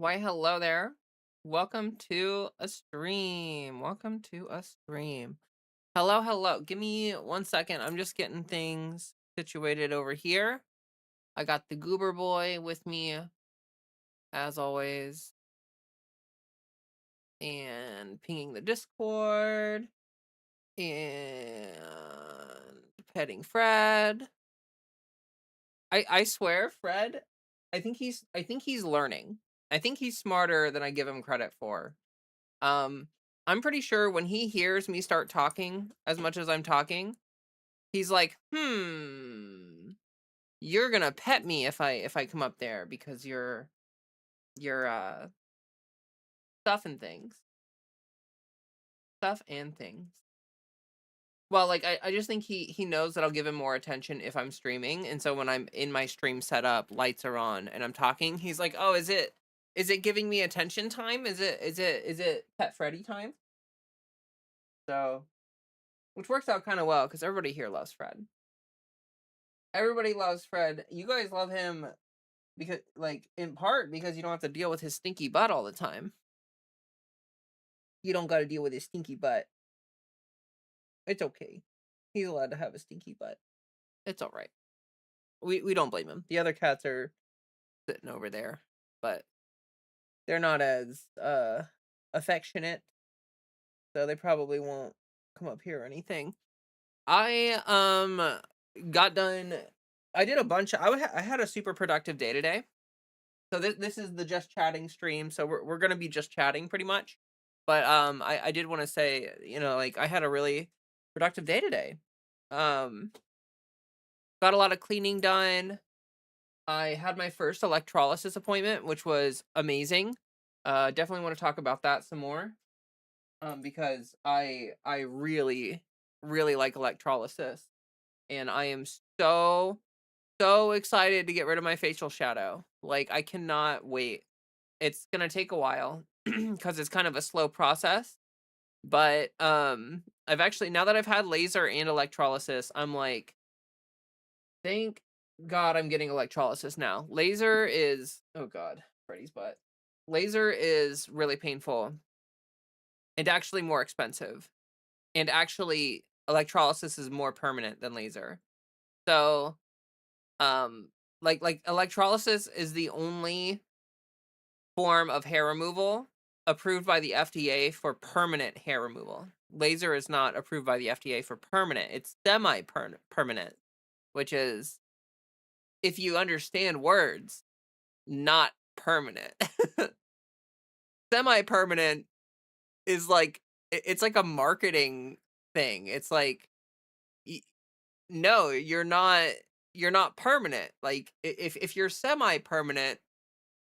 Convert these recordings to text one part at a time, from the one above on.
Why, hello there. Welcome to a stream. Welcome to a stream. Hello, hello. Give me 1 second. I'm just getting things situated over here. I got the Goober Boy with me, as always, and pinging the Discord and petting Fred. I swear, Fred, I think he's learning. I think he's smarter than I give him credit for. Um, I'm pretty sure when he hears me start talking as much as I'm talking, he's like, you're gonna pet me if I come up there because you're stuff and things. Stuff and things. Well, like I just think he knows that I'll give him more attention if I'm streaming. And so when I'm in my stream setup, lights are on and I'm talking, he's like, oh, is it giving me attention time? Is it Pet Freddy time? So which works out kind of well because everybody here loves Fred. Everybody loves Fred. You guys love him because, like, in part because you don't have to deal with his stinky butt all the time. You don't got to deal with his stinky butt. It's okay. He's allowed to have a stinky butt. It's all right. We don't blame him. The other cats are sitting over there, but they're not as affectionate, so they probably won't come up here or anything. I got done. I did a bunch. I had a super productive day today. So this is the just chatting stream. So we're gonna be just chatting pretty much. But I did want to say, like I had a really productive day today. Um, got a lot of cleaning done. I had my first electrolysis appointment, which was amazing. Definitely want to talk about that some more. Because I really like electrolysis, and I am so excited to get rid of my facial shadow. Like I cannot wait. It's gonna take a while because it's kind of a slow process. But I've actually, now that I've had laser and electrolysis, I'm like, thank God I'm getting electrolysis now. Laser is, oh God, Freddy's butt. Laser is really painful and actually more expensive. And actually electrolysis is more permanent than laser. So um like electrolysis is the only form of hair removal approved by the FDA for permanent hair removal. Laser is not approved by the FDA for permanent. It's semi-permanent, which is, if you understand words, not permanent. Semi-permanent is like, it's like a marketing thing. It's like, no, you're not permanent. Like if you're semi-permanent,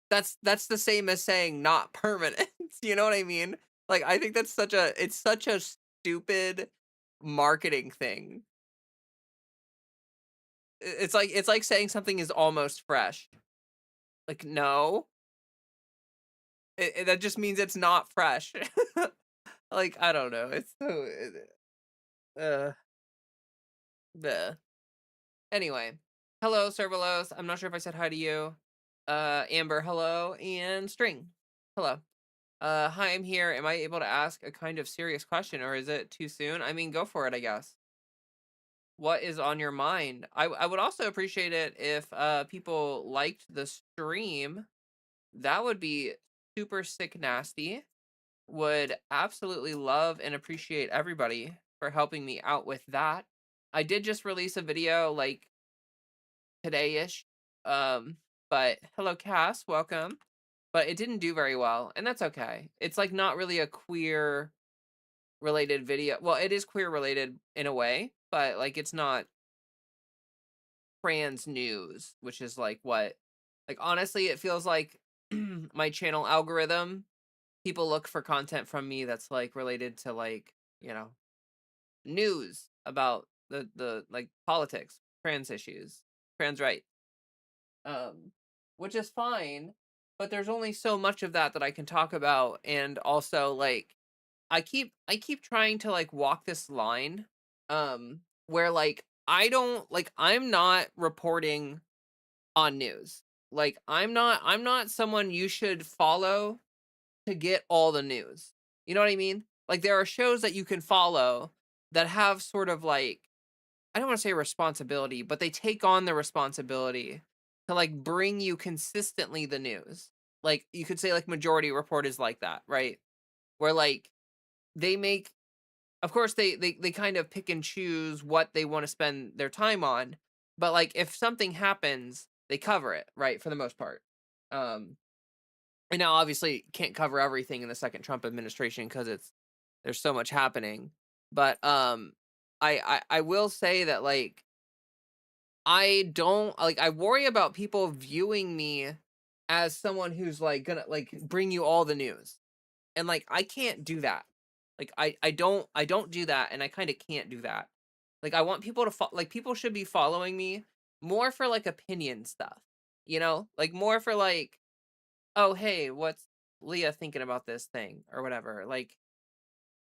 that's the same as saying not permanent. You know what I mean? Like I think that's such a stupid marketing thing. It's like saying something is almost fresh. Like no, that just means it's not fresh. Like I don't know. It's so uh the anyway. Hello, Servalos. I'm not sure if I said hi to you. Amber, hello, and String, hello. Hi, I'm here. Am I able to ask a kind of serious question, or is it too soon? I mean, go for it, I guess. What is on your mind? I would also appreciate it if people liked the stream. That would be super sick nasty. Would absolutely love and appreciate everybody for helping me out with that. I did just release a video like today-ish. Um, but hello Cass, welcome. But it didn't do very well, and that's okay. It's like not really a queer related video. Well, it is queer related in a way, but like it's not trans news, which is like what, like honestly, it feels like my channel algorithm, people look for content from me that's like related to like, news about the like politics, trans issues, trans right. Um which is fine, but there's only so much of that I can talk about. And also like I keep trying to like walk this line where like I'm not reporting on news. Like, I'm not someone you should follow to get all the news. You know what I mean? Like, there are shows that you can follow that have sort of like, I don't want to say responsibility, but they take on the responsibility to like bring you consistently the news. Like, you could say like Majority Report is like that, right? Where like they make, of course they kind of pick and choose what they want to spend their time on, but like if something happens, they cover it, right? For the most part. Um and now obviously can't cover everything in the second Trump administration because there's so much happening. But I will say that like I don't like, I worry about people viewing me as someone who's like gonna like bring you all the news. And like I can't do that. Like I don't do that, and I kind of can't do that. Like I want people to like people should be following me more for like opinion stuff. You know? Like more for like, oh hey, what's Leah thinking about this thing or whatever. Like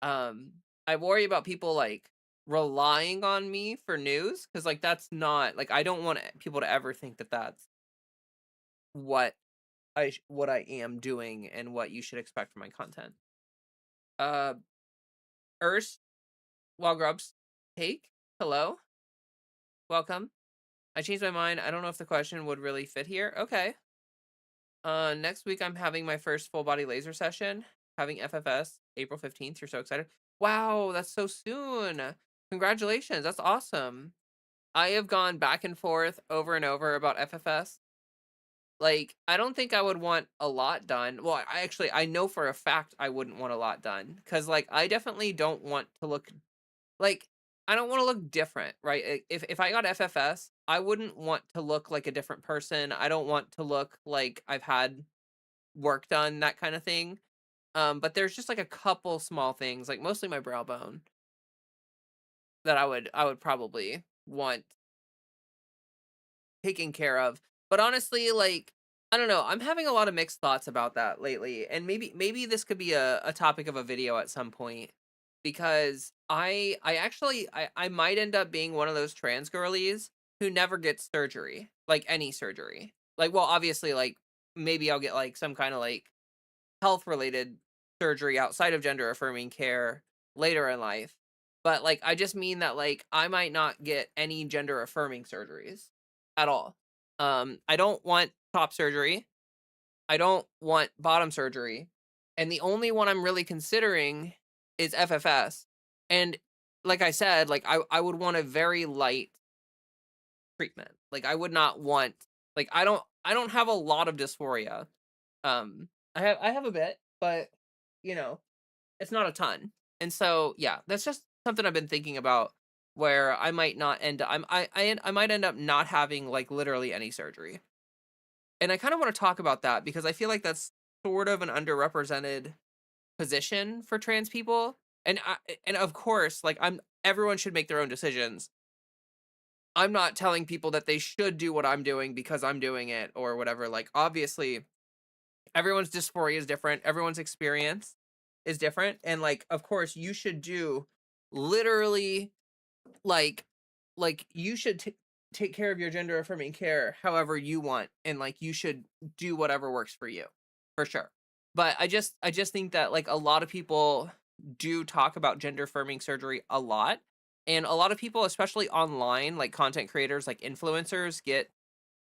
um I worry about people like relying on me for news cuz like that's not like, I don't want people to ever think that that's what what I am doing and what you should expect from my content. Uh Urs Wall Grubs Take, hello, welcome. I changed my mind. I don't know if the question would really fit here. Okay. Next week I'm having my first full body laser session, having FFS April 15th. You're so excited. Wow, that's so soon. Congratulations. That's awesome. I have gone back and forth over and over about FFS. Like, I don't think I would want a lot done. Well, I actually I know for a fact I wouldn't want a lot done cuz like I definitely don't want to look like, I don't wanna look different, right? If I got FFS, I wouldn't want to look like a different person. I don't want to look like I've had work done, that kinda thing. But there's just, like, a couple small things, like, mostly my brow bone that I would probably want taken care of. But honestly, like, I don't know, I'm having a lot of mixed thoughts about that lately, and maybe this could be a topic of a video at some point because I actually I might end up being one of those trans girlies who never gets surgery, like any surgery. Like, well, obviously, like maybe I'll get like some kind of like health related surgery outside of gender affirming care later in life. But like I just mean that like I might not get any gender affirming surgeries at all. I don't want top surgery. I don't want bottom surgery. And the only one I'm really considering is FFS. And like I said, like I would want a very light treatment. Like I would not want like I don't have a lot of dysphoria. I have a bit, but you know, it's not a ton. And so, yeah, that's just something I've been thinking about where I might not end up I might end up not having like literally any surgery. And I kind of want to talk about that because I feel like that's sort of an underrepresented position for trans people. And of course, like everyone should make their own decisions. I'm not telling people that they should do what I'm doing because I'm doing it or whatever. Like obviously, everyone's dysphoria is different. Everyone's experience is different. And like, of course, you should do literally like you should take care of your gender affirming care however you want, and like you should do whatever works for you, for sure. But I just think that like a lot of people do talk about gender affirming surgery a lot, and a lot of people, especially online, like content creators, like influencers, get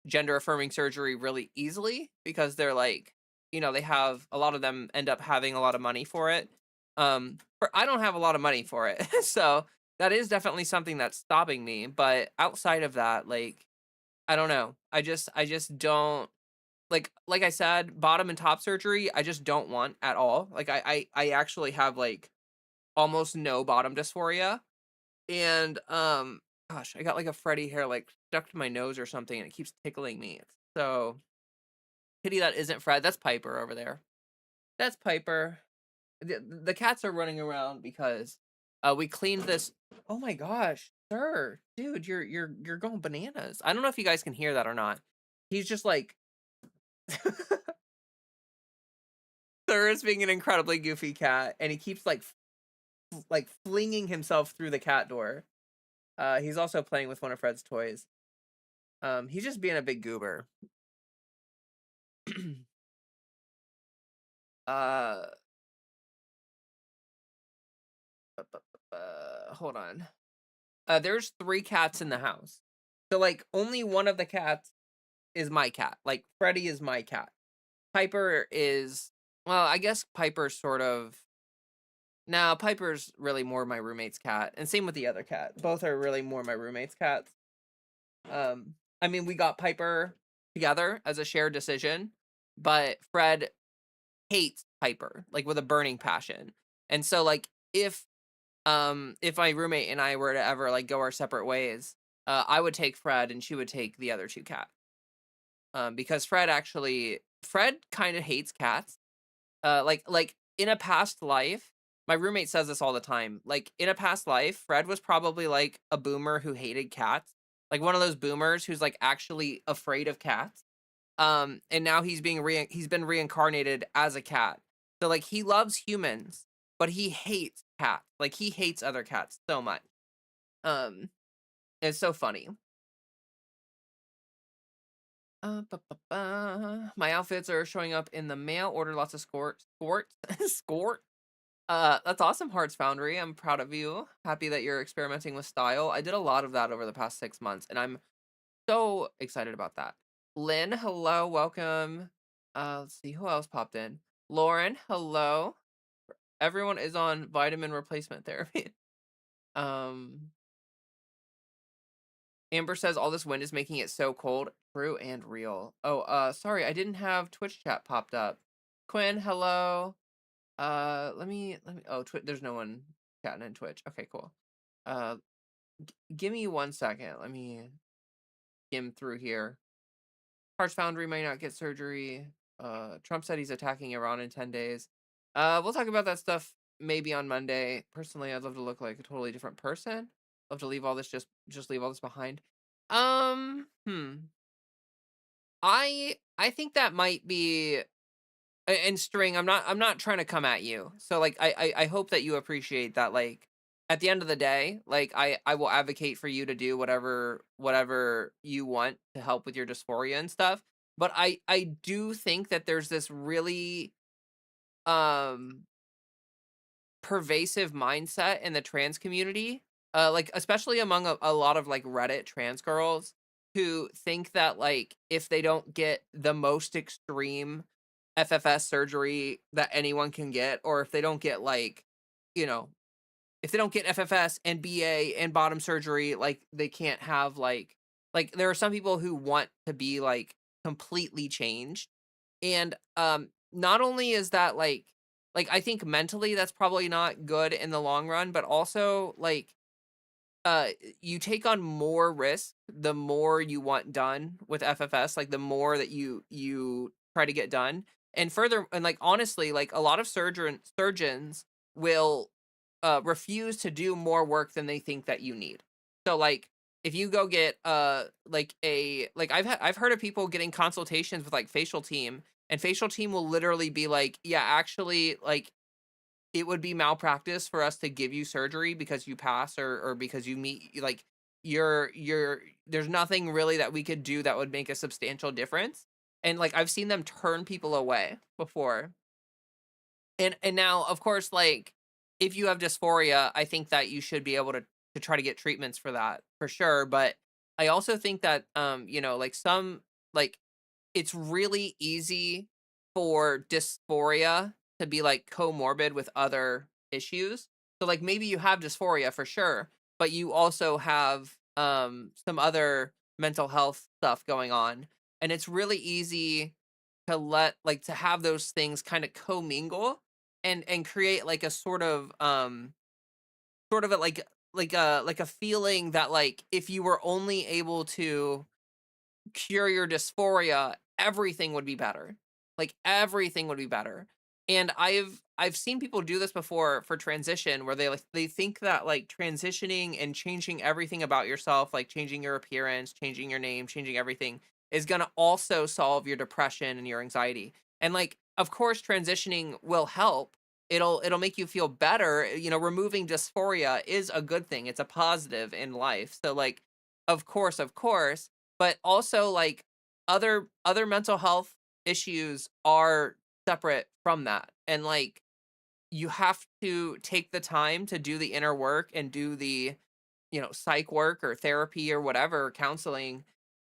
gender affirming surgery really easily because they're like, they have a lot of them end up having a lot of money for it. I don't have a lot of money for it. So that is definitely something that's stopping me, but outside of that, like I don't know. I just don't like I said, bottom and top surgery, I just don't want at all. Like I actually have like almost no bottom dysphoria. And gosh, I got like a Freddy hair like stuck to my nose or something and it keeps tickling me. It's so pity that isn't Fred. That's Piper over there. That's Piper. The cats are running around because we cleaned this. Oh my gosh, sir. Dude, you're going bananas. I don't know if you guys can hear that or not. He's just like Sir is being an incredibly goofy cat and he keeps like flinging himself through the cat door. He's also playing with one of Fred's toys. He's just being a big goober. uh, hold on. There's 3 cats in the house. So, like, only one of the cats is my cat. Like, Freddy is my cat. Piper is, well, I guess Piper's sort of, no, Piper's really more my roommate's cat, and same with the other cat. Both are really more my roommate's cats. I mean, we got Piper together as a shared decision, but Fred hates Piper, like, with a burning passion. And so, like, if my roommate and I were to ever, like, go our separate ways, I would take Fred and she would take the other 2 cats. Because Fred kinda hates cats. Like, in a past life, my roommate says this all the time, like, in a past life, Fred was probably, like, a boomer who hated cats, like, one of those boomers who's, like, actually afraid of cats, and now he's been reincarnated as a cat. So, like, he loves humans, but he hates cats, like, he hates other cats so much. Um, it's so funny. My outfits are showing up in the mail, ordered lots of skort. That's awesome, Hearts Foundry. I'm proud of you. Happy that you're experimenting with style. I did a lot of that over the past 6 months, and I'm so excited about that. Lynn, hello, welcome. Let's see who else popped in. Lauren, hello. Everyone is on vitamin replacement therapy. Um, Amber says all this wind is making it so cold. True and real. Oh, sorry, I didn't have Twitch chat popped up. Quinn, hello. Let me. Oh, there's no one chatting in Twitch. Okay, cool. Uh, give me 1 second. Let me skim through here. Hearts Foundry might not get surgery. Trump said he's attacking Iran in 10 days. We'll talk about that stuff maybe on Monday. Personally, I'd love to look like a totally different person. Love to leave all this just leave all this behind. Hmm. I think that might be, and String, I'm not trying to come at you. So, like, I hope that you appreciate that, like, at the end of the day, like, I will advocate for you to do whatever you want to help with your dysphoria and stuff. But I do think that there's this really um pervasive mindset in the trans community, like, especially among a lot of, like, Reddit trans girls who think that, like, if they don't get the most extreme FFS surgery that anyone can get, or if they don't get, like, you know, if they don't get FFS and BA and bottom surgery, like, they can't have, like, there are some people who want to be, like, completely changed. And, not only is that, like, I think mentally that's probably not good in the long run, but also, like, uh, you take on more risk the more you want done with FFS, like, the more that you try to get done. And further, and, like, honestly, like, a lot of surgeons will, refuse to do more work than they think that you need. So, like, if you go get, I've heard of people getting consultations with, like, facial team, and facial team will literally be like, "Yeah, actually, like, it would be malpractice for us to give you surgery because you pass, or because you meet, like, you're there's nothing really that we could do that would make a substantial difference." And, like, I've seen them turn people away before. And now, of course, like, if you have dysphoria, I think that you should be able to try to get treatments for that, for sure. But I also think that, like, like, it's really easy for dysphoria to be, like, comorbid with other issues. So, like, maybe you have dysphoria for sure, but you also have, some other mental health stuff going on, and it's really easy to have those things kinda commingle and create, like, a sort of a, like a feeling that, like, if you were only able to cure your dysphoria, everything would be better. Like, everything would be better. And I've seen people do this before for transition, where they think that, like, transitioning and changing everything about yourself, like changing your appearance, changing your name, changing everything, is gonna also solve your depression and your anxiety. And, like, of course transitioning will help. It'll make you feel better. Removing dysphoria is a good thing. It's a positive in life. So, like, of course, but also, like, other mental health issues are separate from that. And like you have to take the time to do the inner work and do the, psych work or therapy or whatever, counseling,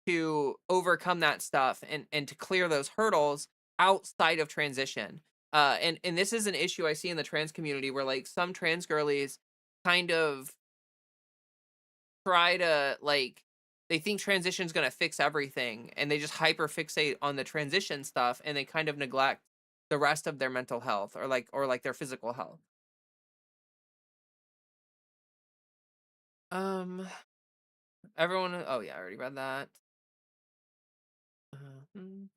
to overcome that stuff and to clear those hurdles outside of transition. And this is an issue I see in the trans community where like some trans girlies kind of try to like they think transition's gonna fix everything and they just hyper fixate on the transition stuff and they kind of neglect the rest of their mental health or like their physical health. Um Everyone, oh yeah, I already read that. Mhm.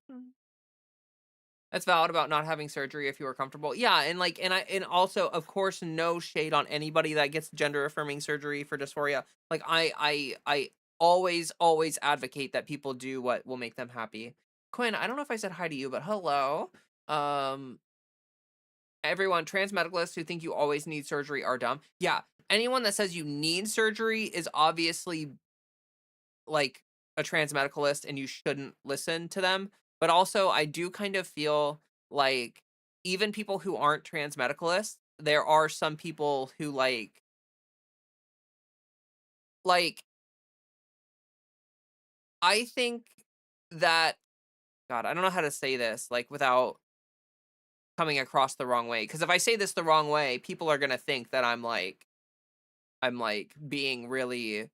That's valid about not having surgery if you are comfortable. Yeah, and also of course no shade on anybody that gets gender affirming surgery for dysphoria. Like I always advocate that people do what will make them happy. Quinn, I don't know if I said hi to you, but hello. Um Everyone, trans medicalists who think you always need surgery are dumb. Yeah, anyone that says you need surgery is obviously like a trans medicalist and you shouldn't listen to them. But also, I do kind of feel like even people who aren't trans medicalists, there are some people who like I think that God, I don't know how to say this like without coming across the wrong way. Because if I say this the wrong way, people are gonna think that I'm like being really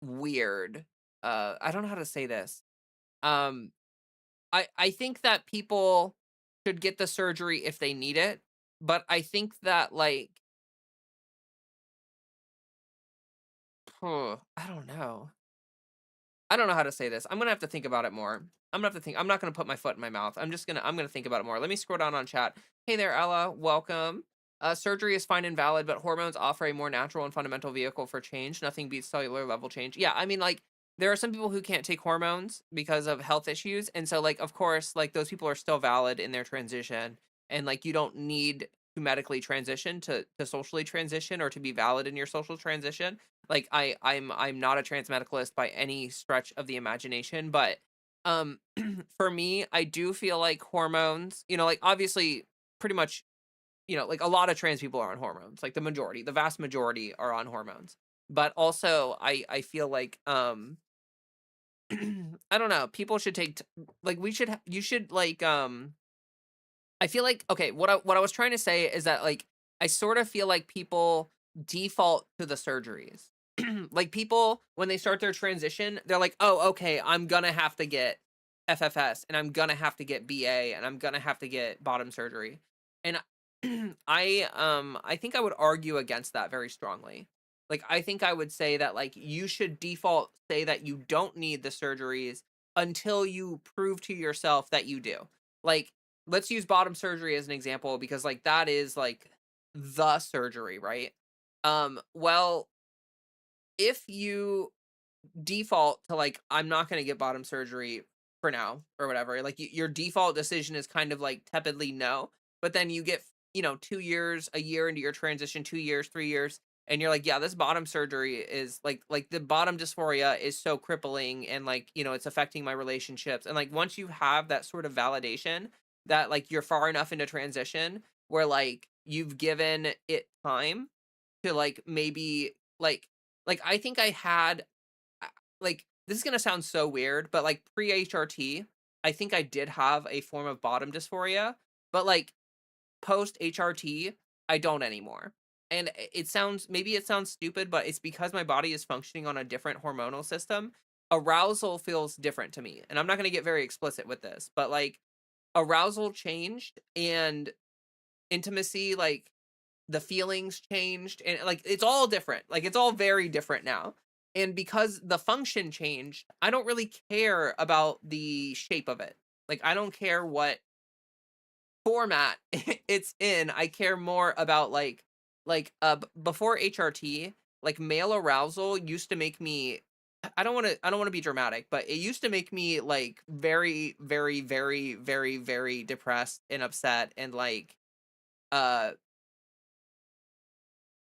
weird. I don't know how to say this. Um I think that people should get the surgery if they need it, but I think that I don't know. I don't know how to say this. I'm gonna have to think about it more. I'm gonna have to think. I'm not gonna put my foot in my mouth. I'm gonna think about it more. Let me scroll down on chat. Hey there, Ella. Welcome. Surgery is fine and valid, but hormones offer a more natural and fundamental vehicle for change. Nothing beats cellular level change. Yeah, I mean, like, there are some people who can't take hormones because of health issues, and so, like, of course, like, those people are still valid in their transition, and like, you don't need to medically transition to socially transition or to be valid in your social transition. Like I'm not a trans medicalist by any stretch of the imagination, but um for me, I do feel like hormones, like obviously pretty much, like a lot of trans people are on hormones. Like the vast majority are on hormones. But also I feel like I don't know, people should like you should like I feel like okay, what I was trying to say is that like I sort of feel like people default to the surgeries. Like people when they start their transition, they're like, "Oh, okay, I'm going to have to get FFS and I'm going to have to get BA and I'm going to have to get bottom surgery." And I think I would argue against that very strongly. Like I think I would say that like you should default say that you don't need the surgeries until you prove to yourself that you do. Like let's use bottom surgery as an example because like that is like the surgery, right? Well, if you default to like I'm not going to get bottom surgery for now or whatever, like your default decision is kind of like tepidly no, but then you get 2 years, a year into your transition, 2 years, 3 years, and you're like, yeah, this bottom surgery is like the bottom dysphoria is so crippling and like, it's affecting my relationships. And like once you have that sort of validation that like you're far enough into transition where like you've given it time to like maybe like I think I had like this is gonna sound so weird, but like pre-HRT, I think I did have a form of bottom dysphoria, but like post HRT, I don't anymore. And it sounds stupid, but it's because my body is functioning on a different hormonal system. Arousal feels different to me. And I'm not gonna get very explicit with this, but like arousal changed and intimacy, like the feelings changed and like it's all different. Like it's all very different now. And because the function changed, I don't really care about the shape of it. Like I don't care what format it's in. I care more about before HRT, like male arousal used to make me I don't want to be dramatic, but it used to make me like very very very very very depressed and upset and like uh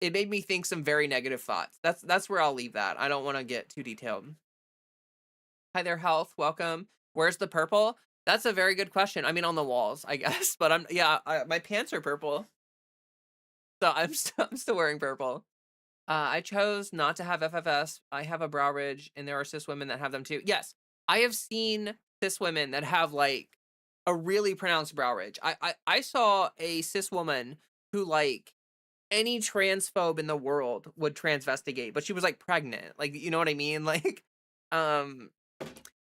it made me think some very negative thoughts. That's where I'll leave that. I don't want to get too detailed. Hi there, health. Welcome. Where's the purple? That's a very good question. I mean, on the walls, I guess, but yeah, my pants are purple, so I'm still wearing purple. I chose not to have FFS. I have a brow ridge, and there are cis women that have them too. Yes, I have seen cis women that have like a really pronounced brow ridge. I saw a cis woman who like any transphobe in the world would transvestigate, but she was like pregnant. Like, you know what I mean? Like, um,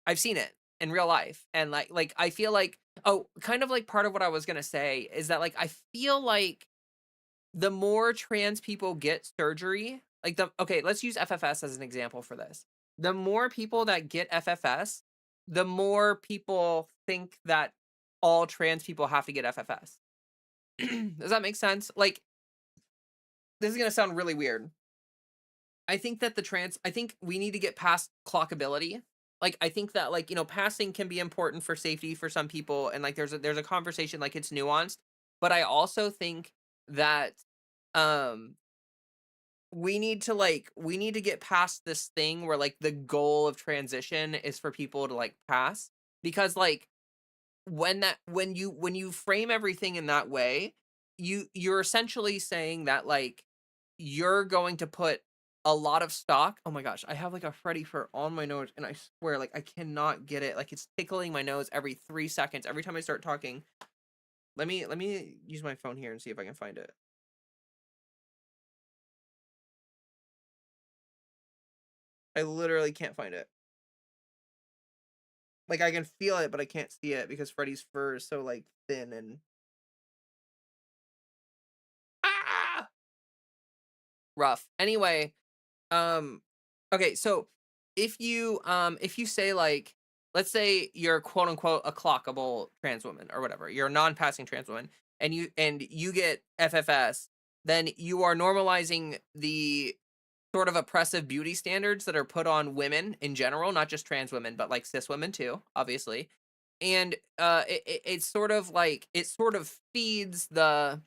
I've seen it in real life, and like I feel like, oh, kind of like part of what I was gonna say is that like I feel like the more trans people get surgery, like the okay, let's use FFS as an example for this. The more people that get FFS, the more people think that all trans people have to get FFS. Does that make sense? Like, this is gonna sound really weird. I think we need to get past clockability. Like, I think that, like, passing can be important for safety for some people, and like there's a conversation, like it's nuanced. But I also think that um we need to get past this thing where like the goal of transition is for people to like pass, because like when you frame everything in that way, you're essentially saying that like you're going to put a lot of stock. Oh my gosh, I have like a Freddy fur on my nose, and I swear like I cannot get it. Like, it's tickling my nose every 3 seconds every time I start talking. Let me use my phone here and see if I can find it. I literally can't find it. Like, I can feel it, but I can't see it because Freddy's fur is so like thin and ah! Rough. Anyway, um okay, so if you say like, let's say you're quote unquote a clockable trans woman or whatever, you're a non-passing trans woman, and you get FFS, then you are normalizing the sort of oppressive beauty standards that are put on women in general, not just trans women, but like cis women too, obviously. And it's sort of like it sort of feeds the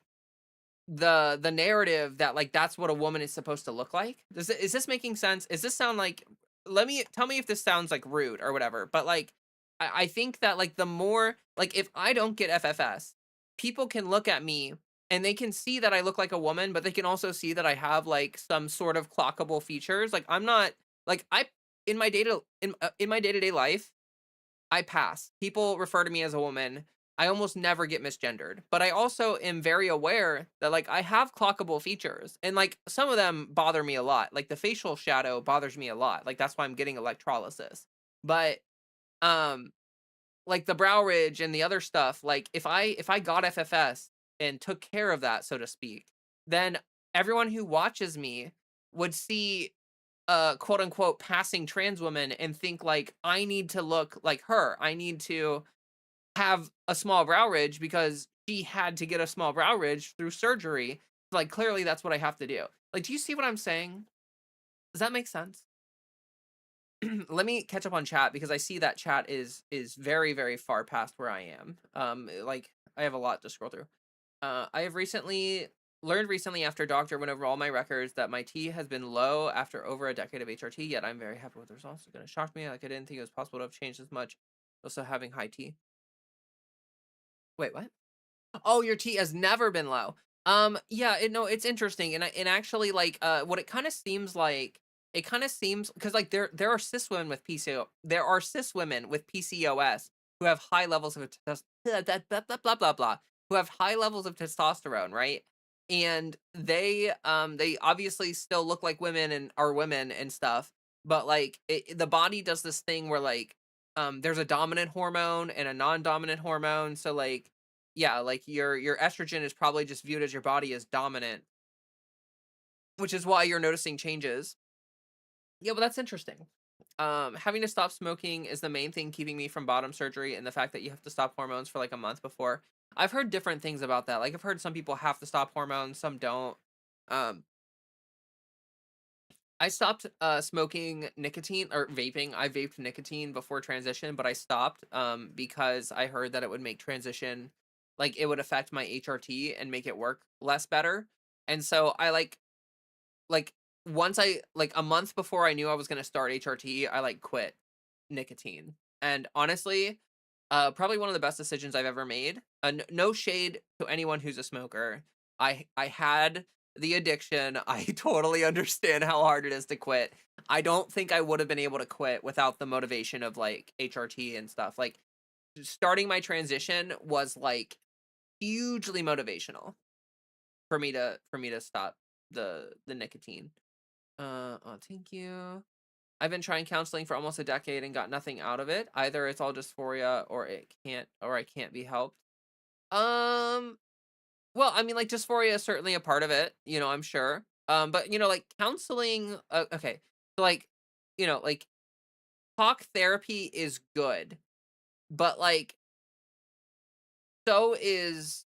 narrative that like that's what a woman is supposed to look like. Is this making sense? Is this sound like, let me tell me if this sounds like rude or whatever, but like I think that like the more like if I don't get FFS, people can look at me and they can see that I look like a woman, but they can also see that I have like some sort of clockable features. Like, I'm not like I in my day-to-day life, I pass. People refer to me as a woman. I almost never get misgendered, but I also am very aware that like I have clockable features, and like some of them bother me a lot. Like the facial shadow bothers me a lot. Like, that's why I'm getting electrolysis. But um like the brow ridge and the other stuff, like if I got FFS and took care of that, so to speak, then everyone who watches me would see quote unquote passing trans woman and think like I need to look like her. I need to have a small brow ridge because she had to get a small brow ridge through surgery. Like, clearly that's what I have to do. Like, do you see what I'm saying? Does that make sense? Let me catch up on chat because I see that chat is very very far past where I am. Like, I have a lot to scroll through. I have recently after a doctor went over all my records that my T has been low after over a decade of HRT, yet I'm very happy with the results. It's gonna shock me. Like, I didn't think it was possible to have changed as much. Also having high T. Wait, what? Oh, your T has never been low. Yeah, no, it's interesting, and actually, like, what it kind of seems because like there are cis women with PCO, there are cis women with PCOS who have high levels of blah blah blah blah, who have high levels of testosterone, right? And they obviously still look like women and are women and stuff, but like the body does this thing where like there's a dominant hormone and a non-dominant hormone, so like yeah, like your estrogen is probably just viewed as your body as dominant, which is why you're noticing changes. Yeah, but that's interesting. Having to stop smoking is the main thing keeping me from bottom surgery, and the fact that you have to stop hormones for like a month before. I've heard different things about that. Like, I've heard some people have to stop hormones, some don't. Um, I stopped smoking nicotine or vaping. I vaped nicotine before transition, but I stopped because I heard that it would make transition, like it would affect my HRT and make it work less better. And so I like once I like a month before I knew I was going to start HRT, I like quit nicotine. And honestly, probably one of the best decisions I've ever made. No shade to anyone who's a smoker. I had the addiction. I totally understand how hard it is to quit. I don't think I would have been able to quit without the motivation of like HRT and stuff. Like starting my transition was like hugely motivational for me to stop the nicotine. Oh, thank you. I've been trying counseling for almost a decade and got nothing out of it. Either it's all dysphoria or I can't be helped. Um, well, I mean, like dysphoria is certainly a part of it, I'm sure. But like counseling, okay. So like, like talk therapy is good, but like so is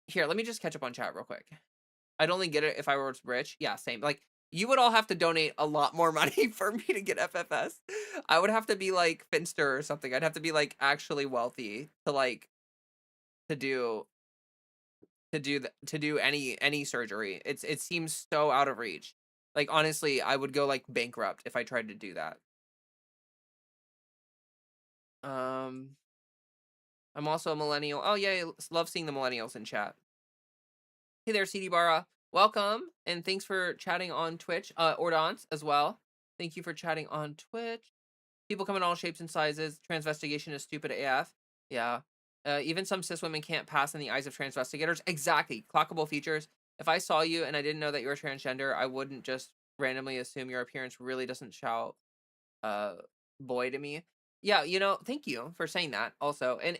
here, let me just catch up on chat real quick. I'd only get it if I was rich. Yeah, same. Like you would all have to donate a lot more money for me to get FFS. I would have to be like Finster or something. I'd have to be like actually wealthy to like to do to do any surgery. It seems so out of reach. Like honestly, I would go like bankrupt if I tried to do that. Um I'm also a millennial. Oh yeah, love seeing the millennials in chat. Hey there, CD Barra. Welcome, and thanks for chatting on Twitch. Ordance as well. Thank you for chatting on Twitch. People come in all shapes and sizes. Transvestigation is stupid AF. Yeah. Even some cis women can't pass in the eyes of transvestigators. Exactly. Clockable features. If I saw you and I didn't know that you were transgender, I wouldn't just randomly assume your appearance really doesn't shout uh boy to me. Yeah, thank you for saying that also. And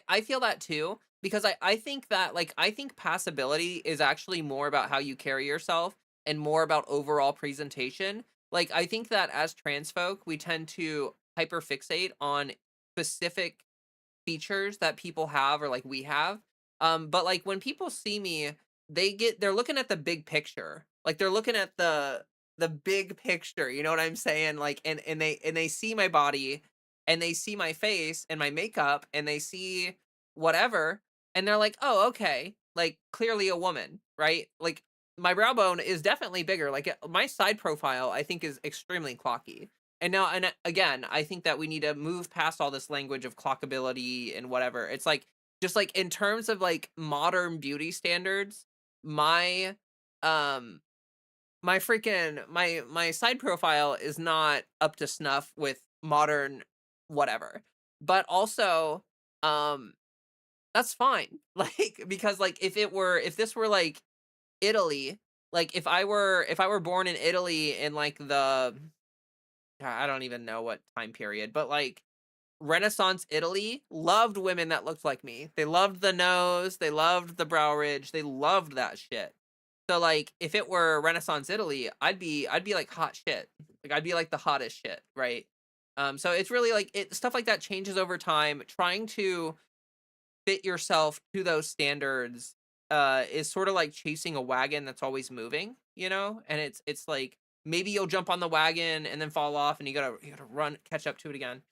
I feel that too because I think that like I think passability is actually more about how you carry yourself and more about overall presentation. Like I think that as trans folk, we tend to hyperfixate on specific features that people have or like we have. But like when people see me, they're looking at the big picture. Like they're looking at the big picture, you know what I'm saying? Like and they see my body and they see my face and my makeup and they see whatever and they're like, "Oh, okay." Like clearly a woman, right? Like my brow bone is definitely bigger. Like my side profile I think is extremely clocky. And now, and again, I think that we need to move past all this language of clockability and whatever. It's like just like in terms of like modern beauty standards, my um my side profile is not up to snuff with modern whatever. But also, um that's fine. Like because like if this were like Italy, like if I were born in Italy in like the I don't even know what time period, but like Renaissance Italy loved women that looked like me. They loved the nose, they loved the brow ridge, they loved that shit. So like if it were Renaissance Italy, I'd be like hot shit. Like I'd be like the hottest shit, right? So it's really like stuff like that changes over time. Trying to fit yourself to those standards is sort of like chasing a wagon that's always moving, and it's like maybe you'll jump on the wagon and then fall off and you gotta run catch up to it again.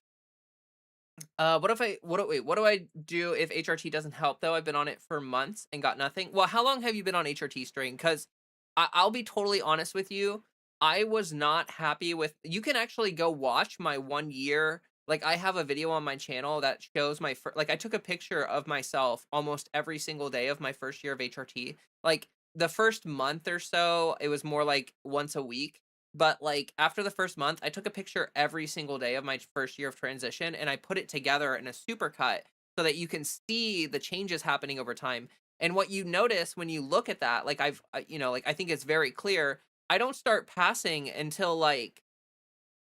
What if I what do I do if HRT doesn't help though? I've been on it for months and got nothing. Well, how long have you been on HRT string? Because I'll be totally honest with you. I was not happy with. You can actually go watch my 1 year. Like I have a video on my channel that shows like I took a picture of myself almost every single day of my first year of HRT. Like the first month or so, it was more like once a week. But like after the first month, I took a picture every single day of my first year of transition and I put it together in a supercut so that you can see the changes happening over time. And what you notice when you look at that, like like I think it's very clear. I don't start passing until like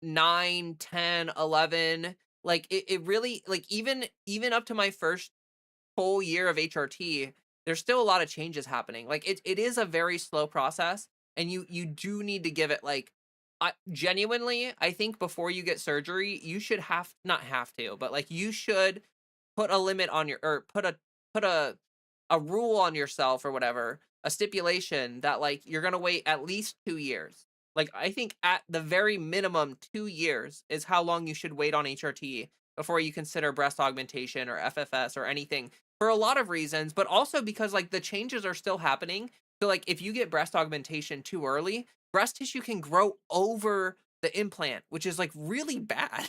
9, 10, 11. Like it really like even up to my first full year of HRT, there's still a lot of changes happening. Like it is a very slow process and you do need to give it like I genuinely I think before you get surgery, you should have not have to, but like you should put a limit on your or put a rule on yourself or whatever, a stipulation that like you're going to wait at least 2 years. Like I think at the very minimum 2 years is how long you should wait on HRT before you consider breast augmentation or FFS or anything for a lot of reasons, but also because like the changes are still happening. So like if you get breast augmentation too early, breast tissue can grow over the implant, which is like really bad.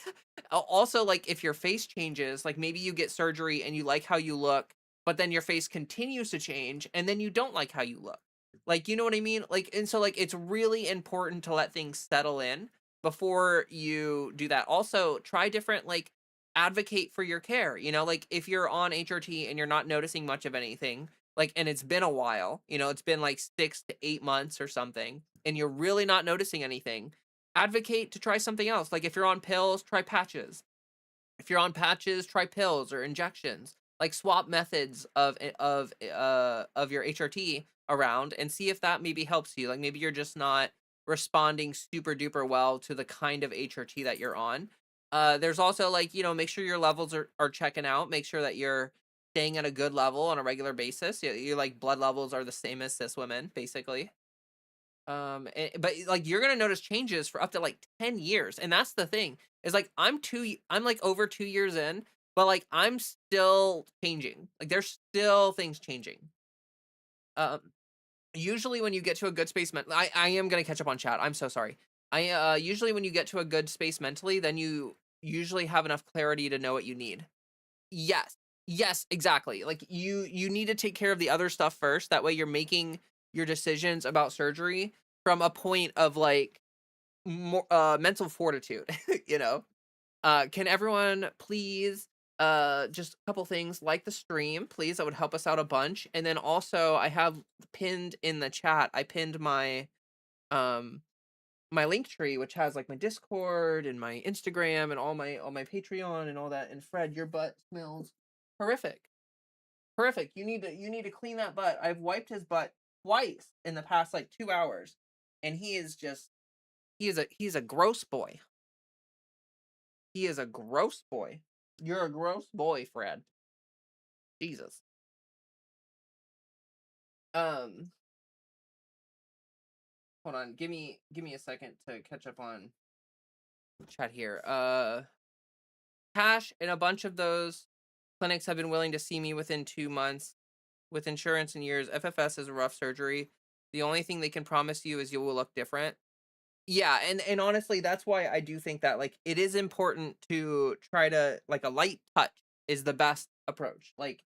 Also, like if your face changes, like maybe you get surgery and you like how you look, but then your face continues to change and then you don't like how you look. Like, you know what I mean? Like, and so like it's really important to let things settle in before you do that. Also, try different, like, advocate for your care. Like if you're on HRT and you're not noticing much of anything, like, and it's been a while, it's been like 6 to 8 months or something, and you're really not noticing anything, advocate to try something else. Like if you're on pills, try patches. If you're on patches, try pills or injections. Like swap methods of your HRT around and see if that maybe helps you. Like maybe you're just not responding super duper well to the kind of HRT that you're on. There's also, like, make sure your levels are checking out. Make sure that you're staying at a good level on a regular basis. Your like blood levels are the same as cis women, basically. But like you're gonna notice changes for up to like 10 years. And that's the thing, is like I'm like over 2 years in, but like I'm still changing. Like there's still things changing. Um, Usually when you get to a good space, I am gonna catch up on chat. I'm so sorry. Usually when you get to a good space mentally, then you usually have enough clarity to know what you need. Yes. Yes, exactly. Like you need to take care of the other stuff first. That way you're making your decisions about surgery from a point of like more mental fortitude, you know. Can everyone please just a couple things, like the stream, please? That would help us out a bunch. And then also I have pinned in the chat, I pinned um my link tree, which has like my Discord and my Instagram and all my Patreon and all that. And Fred, your butt smells horrific. Horrific. You need to clean that butt. I've wiped his butt twice in the past like 2 hours. And he's a gross boy. He is a gross boy. You're a gross boy, Fred. Jesus. Um, Hold on. Give me a second to catch up on chat here. Cash and a bunch of those clinics have been willing to see me within 2 months. With insurance and years, FFS is a rough surgery. The only thing they can promise you is you will look different. Yeah, and honestly, that's why I do think that, like, it is important to try to, like, a light touch is the best approach. Like,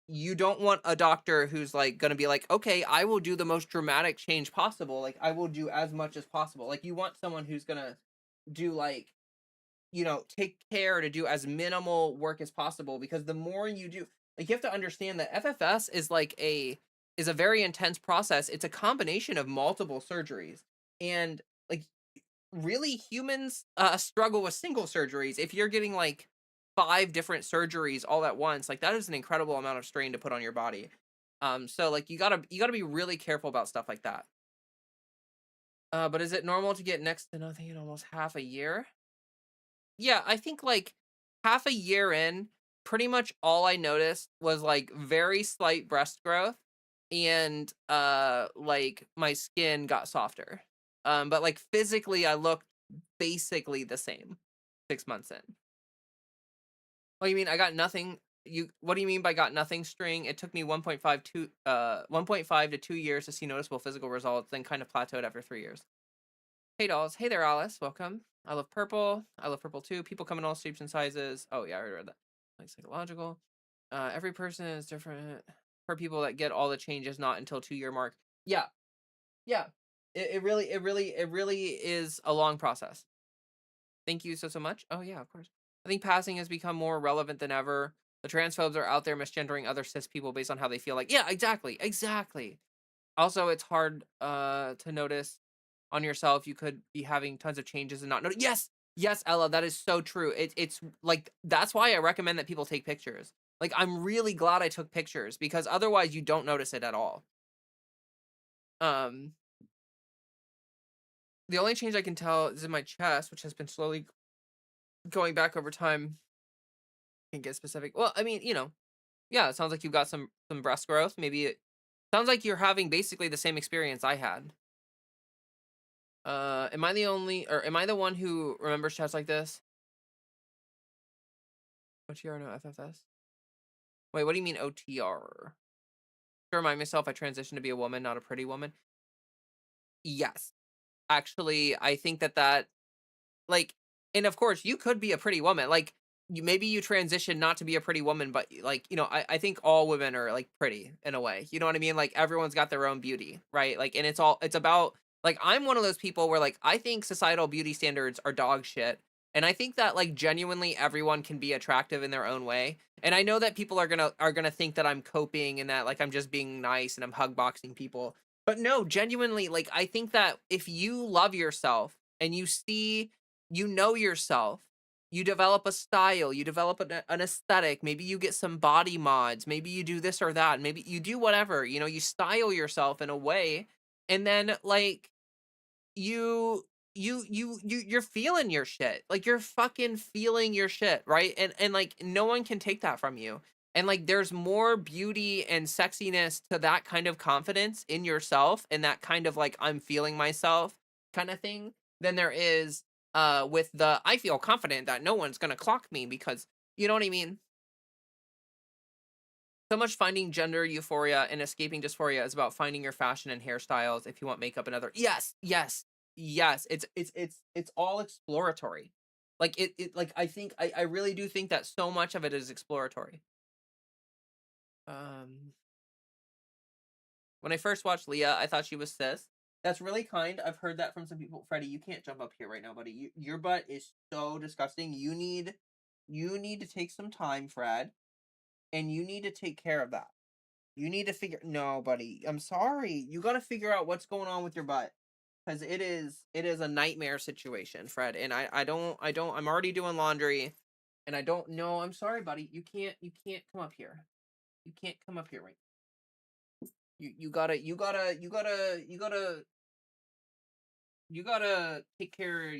you don't want a doctor who's like gonna be like, okay, I will do the most dramatic change possible. Like, I will do as much as possible. Like, you want someone who's gonna do, like, take care to do as minimal work as possible, because the more you do, like, you have to understand that FFS is a very intense process. It's a combination of multiple surgeries. And like, really, humans struggle with single surgeries. If you're getting like 5 different surgeries all at once, like that is an incredible amount of strain to put on your body. So like you gotta be really careful about stuff like that. But is it normal to get next to nothing in almost half a year? Yeah, I think like half a year in, pretty much all I noticed was like very slight breast growth, and like my skin got softer. But like physically I looked basically the same 6 months in. What do you mean I got nothing? What do you mean by got nothing string? It took me 1.5 to 2 years to see noticeable physical results, then kind of plateaued after 3 years. Hey dolls. Hey there, Alice. Welcome. I love purple. I love purple too. People come in all shapes and sizes. Oh yeah, I already read that. Like psychological. Every person is different. For people that get all the changes not until 2 year mark. Yeah. Yeah. It really is a long process. Thank you so much. Oh yeah, of course. I think passing has become more relevant than ever. The transphobes are out there misgendering other cis people based on how they feel. Like, yeah, exactly. Exactly. Also, it's hard to notice on yourself. You could be having tons of changes and not notice. Yes, yes, Ella, that is so true. It's like that's why I recommend that people take pictures. Like, I'm really glad I took pictures, because otherwise you don't notice it at all. Um, the only change I can tell is in my chest, which has been slowly going back over time. Can get specific. Well, I mean, yeah, it sounds like you've got some breast growth. Maybe it sounds like you're having basically the same experience I had. Am I the only, or am I the one who remembers chats like this? OTR, no FFS. Wait, what do you mean OTR? To remind myself, I transitioned to be a woman, not a pretty woman. Yes, actually, I think that like, and of course you could be a pretty woman. Like, maybe you transition not to be a pretty woman, but like, I think all women are like pretty in a way. You know what I mean? Like, everyone's got their own beauty, right? Like, and it's about, like, I'm one of those people where, like, I think societal beauty standards are dog shit. And I think that, like, genuinely everyone can be attractive in their own way. And I know that people are gonna think that I'm coping and that, like, I'm just being nice and I'm hug boxing people. But no, genuinely, like, I think that if you love yourself and you know yourself, you develop a style, you develop an aesthetic, maybe you get some body mods, maybe you do this or that, maybe you do whatever, you style yourself in a way, and then, like, you you're feeling your shit. Like, you're fucking feeling your shit, right? And like, no one can take that from you. And like, there's more beauty and sexiness to that kind of confidence in yourself and that kind of, like, I'm feeling myself kind of thing than there is with the I feel confident that no one's gonna clock me, because you know what I mean? So much finding gender euphoria and escaping dysphoria is about finding your fashion and hairstyles if you want makeup and other. Yes, yes, yes. It's all exploratory. Like, like, I think I really do think that so much of it is exploratory. Um when I first watched Leah, I thought she was cis. That's really kind. I've heard that from some people. Freddie, you can't jump up here right now, buddy. Your butt is so disgusting. You need to take some time, Fred, and you need to take care of that. You need to figure No, buddy, I'm sorry. You gotta figure out what's going on with your butt. Because it is a nightmare situation, Fred. And I'm already doing laundry, and I don't know. I'm sorry, buddy. You can't come up here. You can't come up here right. You gotta take care of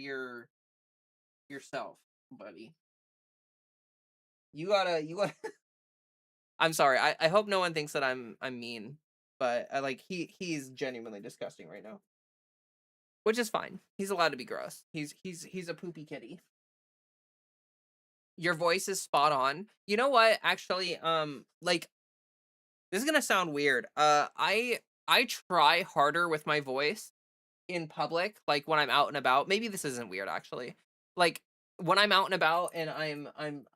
yourself, buddy. You gotta I'm sorry. I hope no one thinks that I'm mean, but I like he's genuinely disgusting right now. Which is fine. He's allowed to be gross. He's a poopy kitty. Your voice is spot on. You know what? Actually, like, this is gonna sound weird. I try harder with my voice in public, like when I'm out and about. Maybe this isn't weird actually. Like, when I'm out and about and I'm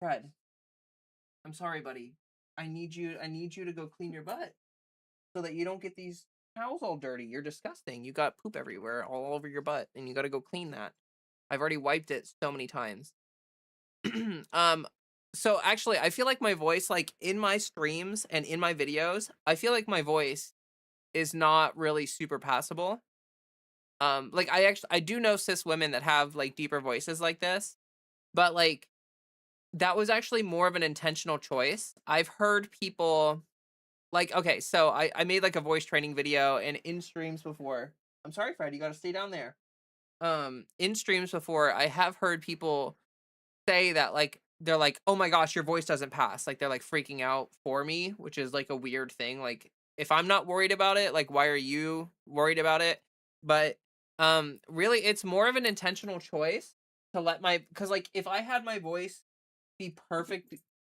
Fred, I'm sorry, buddy. I need you to go clean your butt so that you don't get these towels all dirty. You're disgusting. You got poop everywhere, all over your butt, and you got to go clean that. I've already wiped it so many times. um, so actually, I feel like my voice, like in my streams and in my videos, I feel like my voice is not really super passable. Like, I do know cis women that have like deeper voices like this, but like, that was actually more of an intentional choice. I've heard people like, okay, so I made like a voice training video, and in streams before. I'm sorry, Fred, you got to stay down there. In streams before, I have heard people say that, like, they're like, "Oh my gosh, your voice doesn't pass." Like, they're like freaking out for me, which is like a weird thing. Like, if I'm not worried about it, like, why are you worried about it? But really, it's more of an intentional choice to let my because, like, if I had my voice be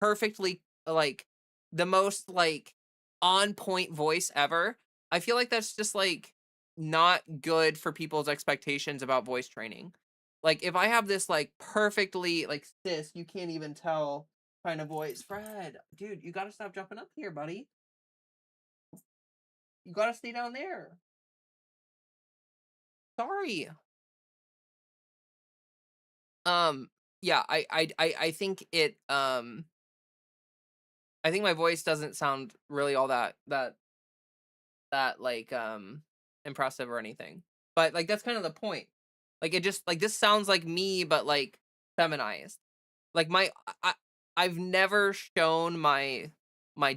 perfectly, like, the most, like, on point voice ever, I feel like that's just, like, not good for people's expectations about voice training. Like, if I have this, like, perfectly, like, cis, you can't even tell kind of voice. Fred, dude, you gotta stop jumping up here, buddy. You gotta stay down there. Sorry. Um, yeah, I think I think my voice doesn't sound really all that like impressive or anything. But like, that's kind of the point. Like, it just, like, this sounds like me, but like feminized. Like, I've never shown my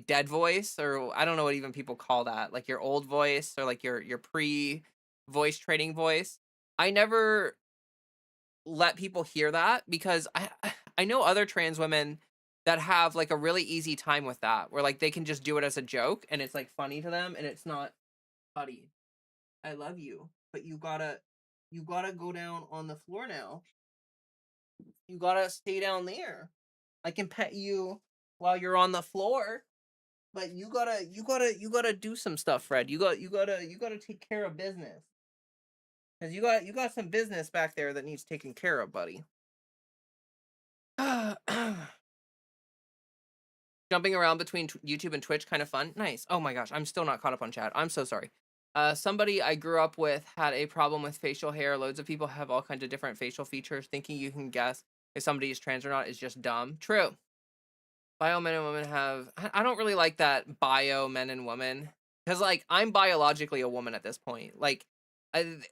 dead voice, or I don't know what even people call that, like your old voice, or like your pre voice training voice. I never let people hear that, because I know other trans women that have like a really easy time with that, where like they can just do it as a joke and it's like funny to them, and it's not. Buddy, I love you, but you gotta go down on the floor now. You gotta stay down there. I can pet you while you're on the floor, but you gotta do some stuff, Fred. You gotta take care of business. Cause you got some business back there that needs taken care of, buddy. Jumping around between YouTube and Twitch, kind of fun. Nice. Oh my gosh, I'm still not caught up on chat. I'm so sorry. Somebody I grew up with had a problem with facial hair. Loads of people have all kinds of different facial features. Thinking you can guess if somebody is trans or not is just dumb. True. Bio men and women have. I don't really like that bio men and women because like I'm biologically a woman at this point. Like,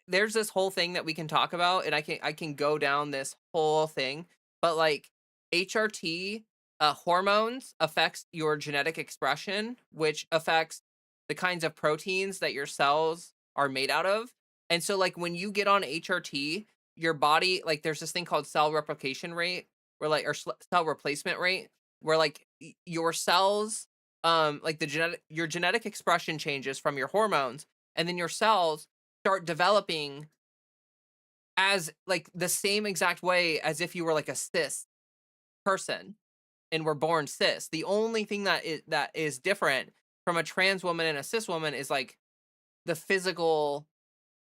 there's this whole thing that we can talk about, and I can go down this whole thing, but like HRT hormones affects your genetic expression, which affects the kinds of proteins that your cells are made out of. And so like when you get on HRT, your body, like there's this thing called cell replication rate, where like or cell replacement rate, where like your cells, like your genetic expression changes from your hormones, and then your cells start developing as like the same exact way as if you were like a cis person and were born cis. The only thing that is different from a trans woman and a cis woman is like the physical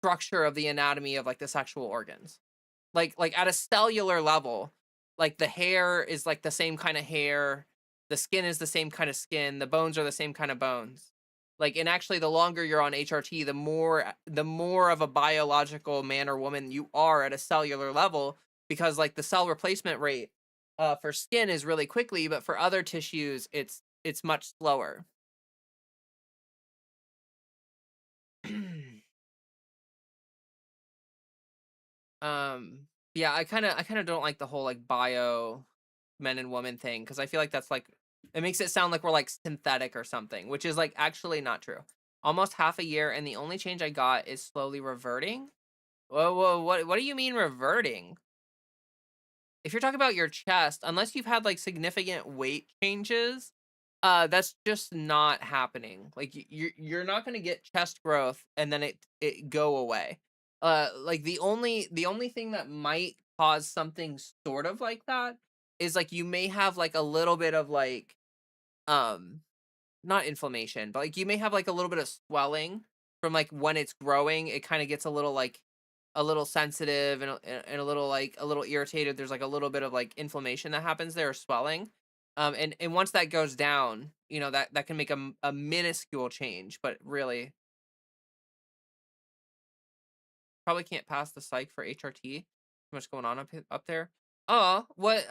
structure of the anatomy of like the sexual organs. Like at a cellular level, like the hair is like the same kind of hair, the skin is the same kind of skin, the bones are the same kind of bones. Like, and actually the longer you're on HRT, the more of a biological man or woman you are at a cellular level, because like the cell replacement rate for skin is really quickly, but for other tissues it's much slower. Um, yeah, I kind of don't like the whole like bio men and women thing, because I feel like that's like it makes it sound like we're like synthetic or something, which is like actually not true. Almost half a year, and the only change I got is slowly reverting. Whoa, what do you mean reverting? If you're talking about your chest, unless you've had like significant weight changes, that's just not happening. Like you're not going to get chest growth and then it go away. Like the only thing that might cause something sort of like that is like you may have like a little bit of like um not inflammation, but like you may have like a little bit of swelling from like when it's growing. It kind of gets a little like a little sensitive and a little like a little irritated. There's like a little bit of like inflammation that happens there, or swelling. And once that goes down, that can make a minuscule change, but really probably can't pass the psych for HRT. Too much going on up there. Oh, what?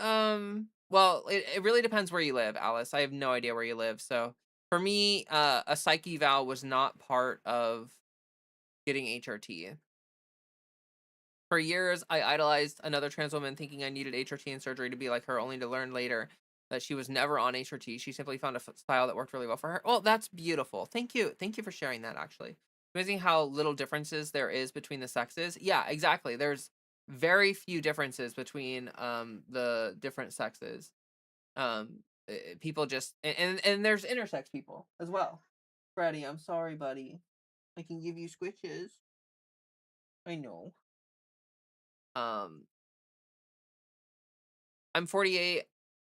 Well, it really depends where you live, Alice. I have no idea where you live. So for me, a psych eval was not part of getting HRT. For years, I idolized another trans woman, thinking I needed HRT and surgery to be like her, only to learn later that she was never on HRT. She simply found a style that worked really well for her. Well, that's beautiful. Thank you for sharing that. Actually, amazing how little differences there is between the sexes. Yeah, exactly. There's very few differences between the different sexes. People just and there's intersex people as well. Freddie, I'm sorry, buddy. I can give you squishes. I know. Um, I'm 48.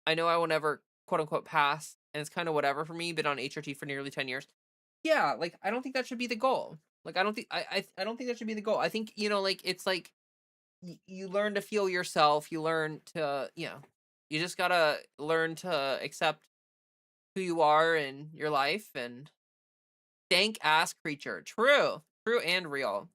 I know I will never quote unquote pass, and it's kind of whatever for me. Been on HRT for nearly 10 years. Yeah, like I don't think that should be the goal. Like I don't think that should be the goal. I think, like it's like you learn to feel yourself. You learn to, you just gotta learn to accept who you are in your life, and dank ass creature. True and real.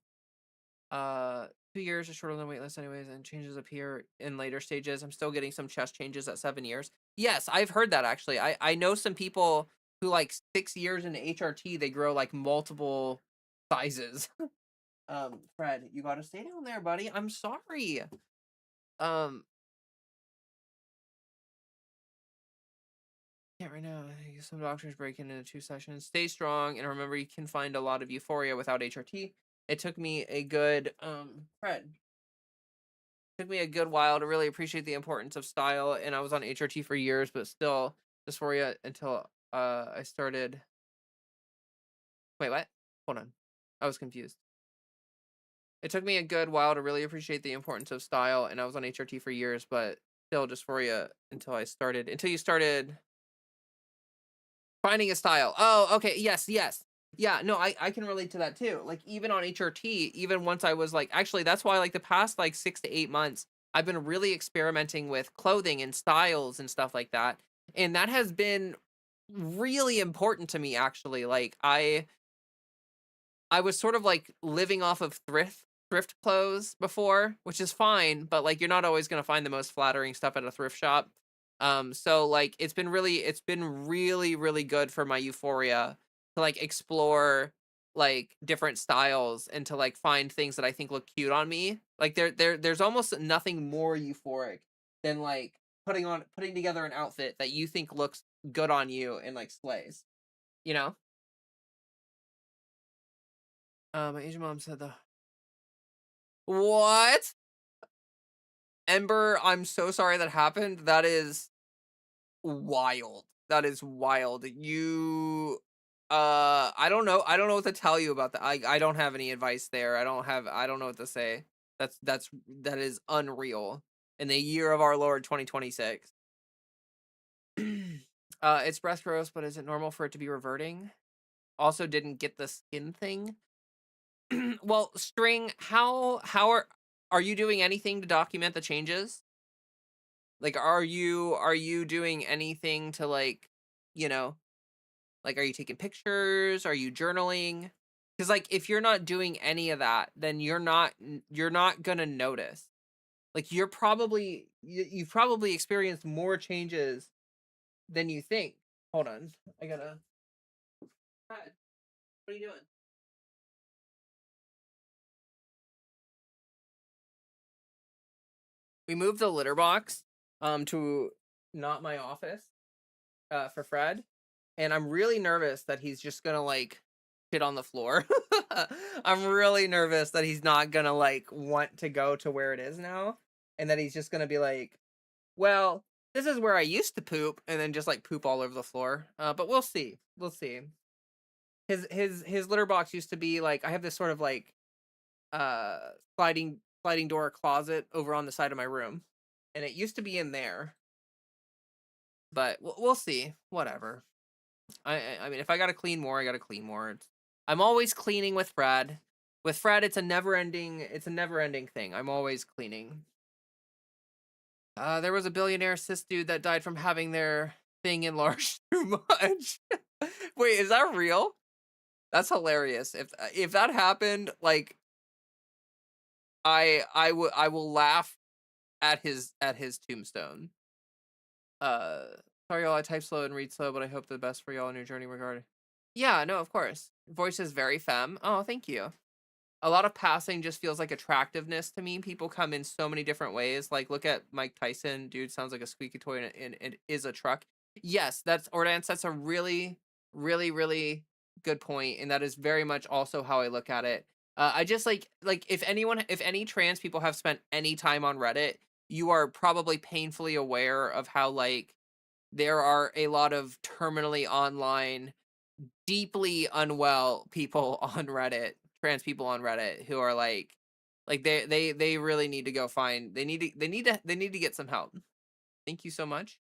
Uh, 2 years is shorter than waitlist anyways, and changes appear in later stages. I'm still getting some chest changes at 7 years. Yes, I've heard that actually. I know some people who like 6 years into HRT, they grow like multiple sizes. Fred, you gotta stay down there, buddy. I'm sorry. Um, yeah, right now. Some doctors break into 2 sessions. Stay strong, and remember, you can find a lot of euphoria without HRT. It took me a good Fred. Took me a good while to really appreciate the importance of style, and I was on HRT for years, but still dysphoria until I started. Wait, what? Hold on, I was confused. It took me a good while to really appreciate the importance of style, and I was on HRT for years, but still dysphoria until you started finding a style. Oh, okay, yes, yes. Yeah, no, I can relate to that too. Like even on HRT, even once I was like, actually, that's why like the past like 6 to 8 months, I've been really experimenting with clothing and styles and stuff like that. And that has been really important to me actually. Like I was sort of like living off of thrift clothes before, which is fine, but like you're not always going to find the most flattering stuff at a thrift shop. So like it's been really good for my euphoria to like explore like different styles and to like find things that I think look cute on me. Like there's almost nothing more euphoric than like putting together an outfit that you think looks good on you and like slays, you know? My Asian mom said the what? Ember, I'm so sorry that happened. That is wild. That is wild. You I don't know. I don't know what to tell you about that. I don't have any advice there. I don't know what to say. That is unreal. In the year of our Lord 2026. It's breast gross, but is it normal for it to be reverting? Also didn't get the skin thing. Well, string, how are you doing anything to document the changes? Like, are you doing anything to like, you know, like, are you taking pictures? Are you journaling? Because like, if you're not doing any of that, then you're not gonna notice. Like, you've probably experienced more changes than you think. Hold on, I gotta. Brad, what are you doing? We moved the litter box, to not my office, for Fred, and I'm really nervous that he's just gonna like shit on the floor. I'm really nervous that he's not gonna like want to go to where it is now, and that he's just gonna be like, "Well, this is where I used to poop," and then just like poop all over the floor. But we'll see. We'll see. His litter box used to be like I have this sort of like uh sliding door closet over on the side of my room, and it used to be in there. But we'll see. Whatever. I mean, if I gotta clean more, I gotta clean more. I'm always cleaning with Fred. With Fred, it's a never ending thing. I'm always cleaning. There was a billionaire cis dude that died from having their thing enlarged too much. Wait, is that real? That's hilarious. If that happened, like I will laugh at his tombstone. Uh, sorry y'all, I type slow and read slow, but I hope the best for y'all in your journey regarding. Yeah, no, of course. Voice is very femme. Oh, thank you. A lot of passing just feels like attractiveness to me. People come in so many different ways. Like, look at Mike Tyson. Dude sounds like a squeaky toy and is a truck. Yes, that's Ordance. That's a really good point, and that is very much also how I look at it. I just if any trans people have spent any time on Reddit, you are probably painfully aware of how like there are a lot of terminally online deeply unwell people on Reddit, trans people on Reddit who are like they really need to go find they need to get some help. Thank you so much.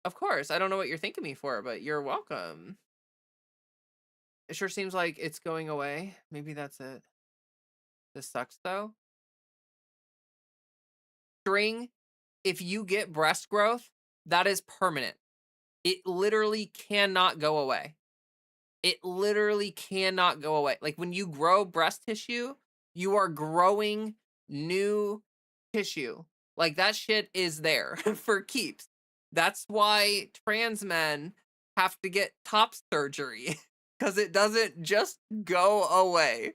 Of course, I don't know what you're thanking me for, but you're welcome. It sure seems like it's going away. Maybe that's it. This sucks though. String, if you get breast growth, that is permanent. It literally cannot go away. It literally cannot go away. Like when you grow breast tissue, you are growing new tissue. Like that shit is there for keeps. That's why trans men have to get top surgery because it doesn't just go away.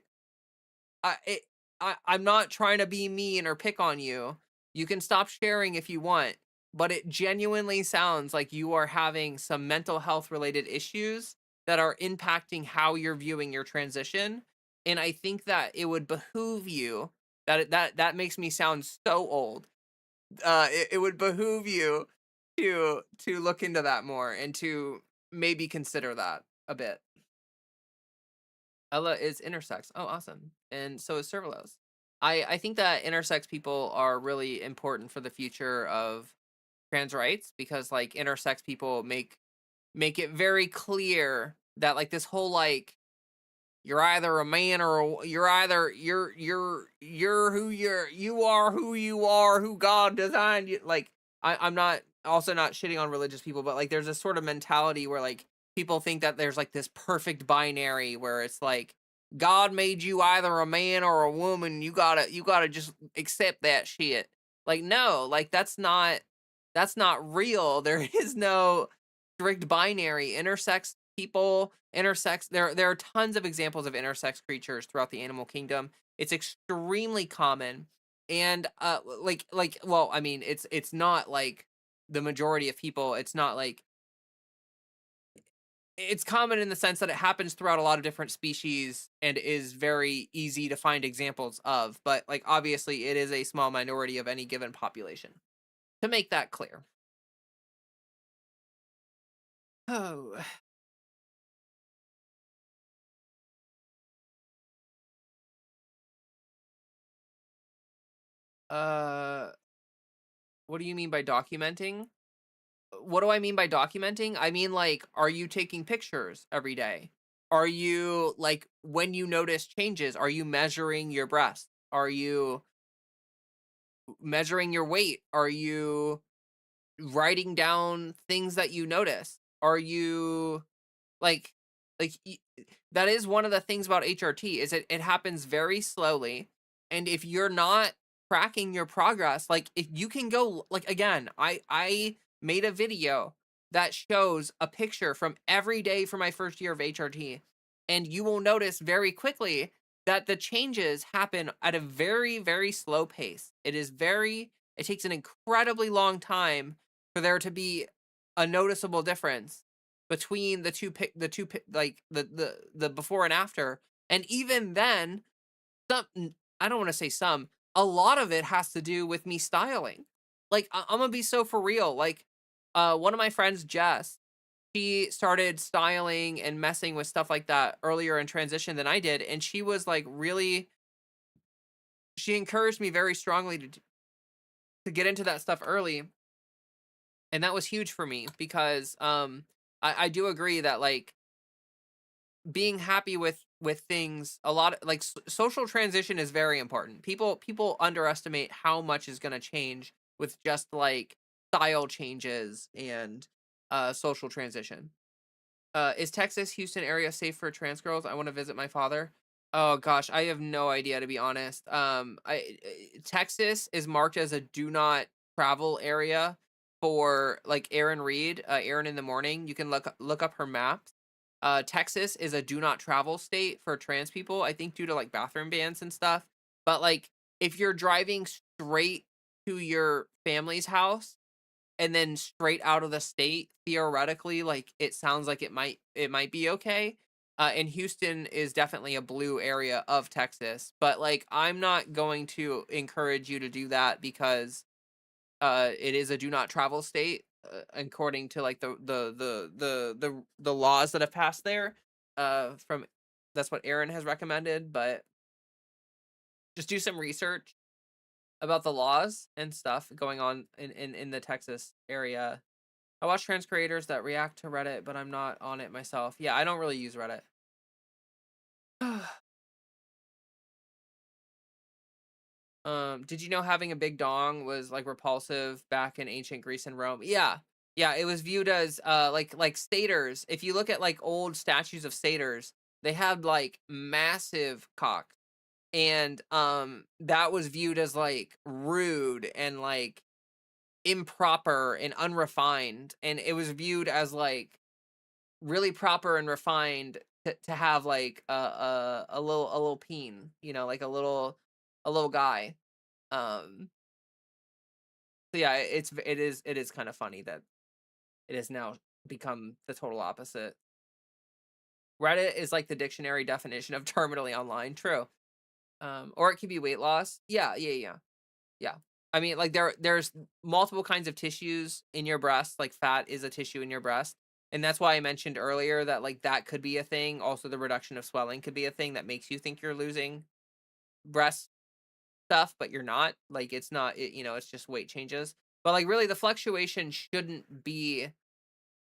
It, I'm not trying to be mean or pick on you. You can stop sharing if you want, but it genuinely sounds like you are having some mental health related issues that are impacting how you're viewing your transition. And I think that it would behoove you that makes me sound so old. It would behoove you to look into that more and to maybe consider that a bit. Ella is intersex. Oh, awesome. And so is Servalos. I think that intersex people are really important for the future of trans rights because like intersex people make it very clear that like this whole like you're either a man or you're either you're who you are who you are who God designed you. Like I'm not also not shitting on religious people, but like there's this sort of mentality where like people think that there's like this perfect binary where it's like God made you either a man or a woman. You gotta just accept that shit. Like no, like that's not real. There is no strict binary. Intersex people, intersex there are tons of examples of intersex creatures throughout the animal kingdom. It's extremely common. And well, I mean, it's not like the majority of people. It's not like it's common in the sense that it happens throughout a lot of different species and is very easy to find examples of, but like obviously it is a small minority of any given population. To make that clear. Oh, uh what do you mean by documenting? What do I mean by documenting? I mean, like, are you taking pictures every day? Are you like when you notice changes, are you measuring your breasts? Are you measuring your weight? Are you writing down things that you notice? Are you like like that is one of the things about HRT is it happens very slowly, and if you're not tracking your progress, like if you can go like again, I made a video that shows a picture from every day for my first year of HRT, and you will notice very quickly that the changes happen at a very slow pace. It takes an incredibly long time for there to be a noticeable difference between like the before and after. And even then, some I don't want to say some, a lot of it has to do with me styling. Like I'm gonna be so for real. Like one of my friends, Jess, she started styling and messing with stuff like that earlier in transition than I did, and she was like really she encouraged me very strongly to get into that stuff early, and that was huge for me because I do agree that like being happy with things a lot like social transition is very important. People underestimate how much is going to change with just like style changes and social transition. Is Texas Houston area safe for trans girls? I want to visit my father. Oh gosh, I have no idea to be honest. Texas is marked as a do not travel area for like Erin Reed, Erin in the morning. You can look up her maps. Texas is a do not travel state for trans people, I think due to like bathroom bans and stuff. But like if you're driving straight to your family's house and then straight out of the state, theoretically, like it sounds like it might be okay. And Houston is definitely a blue area of Texas, but like I'm not going to encourage you to do that because it is a do not travel state according to like the laws that have passed there. From That's what Aaron has recommended, but just do some research about the laws and stuff going on in the Texas area. I watch trans creators that react to Reddit, but I'm not on it myself. Yeah, I don't really use Reddit. Did you know having a big dong was like repulsive back in ancient Greece and Rome? Yeah. Yeah, it was viewed as like satyrs. If you look at like old statues of satyrs, they had like massive cocks. And that was viewed as like rude and like improper and unrefined. And it was viewed as like really proper and refined to have like a little peen, like a little guy. Um, so yeah, it is kind of funny that it has now become the total opposite. Reddit is like the dictionary definition of terminally online. True. Or it could be weight loss. Yeah, yeah, yeah, yeah. I mean, like there's multiple kinds of tissues in your breast. Like fat is a tissue in your breast. And that's why I mentioned earlier that like that could be a thing. Also, the reduction of swelling could be a thing that makes you think you're losing breast stuff, but you're not. Like it's not, it's just weight changes. But like really the fluctuation shouldn't be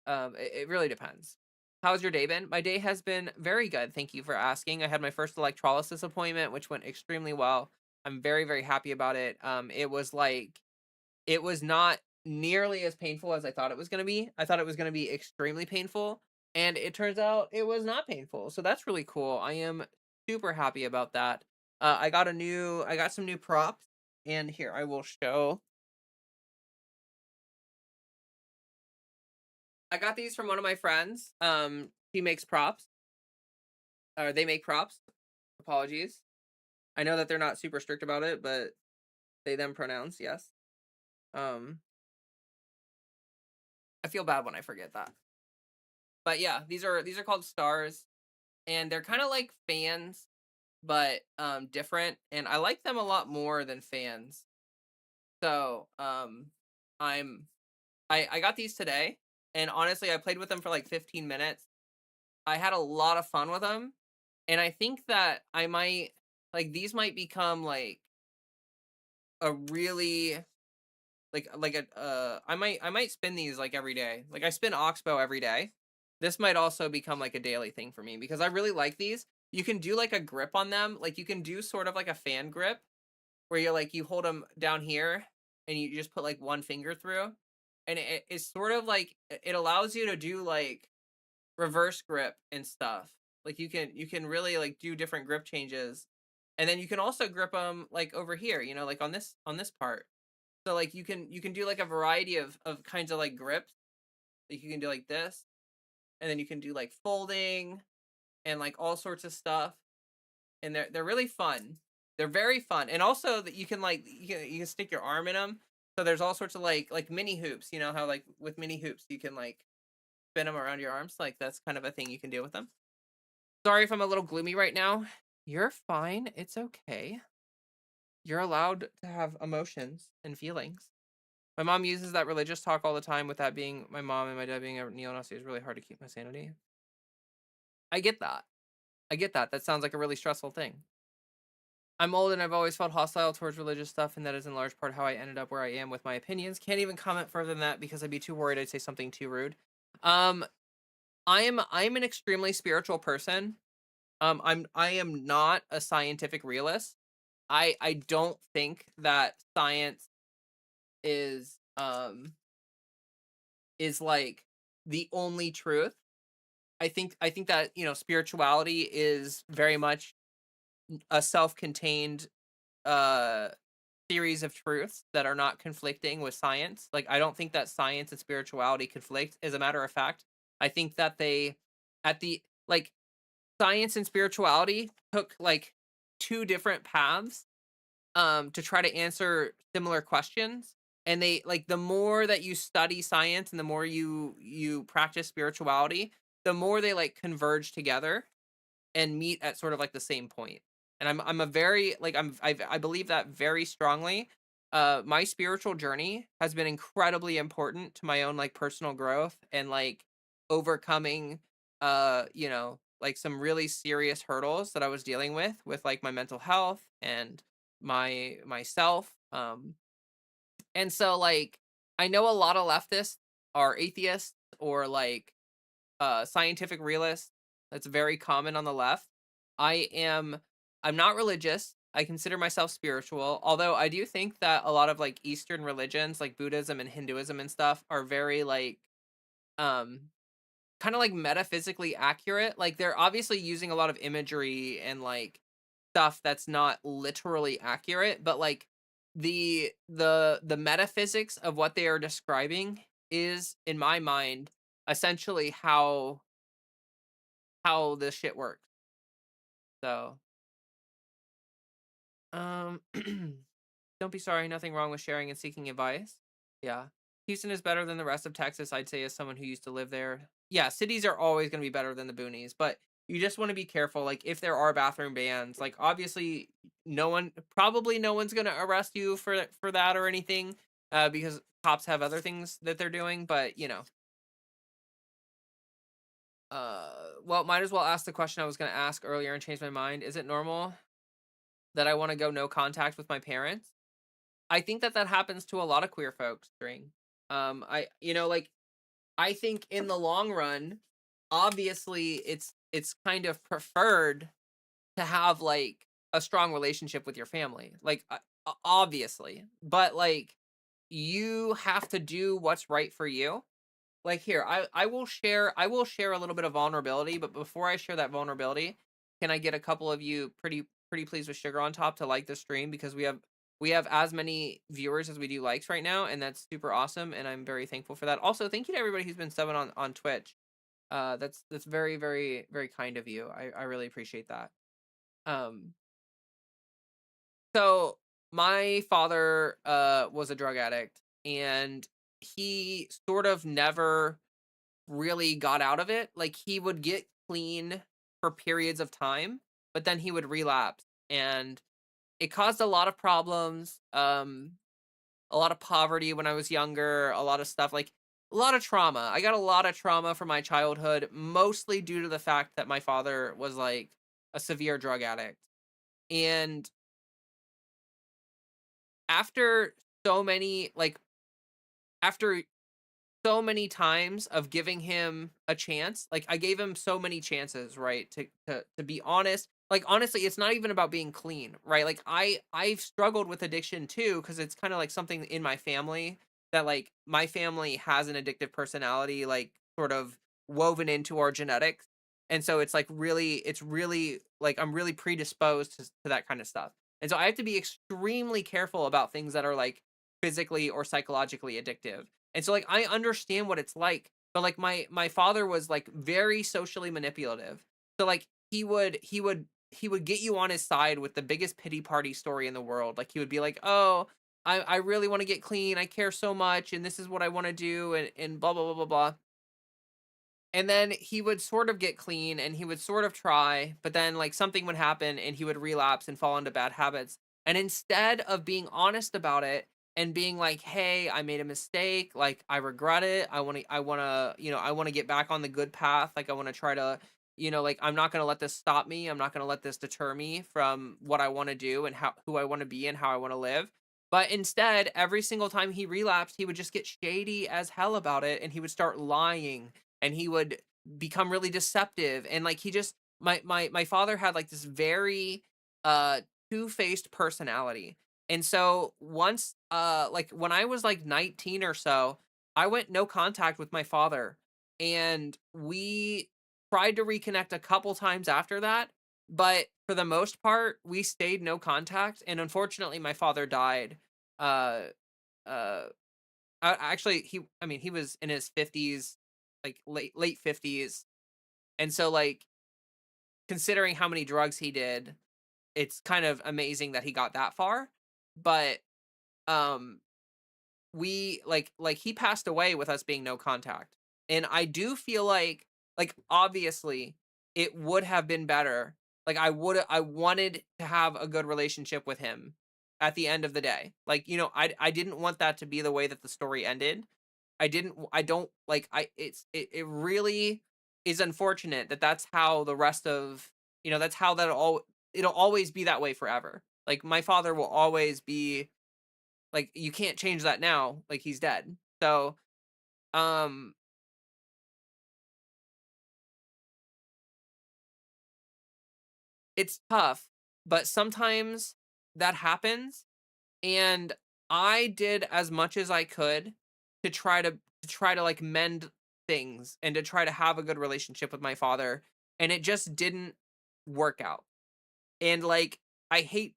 it really depends. How's your day been? My day has been very good. Thank you for asking. I had my first electrolysis appointment, which went extremely well. I'm very, very happy about it. It was not nearly as painful as I thought it was going to be. I thought it was going to be extremely painful, and it turns out it was not painful. So that's really cool. I am super happy about that. I got some new props, and here I will show. I got these from one of my friends. He makes props, or they make props. Apologies. I know that they're not super strict about it, but they them pronouns, yes. Um, I feel bad when I forget that. But yeah, these are called stars, and they're kind of like fans, but different. And I like them a lot more than fans. So I'm I got these today, and honestly, I played with them for like 15 minutes. I had a lot of fun with them, and I think that I might like these might become like a really like a I might spin these like every day. Like I spin Oxbow every day. This might also become like a daily thing for me because I really like these. You can do like a grip on them. Like you can do sort of like a fan grip where you're like you hold them down here and you just put like one finger through. And it's sort of like it allows you to do like reverse grip and stuff. Like you can really like do different grip changes. And then you can also grip them like over here, like on this part. So like you can do like a variety of kinds of like grips. Like you can do like this, and then you can do like folding and like all sorts of stuff. And they're really fun. They're very fun, and also that you can like you can stick your arm in them. So there's all sorts of like mini hoops. You know how like with mini hoops you can like spin them around your arms. Like that's kind of a thing you can do with them. Sorry if I'm a little gloomy right now. You're fine. It's okay. You're allowed to have emotions and feelings. My mom uses that religious talk all the time. With that being my mom and my dad being a neo-Nazi, it's really hard to keep my sanity. I get that. I get that. That sounds like a really stressful thing. I'm old and I've always felt hostile towards religious stuff, and that is in large part how I ended up where I am with my opinions. Can't even comment further than that because I'd be too worried I'd say something too rude. Um, I'm an extremely spiritual person. I am not a scientific realist. I don't think that science is is like the only truth. I think that, spirituality is very much a self-contained uh series of truths that are not conflicting with science. Like I don't think that science and spirituality conflict. As a matter of fact, I think that they at the like science and spirituality took like two different paths to try to answer similar questions, and they like the more that you study science and the more you practice spirituality, the more they like converge together and meet at sort of like the same point. And I'm a very like I believe that very strongly. My spiritual journey has been incredibly important to my own like personal growth and like overcoming like some really serious hurdles that I was dealing with like my mental health and myself. And so like I know a lot of leftists are atheists or like scientific realist. That's very common on the left. I am I'm not religious. I consider myself spiritual, although I do think that a lot of like Eastern religions like Buddhism and Hinduism and stuff are very like um kind of like metaphysically accurate. Like they're obviously using a lot of imagery and like stuff that's not literally accurate, but like the metaphysics of what they are describing is in my mind essentially how this shit works. So, um, don't be sorry. Nothing wrong with sharing and seeking advice. Yeah, Houston is better than the rest of Texas. I'd say as someone who used to live there. Yeah, cities are always going to be better than the boonies, but you just want to be careful. Like if there are bathroom bans, like obviously probably no one's going to arrest you for that or anything, because cops have other things that they're doing. But well, might as well ask the question I was going to ask earlier and change my mind. Is it normal that I want to go no contact with my parents? I think that that happens to a lot of queer folks during I think in the long run, obviously it's kind of preferred to have like a strong relationship with your family. Like obviously. But like you have to do what's right for you. Like here, I will share a little bit of vulnerability, but before I share that vulnerability, can I get a couple of you pretty pleased with sugar on top to like the stream, because we have as many viewers as we do likes right now, and that's super awesome, and I'm very thankful for that. Also, thank you to everybody who's been subbing on Twitch. That's very very kind of you. I really appreciate that. Um, so my father was a drug addict, and he sort of never really got out of it. Like he would get clean for periods of time, but then he would relapse, and it caused a lot of problems. A lot of poverty when I was younger, a lot of stuff like a lot of trauma. I got a lot of trauma from my childhood, mostly due to the fact that my father was like a severe drug addict. And after so many like after so many times of giving him a chance. Like I gave him so many chances, right? To be honest. Like honestly, it's not even about being clean, right? Like I've struggled with addiction too, because it's kind of like something in my family, that like my family has an addictive personality, like sort of woven into our genetics. And so it's like it's really like I'm really predisposed to that kind of stuff. And so I have to be extremely careful about things that are like physically or psychologically addictive. And so like I understand what it's like, but like my father was like very socially manipulative. So like he would get you on his side with the biggest pity party story in the world. Like he would be like, "Oh, I really want to get clean. I care so much, and this is what I want to do," and blah blah blah blah blah. And then he would sort of get clean, and he would sort of try, but then like something would happen and he would relapse and fall into bad habits. And instead of being honest about it and being like, "Hey, I made a mistake. Like I regret it. I want to get back on the good path. Like I want to try to, like I'm not going to let this stop me. I'm not going to let this deter me from what I want to do and how who I want to be and how I want to live." But instead, every single time he relapsed, he would just get shady as hell about it, and he would start lying, and he would become really deceptive, and like he just my father had like this very uh two-faced personality. And so once like when I was like 19 or so, I went no contact with my father, and we tried to reconnect a couple times after that, but for the most part we stayed no contact, and unfortunately my father died. uh uh Actually, I mean, he was in his 50s, like late 50s. And so like considering how many drugs he did, it's kind of amazing that he got that far. But um we like he passed away with us being no contact. And I do feel like obviously it would have been better. Like I wanted to have a good relationship with him at the end of the day. Like, I didn't want that to be the way that the story ended. I don't like it really is unfortunate that that's how the rest of, that's how it'll always be that way forever. Like my father will always be like, you can't change that now, like, he's dead. So, um, it's tough, but sometimes that happens, and I did as much as I could to try to, like, mend things and to try to have a good relationship with my father, and it just didn't work out. And, like, I hate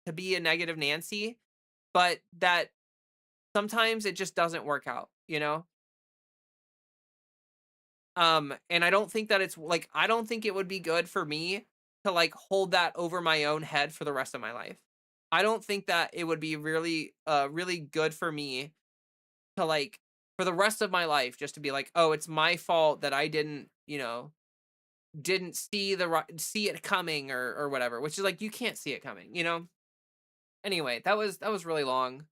to be a negative Nancy, but that sometimes it just doesn't work out, you know? And I don't think that it's like I don't think it would be good for me to like hold that over my own head for the rest of my life. I don't think that it would be really good for me to like for the rest of my life just to be like, "Oh, it's my fault that I didn't see it coming," or whatever, which is like you can't see it coming. Anyway, that was really long.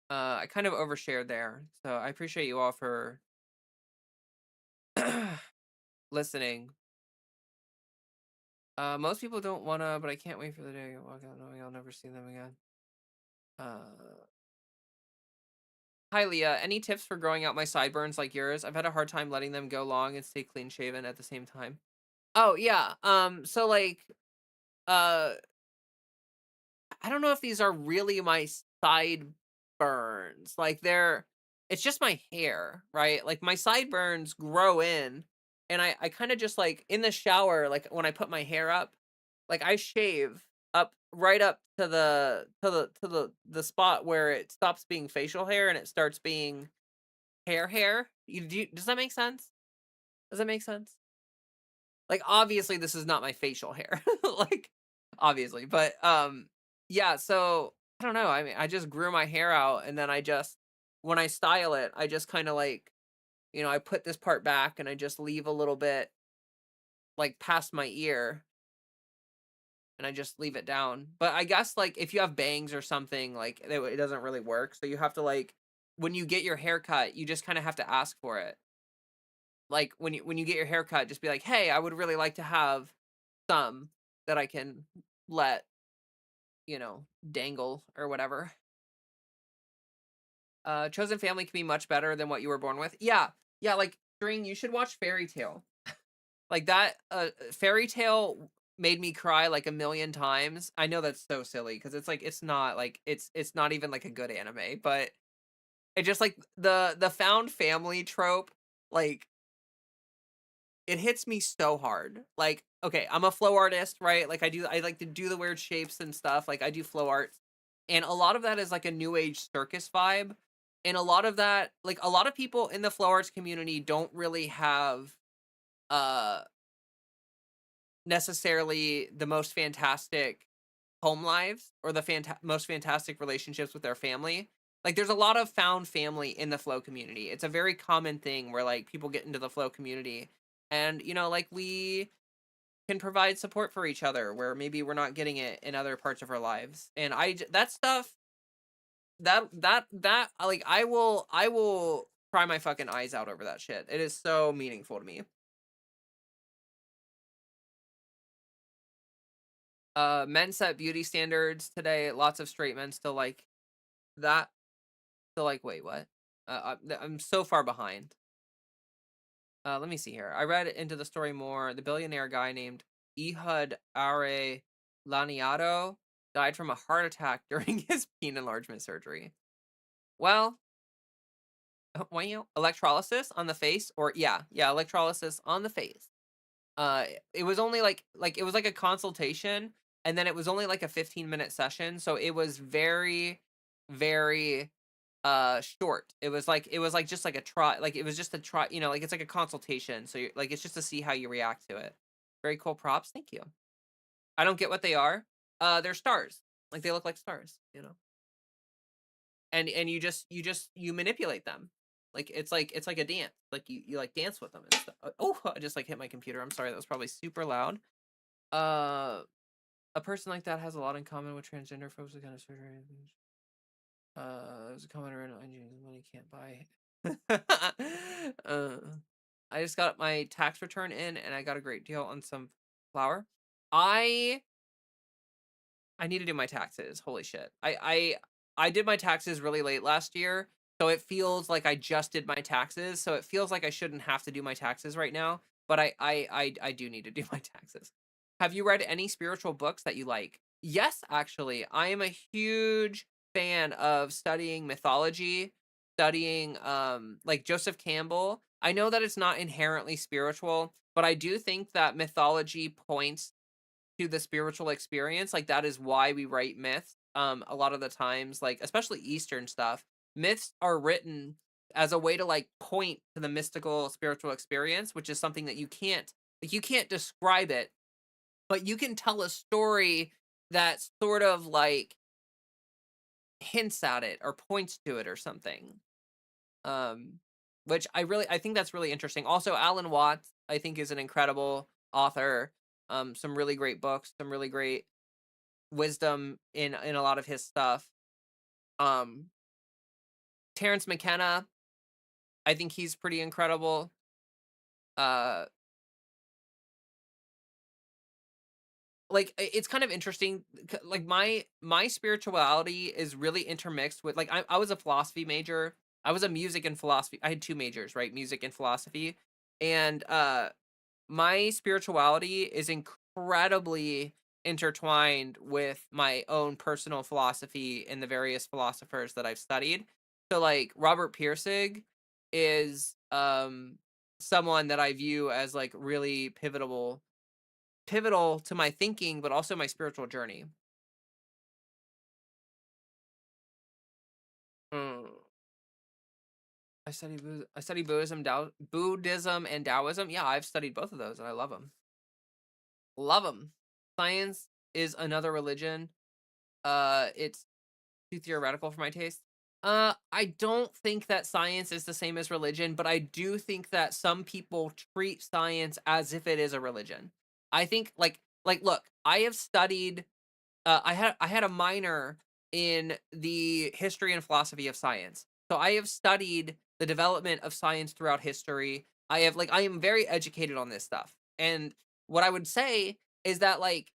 I kind of overshared there. So I appreciate you all for listening. Most people don't wanna, but I can't wait for the day I walk out knowing I'll never see them again. Uh, Hi, Leah. Any tips for growing out my sideburns like yours? I've had a hard time letting them go long and stay clean shaven at the same time. Oh, yeah. So like, uh, I don't know if these are really my sideburns. Like it's just my hair, right? Like my sideburns grow in, and I kind of just like in the shower, like when I put my hair up, like I shave up right up to the spot where it stops being facial hair and it starts being hair. Does that make sense? Does that make sense? Like, obviously, this is not my facial hair, like, obviously, but, yeah, so, I don't know, I mean, I just grew my hair out, and then I just when I style it, I just kinda, like, I put this part back, and I just leave a little bit, like, past my ear, and I just leave it down, but I guess, like, if you have bangs or something, like, it doesn't really work, so you have to, like when you get your hair cut, you just kinda have to ask for it. Like, when you get your hair cut, just be like, "Hey, I would really like to have some that I can let, dangle or whatever." Chosen family can be much better than what you were born with. Yeah. Yeah, like, String, you should watch Fairy Tale. Like, that, Fairy Tale made me cry, like, a million times. I know that's so silly because it's, like, it's not, like it's not even, like, a good anime, but it just, like, the found family trope, like, it hits me so hard. Like, okay, I'm a flow artist, right? Like I like to do the weird shapes and stuff. Like I do flow arts. And a lot of that is like a new age circus vibe. And a lot of that, like a lot of people in the flow arts community don't really have uh necessarily the most fantastic home lives or the most fantastic relationships with their family. Like there's a lot of found family in the flow community. It's a very common thing where like people get into the flow community and like we can provide support for each other where maybe we're not getting it in other parts of our lives. And that stuff that like I will cry my fucking eyes out over that shit. It is so meaningful to me. Men set beauty standards today. Lots of straight men still like that. Still like, wait, what? I'm so far behind. Let me see here. I read into the story more. The billionaire guy named Ehud Are Laniado died from a heart attack during his peen enlargement surgery. Well, electrolysis on the face, or yeah, electrolysis on the face. Uh, it was only like it was like a consultation, and then it was only like a 15-minute session, so it was very, very short. It was like just like a try, like it was just a try, like it's like a consultation, so you're like it's just to see how you react to it. Very cool props, thank you. I don't get what they are. They're stars, like they look like stars. And you manipulate them, like it's like a dance, like you like dance with them and stuff. Oh, I just like hit my computer, I'm sorry, that was probably super loud. uh a person like that has a lot in common with transgender folks with kind of surgery. There's a comment around money can't buy. uh I just got my tax return in and I got a great deal on some flour. I I need to do my taxes. Holy shit. I did my taxes really late last year, so it feels like I just did my taxes. So it feels like I shouldn't have to do my taxes right now, but I do need to do my taxes. Have you read any spiritual books that you like? Yes, actually. I am a huge fan of studying mythology, studying like Joseph Campbell. I know that it's not inherently spiritual, but I do think that mythology points to the spiritual experience. Like that is why we write myths. A lot of the times, like especially Eastern stuff, myths are written as a way to like point to the mystical spiritual experience, which is something that you can't describe it, but you can tell a story that sort of like hints at it or points to it or something. Um, which I think that's really interesting. Also, Alan Watts, I think, is an incredible author. Some really great books, some really great wisdom in a lot of his stuff. Um, Terrence McKenna, I think he's pretty incredible. Uh, like it's kind of interesting. Like my spirituality is really intermixed with like I was a philosophy major. I was a music and philosophy. I had two majors, right? Music and philosophy. And my spirituality is incredibly intertwined with my own personal philosophy and the various philosophers that I've studied. So like Robert Pirsig is someone that I view as like really pivotal to my thinking but also my spiritual journey. Mm. I study Buddhism and Taoism. Yeah, I've studied both of those and I love them. Love them. Science is another religion. It's too theoretical for my taste. I don't think that science is the same as religion, but I do think that some people treat science as if it is a religion. I think look, I have studied I had a minor in the history and philosophy of science. So I have studied the development of science throughout history. I am very educated on this stuff. And what I would say is that like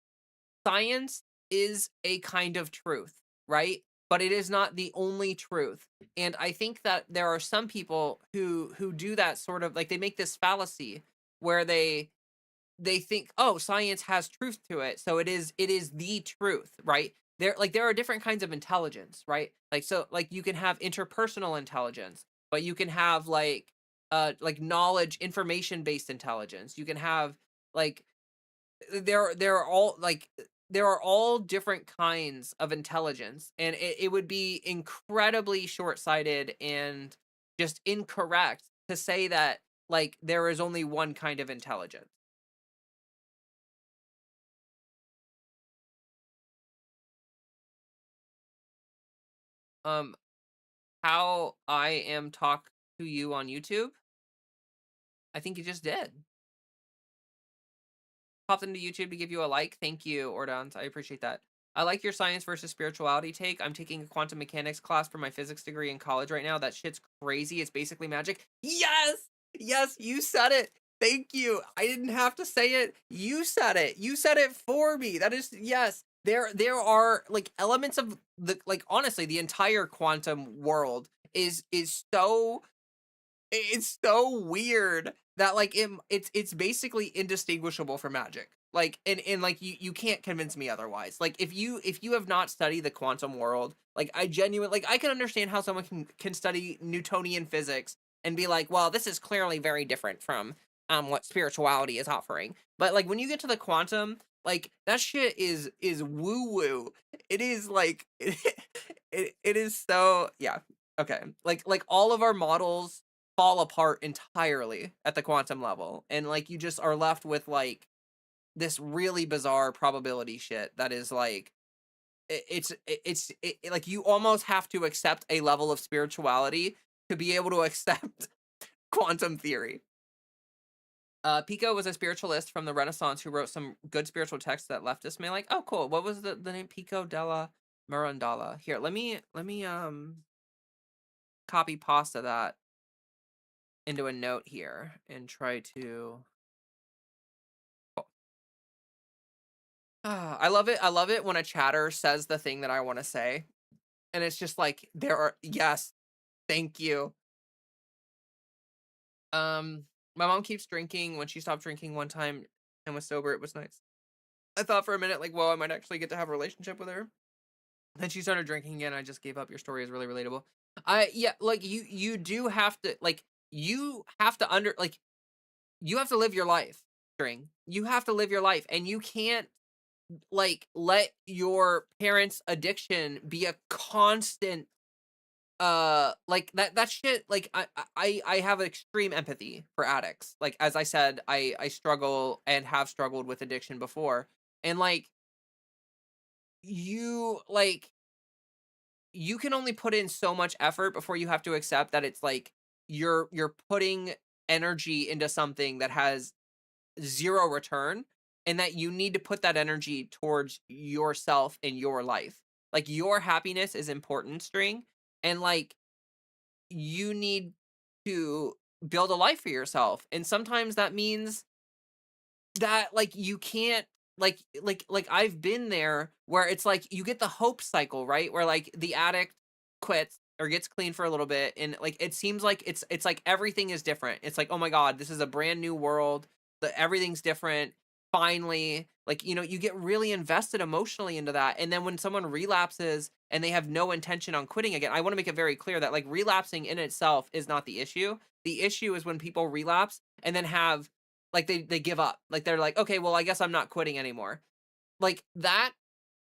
science is a kind of truth, right? But it is not the only truth. And I think that there are some people who do that sort of like they make this fallacy where they think, oh, science has truth to it, so it is the truth, right? There are different kinds of intelligence, right? Like so like you can have interpersonal intelligence, but you can have like knowledge information based intelligence. You can have like there are all like there are all different kinds of intelligence, and it would be incredibly short-sighted and just incorrect to say that like there is only one kind of intelligence. Um, how I am talk to you on YouTube? I think you just did. Popped into YouTube to give you a like. Thank you, Ordons. I appreciate that. I like your science versus spirituality take. I'm taking a quantum mechanics class for my physics degree in college right now. That shit's crazy. It's basically magic. Yes! Yes, you said it. Thank you. I didn't have to say it. You said it. You said it for me. That is yes. There are like elements of the like honestly, the entire quantum world is so it's so weird that like it's basically indistinguishable from magic. Like and like you can't convince me otherwise. Like if you have not studied the quantum world, like I genuinely like I can understand how someone can study Newtonian physics and be like, well, this is clearly very different from what spirituality is offering. But like when you get to the quantum, like that shit is woo woo. It is like it is so yeah. Okay. Like all of our models fall apart entirely at the quantum level, and like you just are left with like this really bizarre probability shit that is like like you almost have to accept a level of spirituality to be able to accept quantum theory. Pico was a spiritualist from the Renaissance who wrote some good spiritual texts that leftists may like. Oh, cool. What was the name? Pico della Mirandala. Here, let me copy pasta that into a note here and try to. I love it. I love it when a chatter says the thing that I want to say, and it's just like there are yes, thank you. My mom keeps drinking. When she stopped drinking one time and was sober, it was nice. I thought for a minute like, well, I might actually get to have a relationship with her. Then she started drinking again. I just gave up. Your story is really relatable. I yeah, like you do have to like you have to under like you have to live your life. String. You have to live your life, and you can't like let your parents addiction be a constant like that shit like I have extreme empathy for addicts. Like as I said, I struggle and have struggled with addiction before, and like you like you can only put in so much effort before you have to accept that it's like you're putting energy into something that has zero return, and that you need to put that energy towards yourself and your life. Like your happiness is important, string, and like you need to build a life for yourself. And sometimes that means that like you can't like I've been there where it's like you get the hope cycle, right? Where like the addict quits or gets clean for a little bit, and like it seems like it's like everything is different. It's like, oh my god, this is a brand new world. Everything's different. Finally, like, you get really invested emotionally into that. And then when someone relapses and they have no intention on quitting again, I want to make it very clear that like relapsing in itself is not the issue. The issue is when people relapse and then have like they give up. Like they're like, okay, well, I guess I'm not quitting anymore. Like that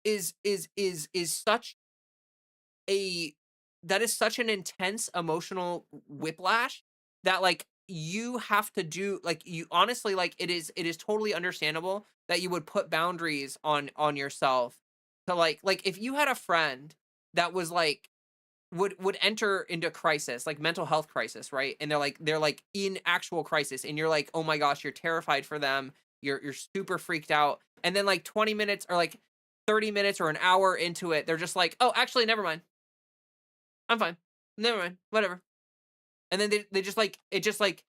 is such a that is such an intense emotional whiplash that like you have to do like you honestly like it is totally understandable that you would put boundaries on yourself to like if you had a friend that was like would enter into crisis, like mental health crisis, right? And they're like in actual crisis and you're like, "Oh my gosh, you're terrified for them. You're super freaked out." And then like 20 minutes or like 30 minutes or an hour into it, they're just like, "Oh, actually never mind. I'm fine. Never mind. Whatever." And then they just like it just like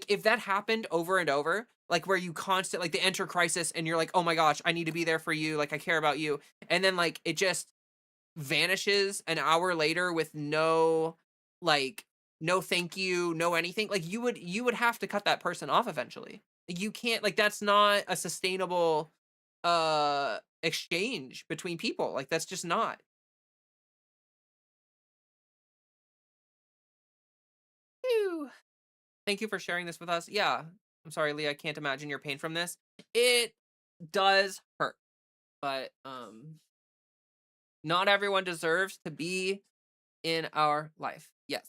if that happened over and over, like where you constant like they enter crisis and you're like, "Oh my gosh, I need to be there for you. Like I care about you." And then like it just vanishes an hour later with no like no thank you, no anything. Like you would have to cut that person off eventually. You can't like that's not a sustainable exchange between people. Like that's just not. Phew. Thank you for sharing this with us. Yeah. I'm sorry, Leah, I can't imagine your pain from this. It does hurt, but not everyone deserves to be in our life. Yes.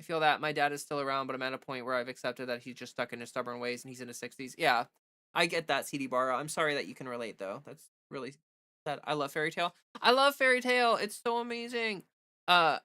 I feel that my dad is still around, but I'm at a point where I've accepted that he's just stuck in his stubborn ways and he's in his 60s. Yeah, I get that, CD Barra. I'm sorry that you can relate, though. That's really sad. I love Fairy Tale. I love Fairy Tale. It's so amazing. Uh,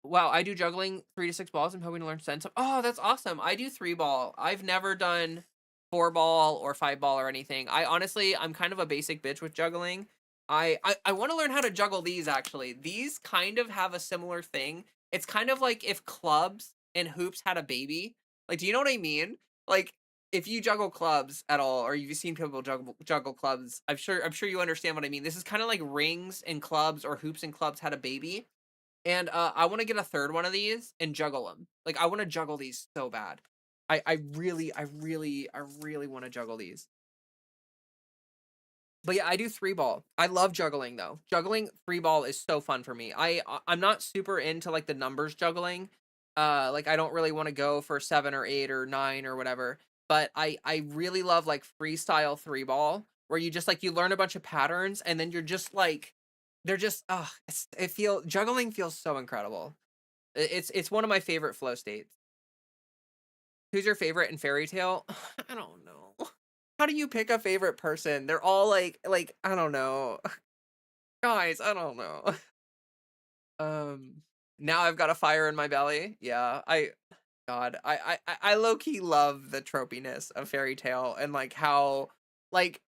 wow, I do juggling 3 to 6 balls. I'm hoping to learn sense of. Oh, that's awesome. I do 3 ball. I've never done 4 ball or 5 ball or anything. I'm kind of a basic bitch with juggling. I want to learn how to juggle these actually. These kind of have a similar thing. It's kind of like if clubs and hoops had a baby. Like, do you know what I mean? Like, if you juggle clubs at all, or you've seen people juggle clubs, I'm sure you understand what I mean. This is kind of like rings and clubs or hoops and clubs had a baby. And I want to get a third one of these and juggle them. Like, I want to juggle these so bad. I really want to juggle these. But yeah, I do 3 ball. I love juggling though. Juggling 3 ball is so fun for me. I'm not super into like the numbers juggling. Like I don't really want to go for 7 or 8 or 9 or whatever. But I really love like freestyle 3 ball where you just like you learn a bunch of patterns and then you're just like they're just it feel juggling feels so incredible. It's one of my favorite flow states. Who's your favorite in Fairy Tale? I don't know. How do you pick a favorite person? They're all like I don't know. Guys, I don't know. Um now I've got a fire in my belly. Yeah. God, I low key love the tropiness of Fairy Tale and like how like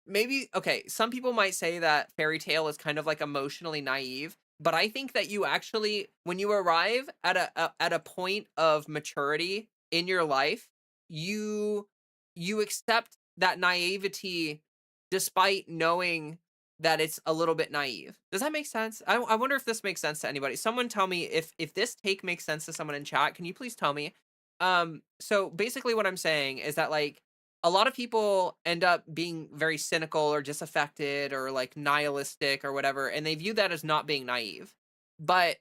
maybe okay, some people might say that Fairy Tale is kind of like emotionally naive, but I think that you actually when you arrive at a point of maturity in your life, you you accept that naivety despite knowing that it's a little bit naive. Does that make sense? I wonder if this makes sense to anybody. Someone tell me if this take makes sense to someone in chat. Can you please tell me? So basically what I'm saying is that like a lot of people end up being very cynical or disaffected or like nihilistic or whatever, and they view that as not being naive. But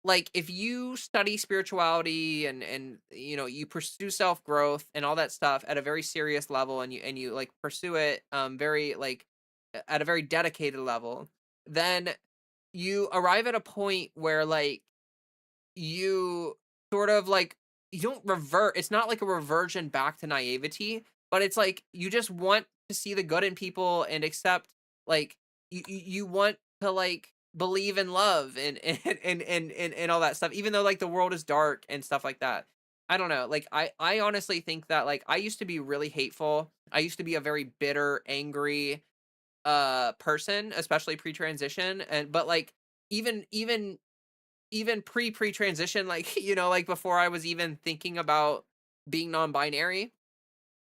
like if you study spirituality and you pursue self-growth and all that stuff at a very serious level and you like pursue it very like at a very dedicated level, then you arrive at a point where like you sort of like you don't revert. It's not like a reversion back to naivety, but it's like you just want to see the good in people and accept like you want to like believe in love and all that stuff, even though like the world is dark and stuff like that. I don't know. Like I honestly think that like I used to be really hateful. I used to be a very bitter, angry person, especially pre-transition. And but like even pre-transition, like, like before I was even thinking about being non-binary,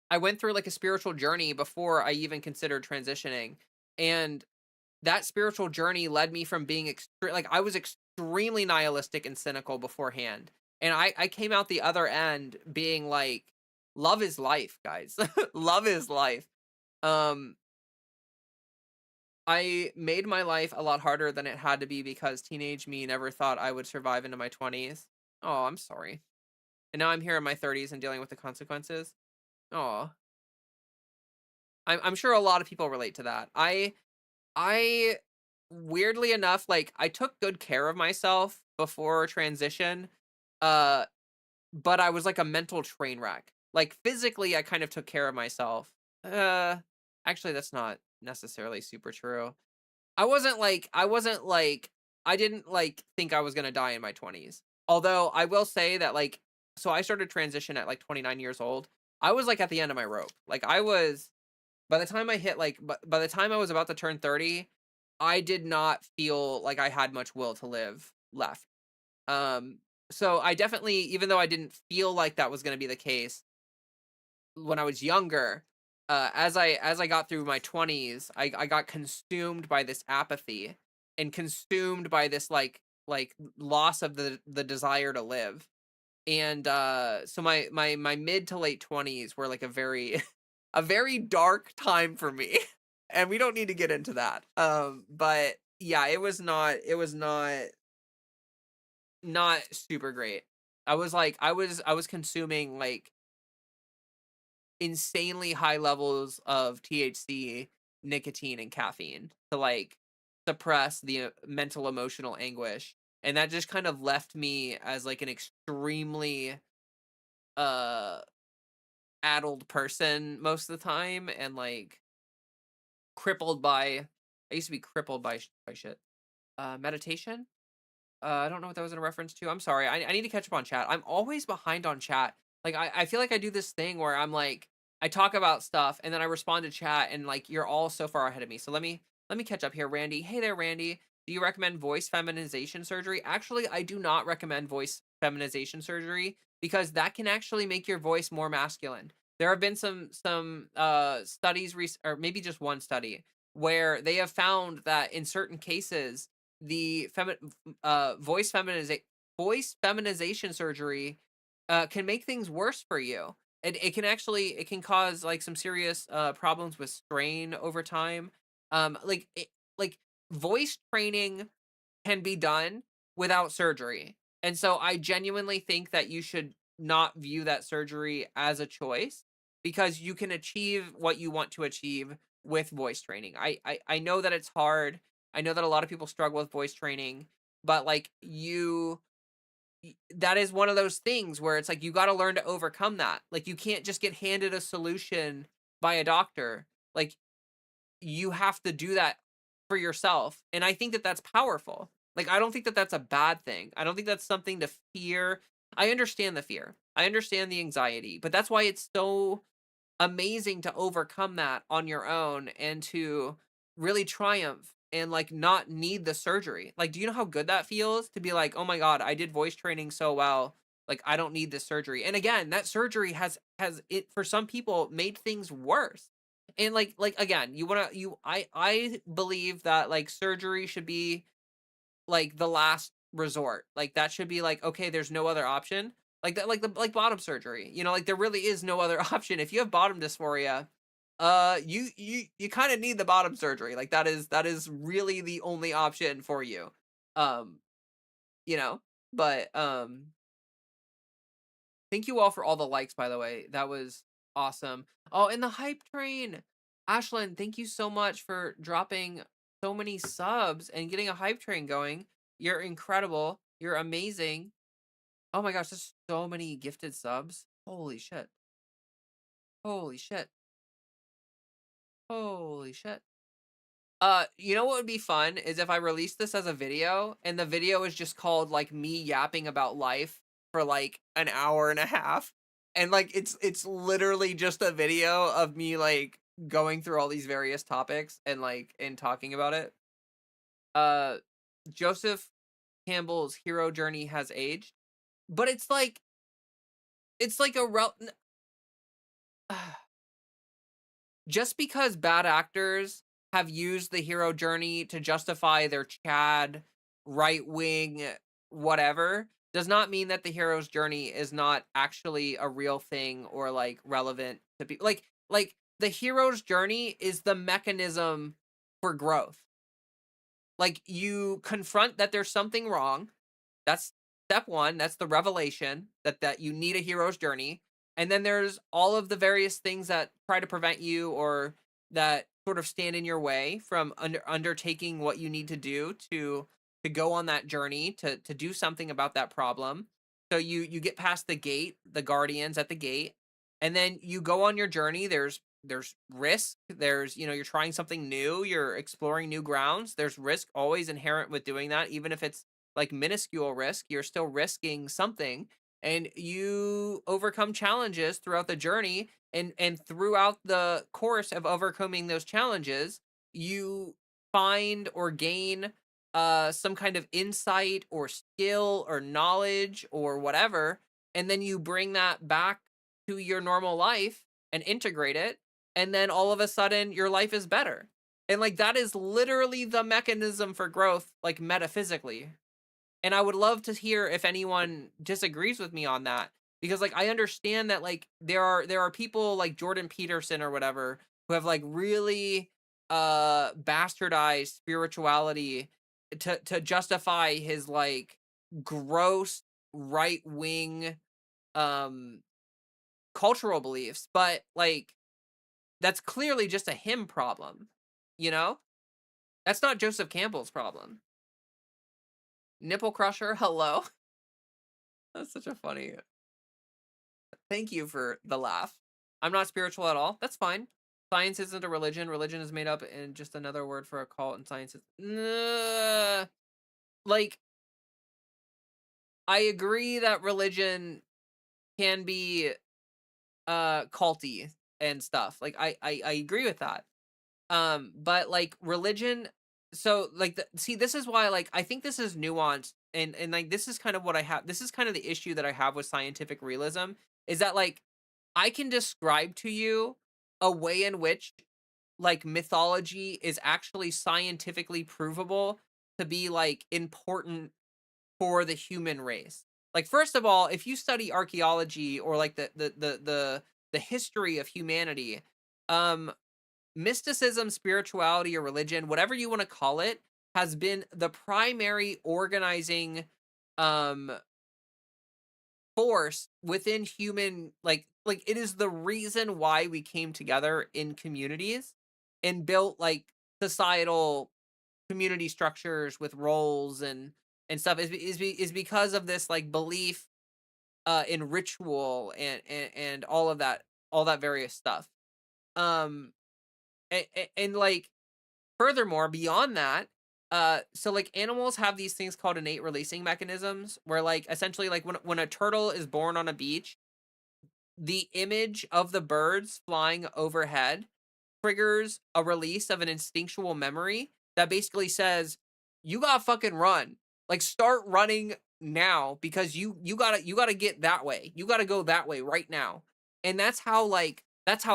I went through like a spiritual journey before I even considered transitioning. And that spiritual journey led me from being like I was extremely nihilistic and cynical beforehand. And I came out the other end being like, love is life, guys. Love is life. Um, I made my life a lot harder than it had to be because teenage me never thought I would survive into my 20s. Oh, I'm sorry. And now I'm here in my 30s and dealing with the consequences. Oh, I'm sure a lot of people relate to that. I weirdly enough, like I took good care of myself before transition, uh, but I was like a mental train wreck. Like physically, I kind of took care of myself. Uh, actually, that's not necessarily super true. I didn't like think I was gonna die in my 20s. Although I will say that like, so I started transition at like 29 years old. I was like at the end of my rope. Like I was by the time I hit like by the time I was about to turn 30, I did not feel like I had much will to live left. Um, so I definitely, even though I didn't feel like that was going to be the case when I was younger, as I got through my 20s, I got consumed by this apathy and consumed by this like loss of the desire to live. And so my mid to late 20s were like a very a very dark time for me. And we don't need to get into that. But yeah, it was not super great. I was consuming like insanely high levels of THC, nicotine, and caffeine to like suppress the mental emotional anguish. And that just kind of left me as like an extremely uh addled person most of the time and like crippled by I used to be crippled by shit. Meditation? I don't know what that was in a reference to. I'm sorry. I need to catch up on chat. I'm always behind on chat. Like I feel like I do this thing where I'm like I talk about stuff and then I respond to chat and like you're all so far ahead of me. So let me catch up here, Randy. Hey there, Randy. Do you recommend voice feminization surgery? Actually, I do not recommend voice feminization surgery because that can actually make your voice more masculine. There have been some studies or maybe just one study where they have found that in certain cases the voice feminization surgery can make things worse for you. It can cause like some serious problems with strain over time. Like voice training can be done without surgery. And so I genuinely think that you should not view that surgery as a choice because you can achieve what you want to achieve with voice training. I know that it's hard. I know that a lot of people struggle with voice training, but like that is one of those things where it's like you got to learn to overcome that. Like you can't just get handed a solution by a doctor. Like you have to do that for yourself. And I think that that's powerful. Like, I don't think that that's a bad thing. I don't think that's something to fear. I understand the fear. I understand the anxiety, but that's why it's so amazing to overcome that on your own and to really triumph and like not need the surgery. Like, do you know how good that feels to be like, oh my God, I did voice training so well. Like, I don't need this surgery. And again, that surgery has it for some people made things worse. And like again, I believe that like surgery should be like the last resort. Like that should be like, okay, there's no other option. Like that, like bottom surgery. You know, like there really is no other option. If you have bottom dysphoria, you kind of need the bottom surgery. Like that is really the only option for you. Um, you know, but thank you all for all the likes, by the way. That was awesome. Oh, and the hype train. Ashlyn, thank you so much for dropping so many subs and getting a hype train going. You're incredible. You're amazing. Oh my gosh, there's so many gifted subs. Holy shit. Holy shit. Holy shit. You know what would be fun is if I released this as a video and the video is just called like me yapping about life for like an hour and a half. And like it's literally just a video of me like going through all these various topics and like and talking about it. Uh Joseph Campbell's hero journey has aged, but it's like just because bad actors have used the hero journey to justify their Chad right wing whatever does not mean that the hero's journey is not actually a real thing or like relevant to people. Like the hero's journey is the mechanism for growth. Like you confront that there's something wrong. That's step one. That's the revelation that you need a hero's journey. And then there's all of the various things that try to prevent you or that sort of stand in your way from undertaking what you need to do to go on that journey to do something about that problem. So you get past the gate, the guardians at the gate, and then you go on your journey. There's risk. There's, you're trying something new, you're exploring new grounds. There's risk always inherent with doing that, even if it's like minuscule risk, you're still risking something, and you overcome challenges throughout the journey, and throughout the course of overcoming those challenges, you find or gain some kind of insight or skill or knowledge or whatever, and then you bring that back to your normal life and integrate it, and then all of a sudden your life is better. And like that is literally the mechanism for growth, like metaphysically. And I would love to hear if anyone disagrees with me on that, because like I understand that like there are people like Jordan Peterson or whatever who have like really bastardized spirituality to justify his like gross right wing um cultural beliefs, but like that's clearly just a him problem, you know? That's not Joseph Campbell's problem. Nipple crusher, hello. That's such a funny. Thank you for the laugh. I'm not spiritual at all. That's fine. Science isn't a religion. Religion is made up and just another word for a cult, and science is like I agree that religion can be culty and stuff. Like I agree with that. But like religion, so like see, this is why like I think this is nuanced, and like this is kind of what I have, this is kind of the issue that I have with scientific realism, is that like I can describe to you a way in which like mythology is actually scientifically provable to be like important for the human race. Like first of all, if you study archaeology or like the history of humanity, um mysticism, spirituality, or religion, whatever you want to call it, has been the primary organizing um force within human, like it is the reason why we came together in communities and built like societal community structures with roles and stuff, is because of this like belief in ritual and all that various stuff. um and like furthermore, beyond that, so like animals have these things called innate releasing mechanisms, where like essentially like when a turtle is born on a beach, the image of the birds flying overhead triggers a release of an instinctual memory that basically says, you gotta fucking run. Like start running now, because you gotta get that way. You gotta go that way right now. And that's how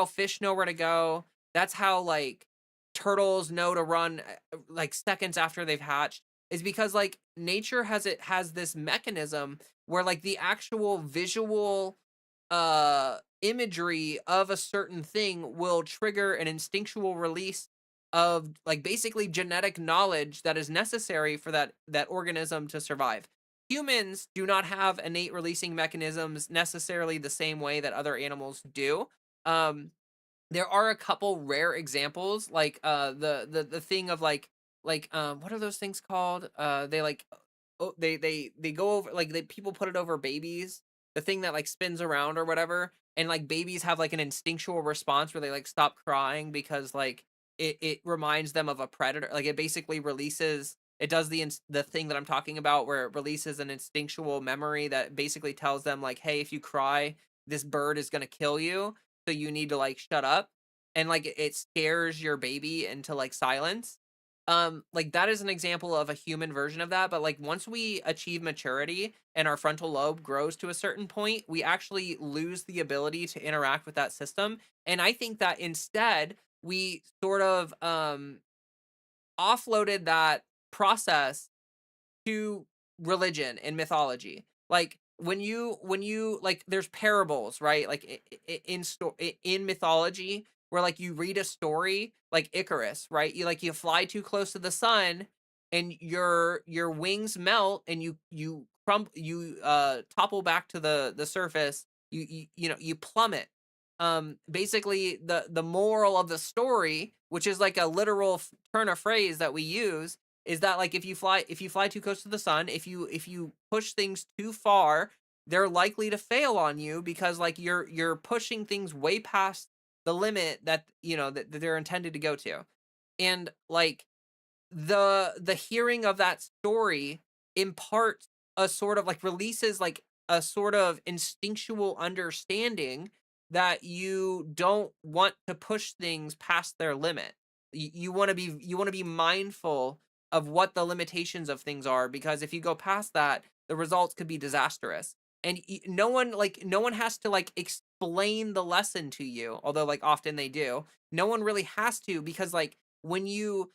fish know where to go. That's how like turtles know to run like seconds after they've hatched, is because like nature has this mechanism where like the actual visual imagery of a certain thing will trigger an instinctual release of like basically genetic knowledge that is necessary for that organism to survive. Humans do not have innate releasing mechanisms necessarily the same way that other animals do. um there are a couple rare examples, like the thing of what are those things called? They like they go over, like they people put it over babies, the thing that like spins around or whatever, and like babies have like an instinctual response where they like stop crying because like it reminds them of a predator. Like it basically releases, it does the thing that I'm talking about, where it releases an instinctual memory that basically tells them like, hey, if you cry, this bird is going to kill you, so you need to like shut up. And like it scares your baby into like silence. Like that is an example of a human version of that. But like once we achieve maturity and our frontal lobe grows to a certain point, we actually lose the ability to interact with that system. And I think that instead we sort of offloaded that process to religion and mythology. Like when you like there's parables, right? Like in mythology where like you read a story like Icarus, right? You fly too close to the sun and your wings melt and you topple back to the surface. You plummet. Basically the moral of the story, which is like a literal turn of phrase that we use, is that like if you fly too close to the sun, if you push things too far, they're likely to fail on you because like you're pushing things way past the limit that that they're intended to go to. And like the hearing of that story imparts a sort of like releases like a sort of instinctual understanding that you don't want to push things past their limit. You want to be mindful of what the limitations of things are, because if you go past that, the results could be disastrous. And no one has to like explain the lesson to you, although like often they do. No one really has to, because like when you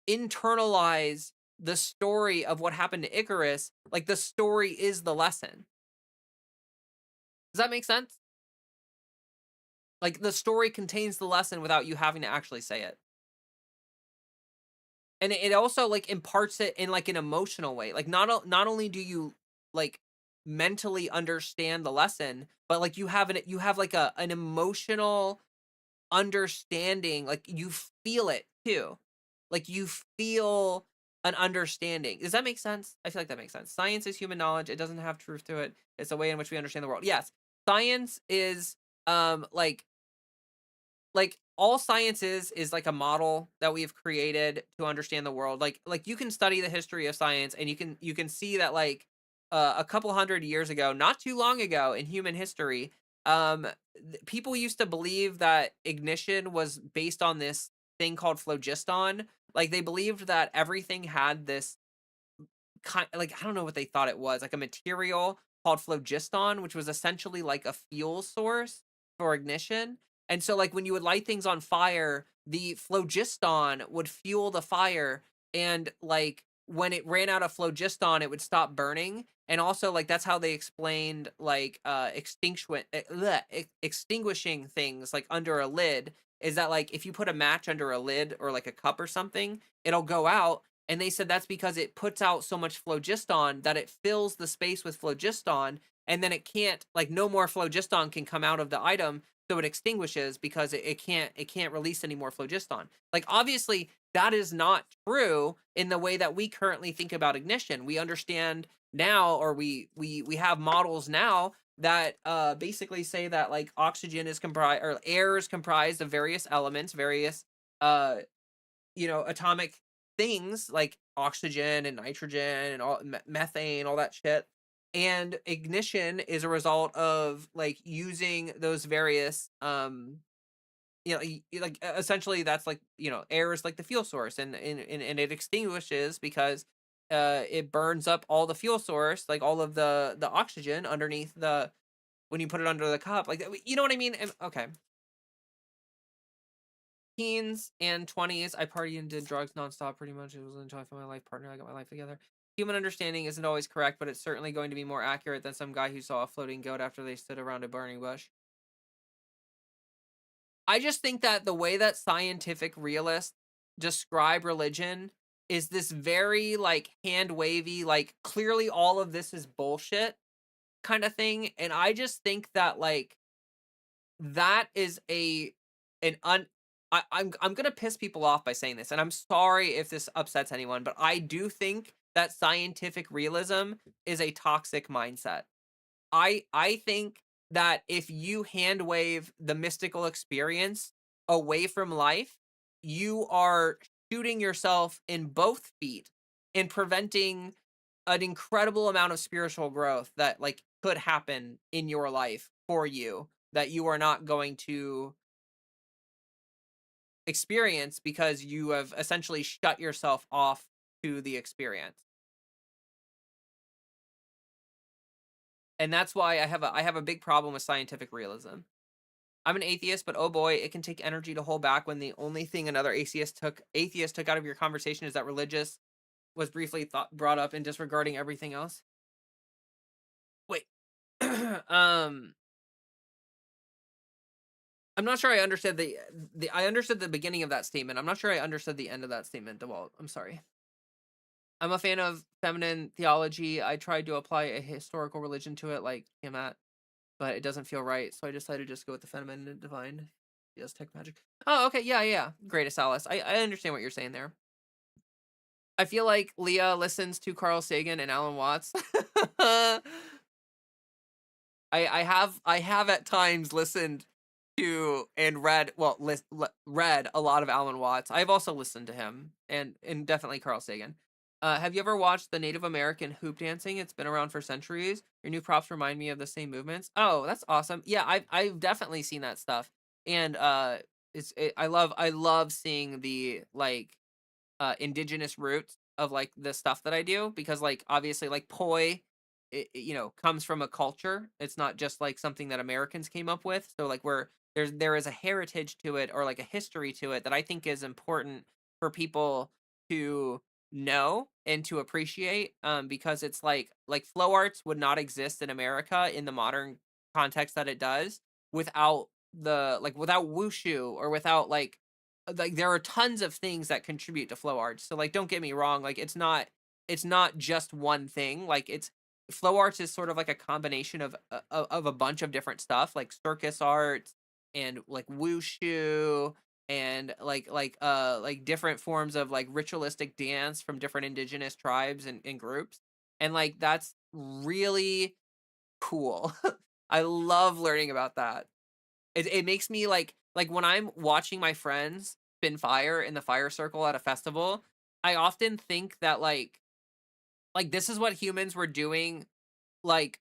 internalize the story of what happened to Icarus, like the story is the lesson. Does that make sense? Like the story contains the lesson without you having to actually say it. And it also like imparts it in like an emotional way. Like not only do you like mentally understand the lesson, but like you have like an emotional understanding, like you feel it too. Like you feel an understanding. Does that make sense? I feel like that makes sense. Science is human knowledge. It doesn't have truth to it. It's the way in which we understand the world. Yes. Science is like all science is like a model that we've created to understand the world. Like you can study the history of science and you can see that like a couple hundred years ago, not too long ago in human history, people used to believe that ignition was based on this thing called phlogiston. Like they believed that everything had this kind, like I don't know what they thought it was, like a material called phlogiston, which was essentially like a fuel source for ignition. And so like when you would light things on fire, the phlogiston would fuel the fire, and like when it ran out of phlogiston, it would stop burning. And also like that's how they explained like extinguishing things like under a lid, is that like if you put a match under a lid or like a cup or something, it'll go out. And they said that's because it puts out so much phlogiston that it fills the space with phlogiston, and then it can't, like no more phlogiston can come out of the item, so it extinguishes because it can't release any more phlogiston. Like obviously that is not true in the way that we currently think about ignition. We understand now, or we have models now that basically say that like oxygen is comprised, or air is comprised of various elements, various uh atomic things like oxygen and nitrogen and all methane, all that shit. And ignition is a result of like using those various like essentially that's like air is like the fuel source, and it extinguishes because it burns up all the fuel source, like all of the oxygen underneath the, when you put it under the cup, like you know what I mean. Okay. Teens and 20s, I partied and did drugs nonstop pretty much. It was until I found my life partner, I got my life together. Human understanding isn't always correct, but it's certainly going to be more accurate than some guy who saw a floating goat after they stood around a burning bush. I just think that the way that scientific realists describe religion is this very like hand wavy, like clearly all of this is bullshit kind of thing. And I just think that like that is an un I'm gonna piss people off by saying this, and I'm sorry if this upsets anyone, but I do think that scientific realism is a toxic mindset. I think that if you hand wave the mystical experience away from life, you are shooting yourself in both feet and preventing an incredible amount of spiritual growth that like could happen in your life for you, that you are not going to experience because you have essentially shut yourself off to the experience. And that's why I have a big problem with scientific realism. I'm an atheist, but oh boy, it can take energy to hold back when the only thing another atheist took out of your conversation is that religious was briefly brought up and disregarding everything else. Wait. um I'm not sure I understood the I understood the beginning of that statement. I'm not sure I understood the end of that statement. Well, I'm sorry. I'm a fan of feminine theology. I tried to apply a historical religion to it, like Tiamat, but it doesn't feel right. So I decided to just go with the feminine and divine. Yes, tech magic. Oh, okay. Yeah, yeah. Greatest Alice. I understand what you're saying there. I feel like Leah listens to Carl Sagan and Alan Watts. I have at times listened to and read read a lot of Alan Watts. I've also listened to him and definitely Carl Sagan. Have you ever watched the Native American hoop dancing? It's been around for centuries. Your new props remind me of the same movements. Oh, that's awesome. Yeah, I've definitely seen that stuff. And I love seeing the indigenous roots of like the stuff that I do because like obviously like poi comes from a culture. It's not just like something that Americans came up with. So like there is a heritage to it or like a history to it that I think is important for people to know and to appreciate because it's like flow arts would not exist in America in the modern context that it does without without wushu or without like there are tons of things that contribute to flow arts. So like don't get me wrong, like it's not just one thing. Like it's flow arts is sort of like a combination of a bunch of different stuff, like circus arts and like wushu and like different forms of like ritualistic dance from different indigenous tribes and groups. And like that's really cool. I love learning about that. It makes me like when I'm watching my friends spin fire in the fire circle at a festival, I often think that like this is what humans were doing like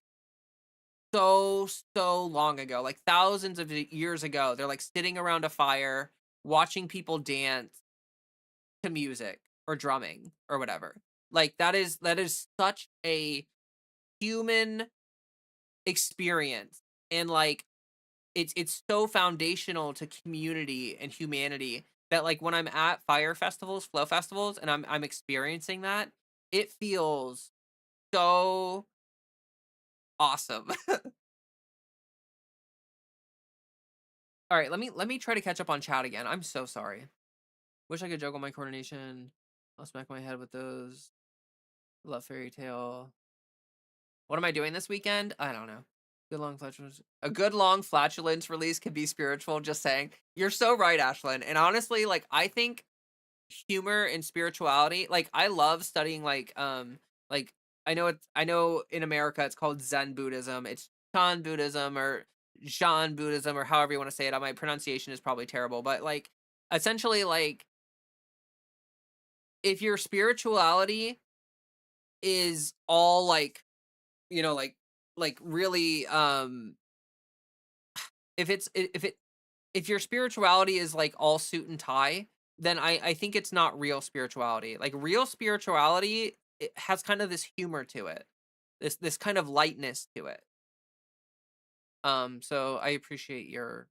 so long ago, like thousands of years ago. They're like sitting around a fire watching people dance to music or drumming or whatever. Like that is such a human experience and like it's so foundational to community and humanity that like when I'm at fire festivals, flow festivals, and I'm experiencing that, it feels so awesome. All right, let me try to catch up on chat again. I'm so sorry. Wish I could juggle my coordination. I'll smack my head with those. Love fairy tale. What am I doing this weekend? I don't know. A good long flatulence release can be spiritual. Just saying. You're so right, Ashlyn. And honestly, like I think humor and spirituality. Like I love studying like I know in America it's called Zen Buddhism. It's Chan Buddhism or Shan Buddhism or however you want to say it. My pronunciation is probably terrible, but like essentially like if your spirituality is all like really if it's if your spirituality is like all suit and tie, then I think it's not real spirituality. Like real spirituality, it has kind of this humor to it, this kind of lightness to it. So I appreciate your.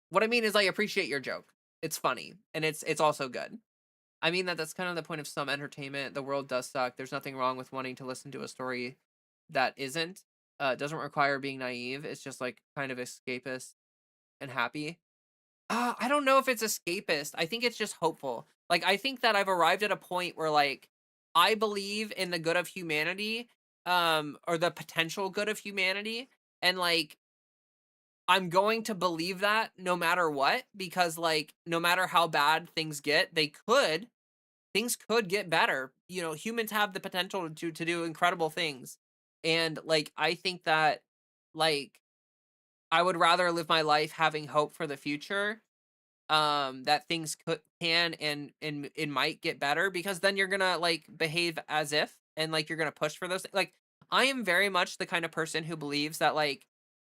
What I mean is, I appreciate your joke. It's funny and it's also good. I mean that's kind of the point of some entertainment. The world does suck. There's nothing wrong with wanting to listen to a story that isn't. It doesn't require being naive. It's just like kind of escapist and happy. I don't know if it's escapist. I think it's just hopeful. Like I think that I've arrived at a point where like I believe in the good of humanity, or the potential good of humanity, and like I'm going to believe that no matter what, because like no matter how bad things get, things could get better. Humans have the potential to do incredible things. And like I think that like I would rather live my life having hope for the future, that things can and it might get better, because then you're gonna like behave as if, and like you're gonna push for those like I am very much the kind of person who believes that like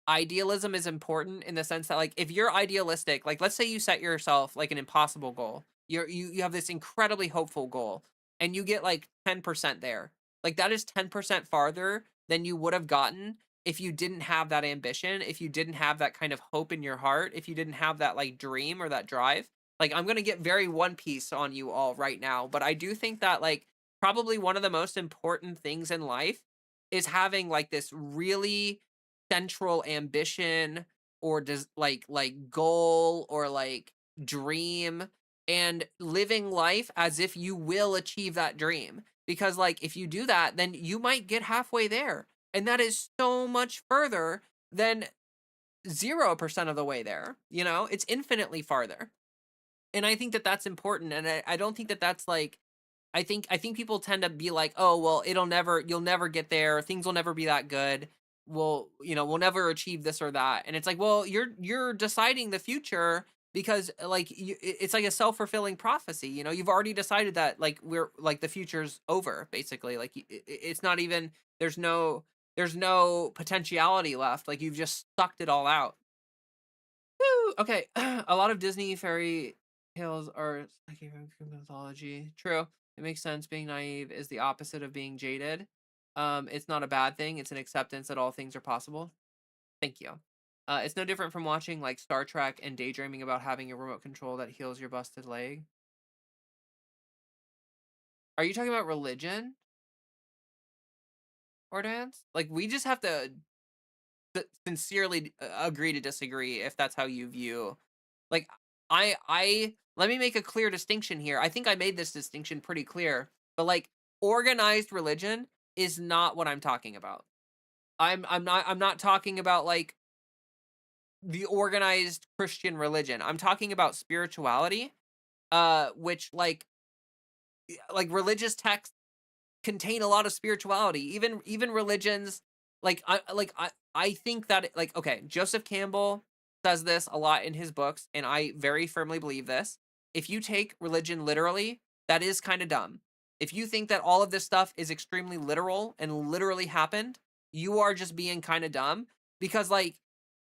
idealism is important in the sense that like if you're idealistic, like let's say you set yourself like an impossible goal, you have this incredibly hopeful goal and you get like 10% there, like that is 10% farther than you would have gotten if you didn't have that ambition, if you didn't have that kind of hope in your heart, if you didn't have that like dream or that drive. Like I'm going to get very One Piece on you all right now, but I do think that like probably one of the most important things in life is having like this really central ambition or does like goal or like dream, and living life as if you will achieve that dream, because like if you do that then you might get halfway there, and that is so much further than 0% of the way there, it's infinitely farther. And I think that that's important, and I don't think that that's like, I think people tend to be like, "Oh, well, you'll never get there. Things will never be that good. We'll never achieve this or that." And it's like, "Well, you're deciding the future because like it's like a self-fulfilling prophecy, You've already decided that like we're like the future's over basically. Like it's not even there's no potentiality left. Like you've just sucked it all out." Woo! Okay, a lot of Disney fairy tales are psychic mythology. True, it makes sense. Being naive is the opposite of being jaded. It's not a bad thing. It's an acceptance that all things are possible. Thank you. It's no different from watching like Star Trek and daydreaming about having a remote control that heals your busted leg. Are you talking about religion or dance? Like we just have to sincerely agree to disagree if that's how you view. Like I let me make a clear distinction here. I think I made this distinction pretty clear. But like organized religion is not what I'm talking about. I'm not talking about like the organized Christian religion. I'm talking about spirituality, which like religious texts contain a lot of spirituality. Even religions, I think that like, okay, Joseph Campbell says this a lot in his books, and I very firmly believe this. If you take religion literally, that is kind of dumb. If you think that all of this stuff is extremely literal and literally happened, you are just being kind of dumb, because like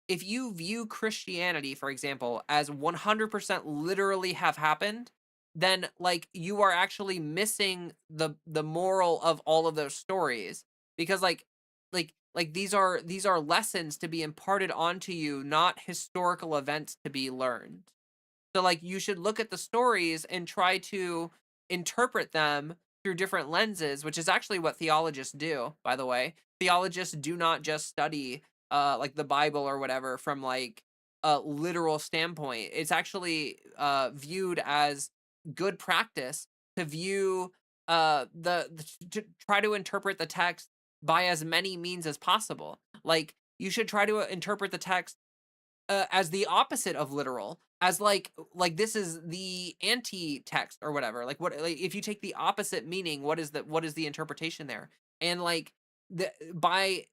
if you view Christianity, for example, as 100% literally have happened, then like you are actually missing the moral of all of those stories, because like these are lessons to be imparted onto you, not historical events to be learned. So like you should look at the stories and try to interpret them through different lenses, which is actually what theologists do, by the way. Theologists do not just study like the Bible or whatever from like a literal standpoint. It's actually viewed as good practice to view to try to interpret the text by as many means as possible. Like you should try to interpret the text as the opposite of literal, as like this is the anti-text or whatever. Like what, like if you take the opposite meaning, what is the interpretation there? And like by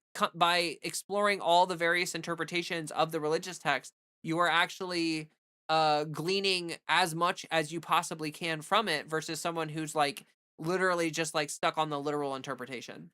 exploring all the various interpretations of the religious text, you are actually gleaning as much as you possibly can from it, versus someone who's like literally just like stuck on the literal interpretation.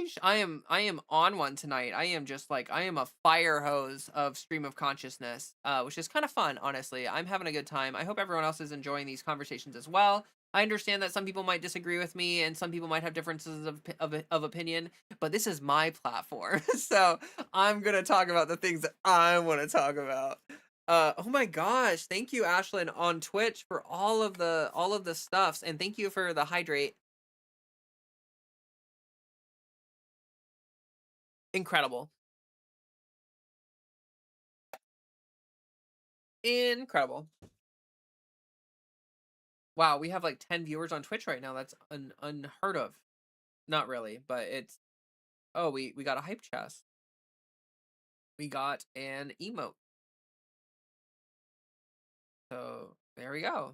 Sheesh. I am on one tonight. I am a fire hose of stream of consciousness, which is kind of fun, honestly. I'm having a good time. I hope everyone else is enjoying these conversations as well. I understand that some people might disagree with me and some people might have differences of opinion, but this is my platform. So I'm going to talk about the things that I want to talk about. Oh my gosh, thank you Ashlyn on Twitch for all of the stuffs, and thank you for the hydrate. Incredible. Incredible. Wow, we have like 10 viewers on Twitch right now. That's unheard of. Not really, but it's, oh, we got a hype chest. We got an emote. So there we go.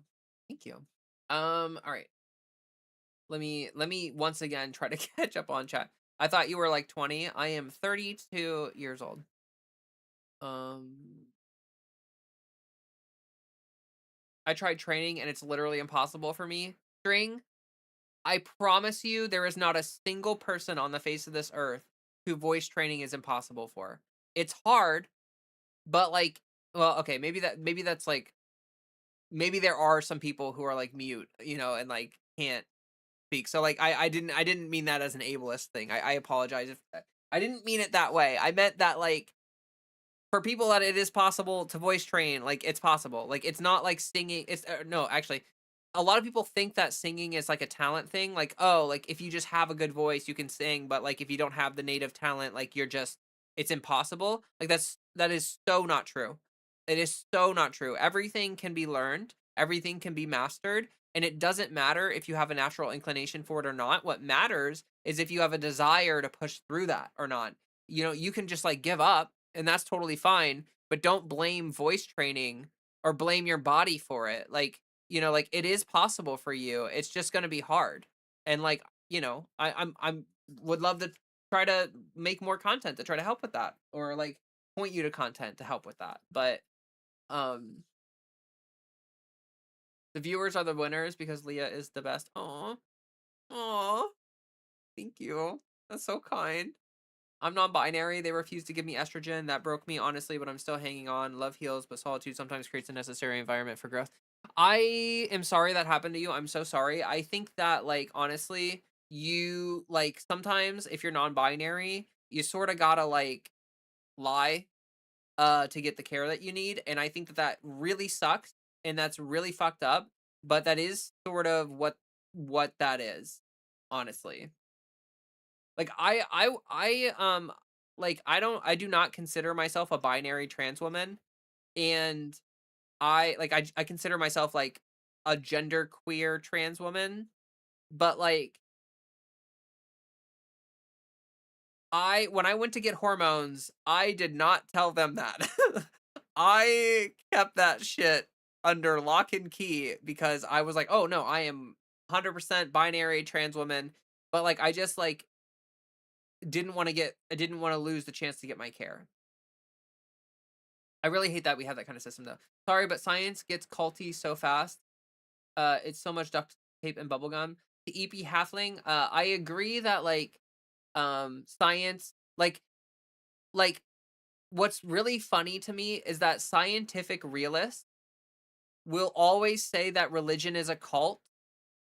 Thank you. All right. Let me once again try to catch up on chat. I thought you were like 20. I am 32 years old. Um I tried training and it's literally impossible for me. String, I promise you, there is not a single person on the face of this earth who voice training is impossible for. It's hard, but like, well, okay, maybe that's like, maybe there are some people who are like mute, and like can't. speak. So like I didn't mean that as an ableist thing. I apologize if I didn't mean it that way. I meant that like for people that it is possible to voice train, like it's possible. Like it's not like singing. It's no, actually, a lot of people think that singing is like a talent thing. Like oh, like if you just have a good voice, you can sing. But like if you don't have the native talent, like you're just it's impossible. Like that is so not true. It is so not true. Everything can be learned. Everything can be mastered. And it doesn't matter if you have a natural inclination for it or not. What matters is if you have a desire to push through that or not. You know, you can just like give up and that's totally fine, but don't blame voice training or blame your body for it. Like, you know, like it is possible for you. It's just going to be hard. And like, you know, I'm would love to try to make more content to try to help with that or like point you to content to help with that. But um the viewers are the winners because Leah is the best. Aw. Aw. Thank you. That's so kind. I'm non-binary. They refused to give me estrogen. That broke me, honestly, but I'm still hanging on. Love heals, but solitude sometimes creates a necessary environment for growth. I am sorry that happened to you. I'm so sorry. I think that, like, honestly, you, like, sometimes if you're non-binary, you sort of gotta, like, lie, to get the care that you need. And I think that that really sucks and that's really fucked up, but that is sort of what that is, honestly. Like like I do not consider myself a binary trans woman and I consider myself like a gender queer trans woman, but like I when I went to get hormones, I did not tell them that. I kept that shit under lock and key because I was like, "Oh no, I am 100% binary trans woman." But like I just like I didn't want to lose the chance to get my care. I really hate that we have that kind of system though. Sorry, but science gets culty so fast. It's so much duct tape and bubblegum. The EP halfling, I agree that like science like what's really funny to me is that scientific realists will always say that religion is a cult,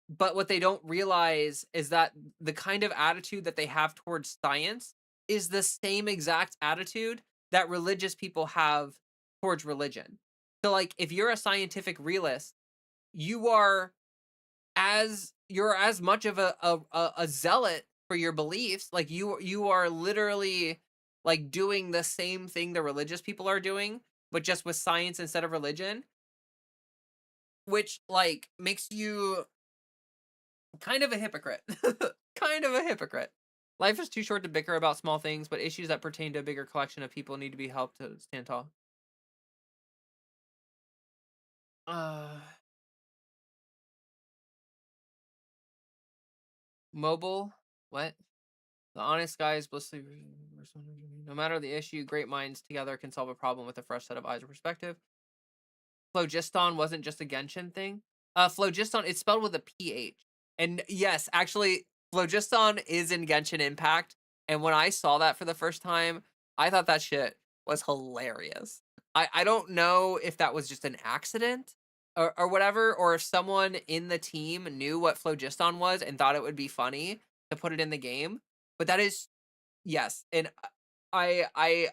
but what they don't realize is that the kind of attitude that they have towards science is the same exact attitude that religious people have towards religion. So like if you're a scientific realist, you are you're as much of a zealot for your beliefs. Like you are literally like doing the same thing the religious people are doing, but just with science instead of religion, which like makes you kind of a hypocrite. Kind of a hypocrite. Life is too short to bicker about small things, but issues that pertain to a bigger collection of people need to be helped to stand tall. Uh, mobile. What? The honest guy is blissfully. No matter the issue, great minds together can solve a problem with a fresh set of eyes or perspective. Phlogiston wasn't just a Genshin thing. Phlogiston, it's spelled with a PH. And yes, actually, Phlogiston is in Genshin Impact. And when I saw that for the first time, I thought that shit was hilarious. I don't know if that was just an accident or whatever, or if someone in the team knew what Phlogiston was and thought it would be funny to put it in the game. But that is yes. And I I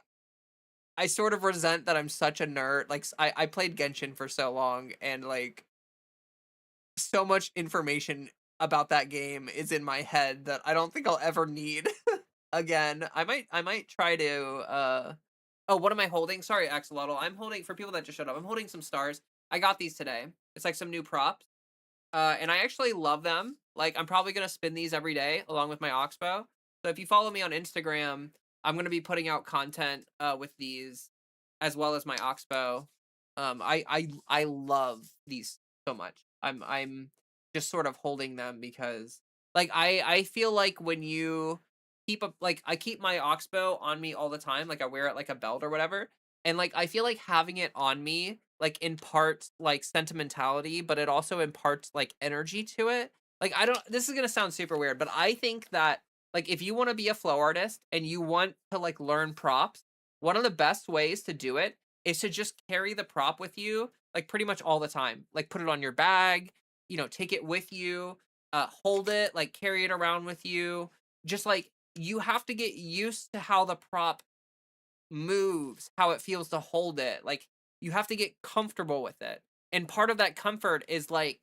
I sort of resent that I'm such a nerd. Like I played Genshin for so long and like so much information about that game is in my head that I don't think I'll ever need again. I might try to oh, what am I holding? Sorry, Axolotl. I'm holding for people that just showed up. I'm holding some stars. I got these today. It's like some new props. And I actually love them. Like, I'm probably gonna spin these every day along with my Oxbow. So if you follow me on Instagram, I'm gonna be putting out content with these as well as my Oxbow. I love these so much. I'm just sort of holding them because like I feel like when you keep a like I keep my Oxbow on me all the time, like I wear it like a belt or whatever. And like I feel like having it on me like imparts like sentimentality, but it also imparts like energy to it. Like I don't this is gonna sound super weird, but I think that like if you want to be a flow artist and you want to like learn props, one of the best ways to do it is to just carry the prop with you like pretty much all the time. Like put it on your bag, you know, take it with you. hold it, like carry it around with you. Just like you have to get used to how the prop moves, how it feels to hold it. Like you have to get comfortable with it. And part of that comfort is like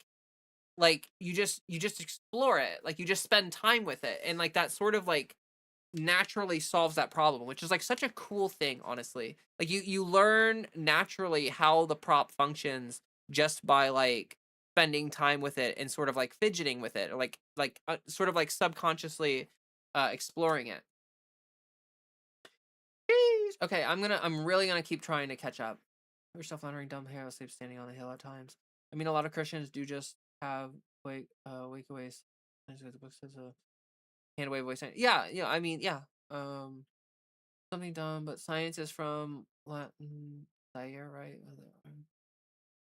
you just explore it. Like you just spend time with it. And like that sort of like naturally solves that problem, which is like such a cool thing, honestly. Like you learn naturally how the prop functions just by like spending time with it and sort of like fidgeting with it, or like sort of like subconsciously exploring it. Jeez. Okay, I'm really gonna keep trying to catch up. Yourself flattering dumb hair sleep standing on the hill at times. I mean, a lot of Christians do just have wake aways. The book says hand wave voice. Yeah, yeah. I mean, yeah. Um, Something dumb, but science is from Latin. Zaire, right?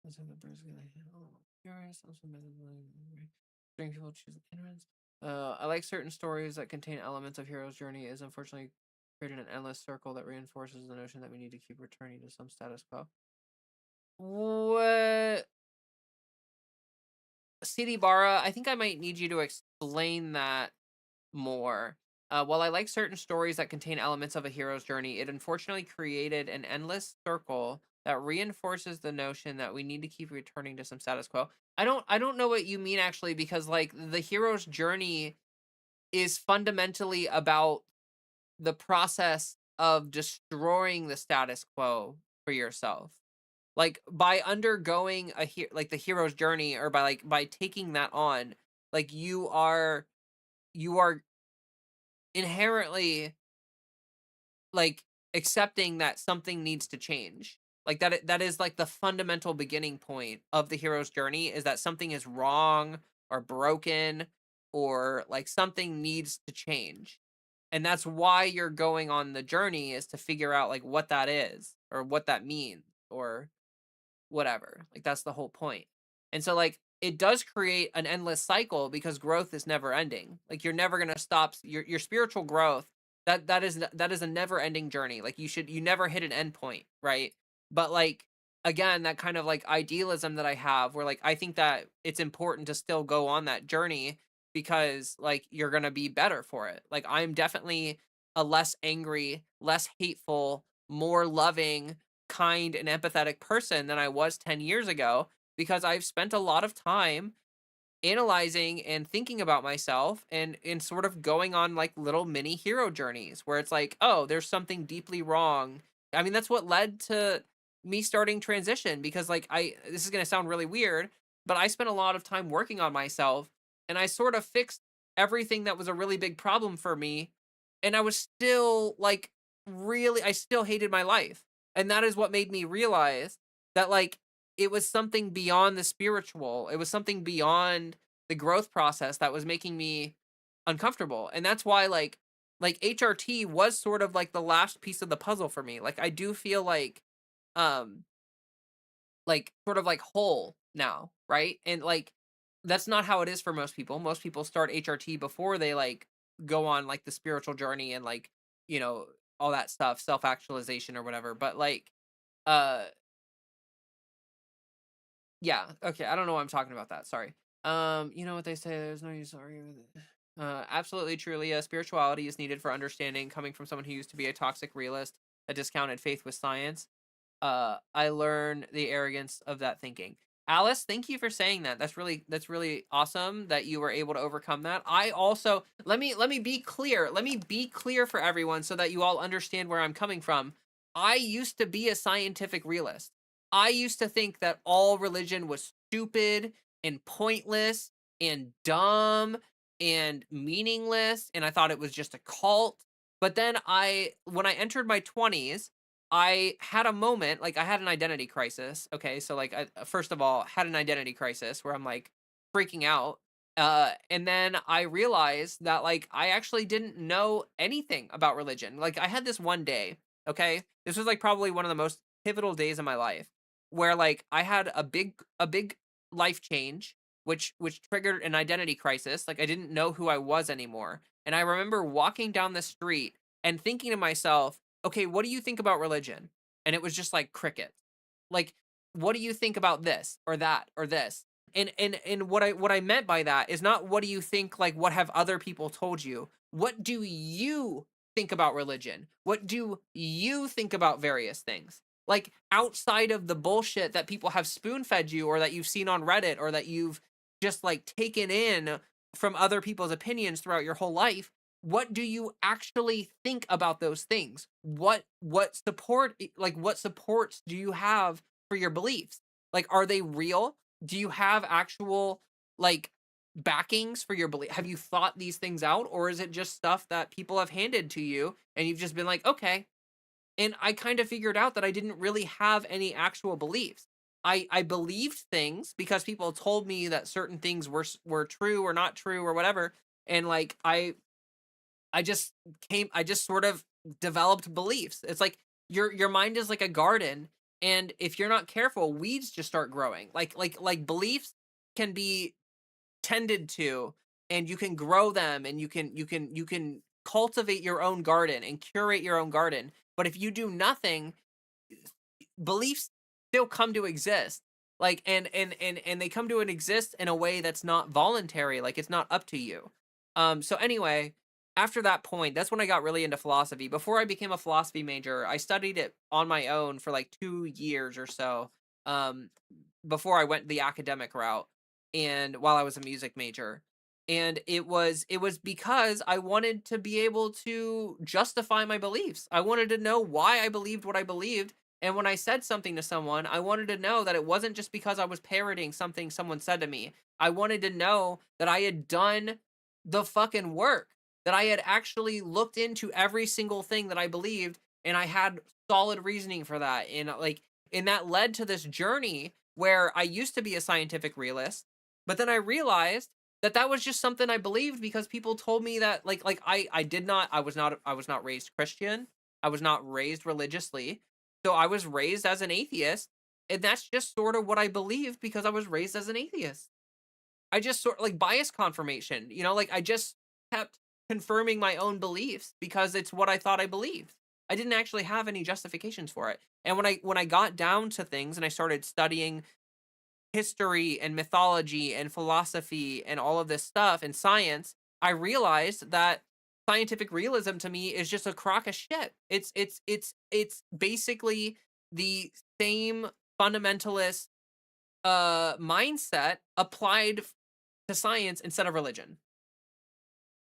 That's what the bird's gonna handle. Curious, also bring people choose ignorance. I like certain stories that contain elements of hero's journey is unfortunately created an endless circle that reinforces the notion that we need to keep returning to some status quo. What? CD Barra, I think I might need you to explain that more. While I like certain stories that contain elements of a hero's journey, it unfortunately created an endless circle that reinforces the notion that we need to keep returning to some status quo. I don't know what you mean actually, because like the hero's journey is fundamentally about the process of destroying the status quo for yourself. Like by undergoing like the hero's journey, or by taking that on, like you are inherently like accepting that something needs to change. Like that is like the fundamental beginning point of the hero's journey, is that something is wrong or broken, or like something needs to change. And that's why you're going on the journey, is to figure out like what that is or what that means, or whatever. Like that's the whole point. And so like it does create an endless cycle, because growth is never ending. Like you're never going to stop your spiritual growth. That is a never ending journey. Like you never hit an end point, right? But like again, that kind of like idealism that I have, where like I think that it's important to still go on that journey, because like you're going to be better for it. Like I'm definitely a less angry, less hateful, more loving, kind and empathetic person than I was 10 years ago, because I've spent a lot of time analyzing and thinking about myself, and sort of going on like little mini hero journeys, where it's like, oh, there's something deeply wrong. I mean, that's what led to me starting transition, because like I this is going to sound really weird, but I spent a lot of time working on myself, and I sort of fixed everything that was a really big problem for me, and I was still like really I still hated my life. And that is what made me realize that like it was something beyond the spiritual. It was something beyond the growth process that was making me uncomfortable. And that's why like HRT was sort of like the last piece of the puzzle for me. Like I do feel um like sort of like whole now, right? And like that's not how it is for most people. Most people start HRT before they like go on like the spiritual journey, and like, you know, all that stuff, self-actualization or whatever. But like uh yeah, okay, I don't know why I'm talking about that, sorry. You know what they say, there's no use arguing with it. Absolutely, truly, spirituality is needed for understanding, coming from someone who used to be a toxic realist that discounted faith with science. I learn the arrogance of that thinking. Alice, thank you for saying that. That's really awesome that you were able to overcome that. I also let me be clear. Let me be clear for everyone so that you all understand where I'm coming from. I used to be a scientific realist. I used to think that all religion was stupid and pointless and dumb and meaningless, and I thought it was just a cult. But then when I entered my 20s, I had a moment, like I had an identity crisis. Okay, so like I first of all had an identity crisis where I'm like freaking out. And then I realized that like I actually didn't know anything about religion. Like I had this one day, okay? This was like probably one of the most pivotal days of my life, where like I had a big life change, which triggered an identity crisis. Like I didn't know who I was anymore. And I remember walking down the street and thinking to myself, okay, what do you think about religion? And it was just like crickets. Like, what do you think about this or that or this? And what I meant by that is not what do you think, like what have other people told you? What do you think about religion? What do you think about various things? Like outside of the bullshit that people have spoon-fed you or that you've seen on Reddit or that you've just like taken in from other people's opinions throughout your whole life, what do you actually think about those things? What supports do you have for your beliefs? Like are they real? Do you have actual like backings for your belief? Have you thought these things out, or is it just stuff that people have handed to you and you've just been like, okay? And I kind of figured out that I didn't really have any actual beliefs. I believed things because people told me that certain things were true or not true or whatever, and like I just sort of developed beliefs. It's like your mind is like a garden, and if you're not careful, weeds just start growing. Like beliefs can be tended to, and you can grow them, and you can cultivate your own garden and curate your own garden. But if you do nothing, beliefs still come to exist. Like and they come to exist in a way that's not voluntary, like it's not up to you. So anyway, after that point, that's when I got really into philosophy. Before I became a philosophy major, I studied it on my own for like 2 years or so. Um before I went the academic route and while I was a music major. And it was because I wanted to be able to justify my beliefs. I wanted to know why I believed what I believed, and when I said something to someone, I wanted to know that it wasn't just because I was parroting something someone said to me. I wanted to know that I had done the fucking work, that I had actually looked into every single thing that I believed, and I had solid reasoning for that. And that led to this journey where I used to be a scientific realist, but then I realized that that was just something I believed because people told me that I did not I was not raised Christian. I was not raised religiously. So I was raised as an atheist, and that's just sort of what I believe because I was raised as an atheist. I just sort like bias confirmation, like I just kept confirming my own beliefs because it's what I thought I believed. I didn't actually have any justifications for it. And when I got down to things and I started studying history and mythology and philosophy and all of this stuff and science, I realized that scientific realism to me is just a crock of shit. It's basically the same fundamentalist mindset applied to science instead of religion.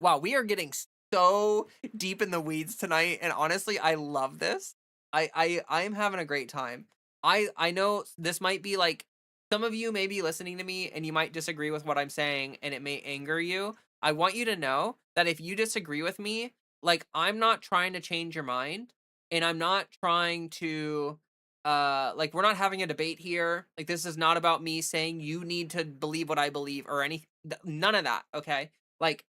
Wow, we are getting so deep in the weeds tonight, and honestly, I love this. I'm having a great time. I know this might be like some of you may be listening to me and you might disagree with what I'm saying and it may anger you. I want you to know that if you disagree with me, like I'm not trying to change your mind and I'm not trying to like we're not having a debate here. Like this is not about me saying you need to believe what I believe or none of that, okay? Like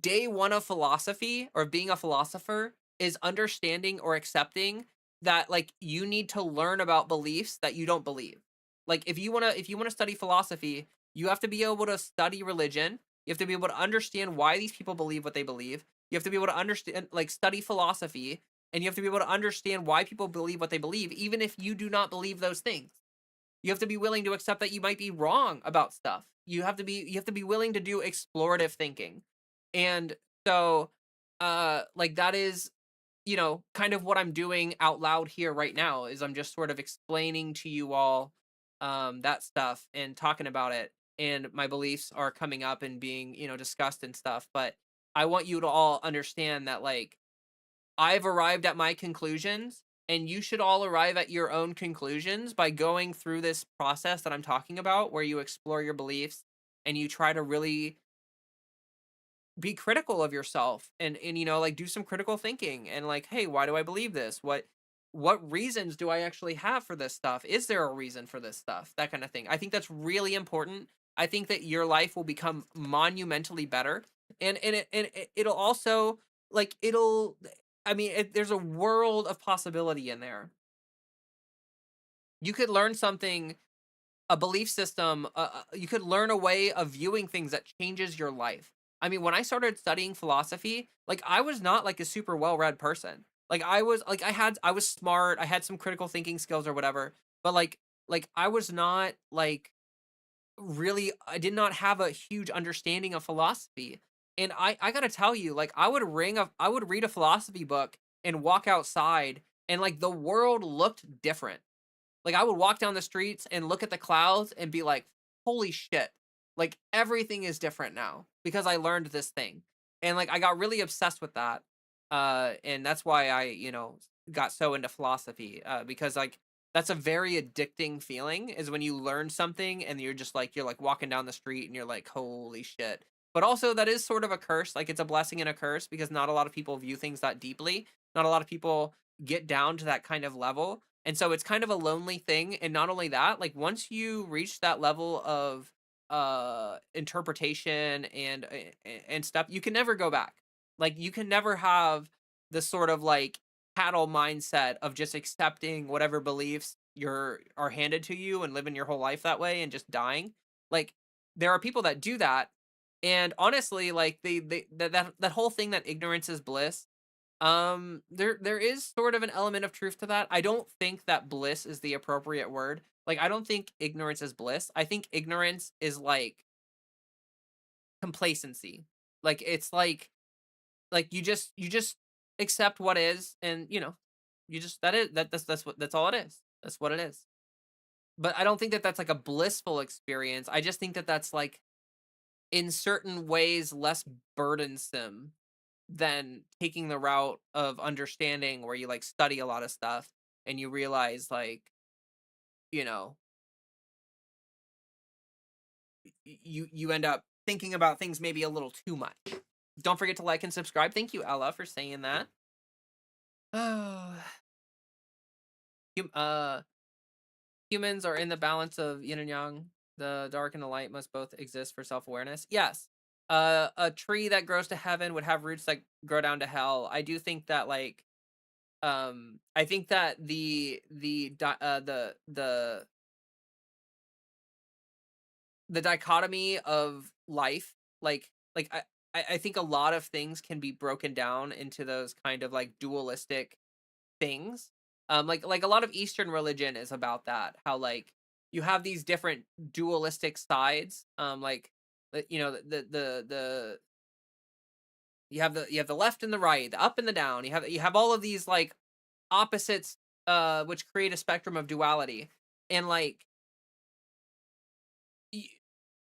day one of philosophy or being a philosopher is understanding or accepting that like you need to learn about beliefs that you don't believe. Like if you want to study philosophy, you have to be able to study religion. You have to be able to understand why these people believe what they believe. You have to be able to understand like study philosophy, and you have to be able to understand why people believe what they believe even if you do not believe those things. You have to be willing to accept that you might be wrong about stuff. You have to be willing to do explorative thinking. And so like that is kind of what I'm doing out loud here right now is I'm just sort of explaining to you all that stuff and talking about it, and my beliefs are coming up and being, discussed and stuff, but I want you to all understand that like I've arrived at my conclusions, and you should all arrive at your own conclusions by going through this process that I'm talking about, where you explore your beliefs and you try to really be critical of yourself and like do some critical thinking and like, hey, why do I believe this? What reasons do I actually have for this stuff? Is there a reason for this stuff? That kind of thing. I think that's really important. I think that your life will become monumentally better, it'll also like it'll I mean, there's a world of possibility in there. You could learn something, a belief system, you could learn a way of viewing things that changes your life. I mean, when I started studying philosophy, like I was not like a super well-read person. Like I was smart, I had some critical thinking skills or whatever, but like I was not like I did not have a huge understanding of philosophy. And I gotta tell you, like I would read a philosophy book and walk outside, and like the world looked different. Like, I would walk down the streets and look at the clouds and be like, "Holy shit." Like, everything is different now because I learned this thing. And, like, I got really obsessed with that. And that's why I, got so into philosophy, because, like, that's a very addicting feeling is when you learn something and you're like walking down the street and you're like, "Holy shit." But also that is sort of a curse. Like, it's a blessing and a curse because not a lot of people view things that deeply. Not a lot of people get down to that kind of level, and so it's kind of a lonely thing, and not only that, like once you reach that level of interpretation and stuff, you can never go back. Like you can never have the sort of like cattle mindset of just accepting whatever beliefs are handed to you and living your whole life that way and just dying. Like there are people that do that, and honestly, like that whole thing that ignorance is bliss, there is sort of an element of truth to that. I don't think that bliss is the appropriate word. Like, I don't think ignorance is bliss. I think ignorance is like complacency. Like, it's like you just accept what is, and you just that's all it is. That's what it is. But I don't think that that's like a blissful experience. I just think that that's like in certain ways less burdensome than taking the route of understanding where you like study a lot of stuff and you realize like, you know, you end up thinking about things maybe a little too much. Don't forget to like and subscribe. Thank you, Ella, for saying that. Oh, uh, humans are in the balance of yin and yang. The dark and the light must both exist for self-awareness. Yes. A tree that grows to heaven would have roots that grow down to hell. I do think that like I think that the dichotomy of life, like I think a lot of things can be broken down into those kind of like dualistic things. Like a lot of Eastern religion is about that. How like you have these different dualistic sides. Like the you have the left and the right, the up and the down. You have all of these like opposites, which create a spectrum of duality. And like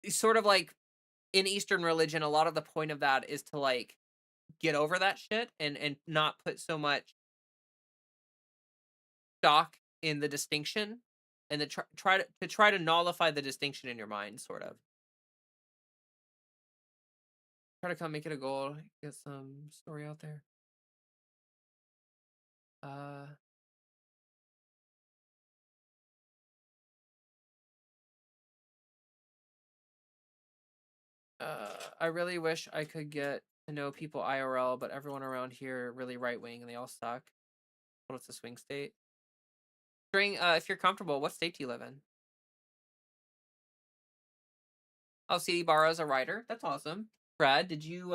sort of like in Eastern religion, a lot of the point of that is to like get over that shit and not put so much stock in the distinction, and to try to nullify the distinction in your mind, sort of. Try to come make it a goal, get some story out there. Uh I really wish I could get to know people IRL, but everyone around here really right wing and they all suck. What's the swing state? String, if you're comfortable, what state do you live in? Oh, CD Barra's a writer. That's awesome. Brad, did you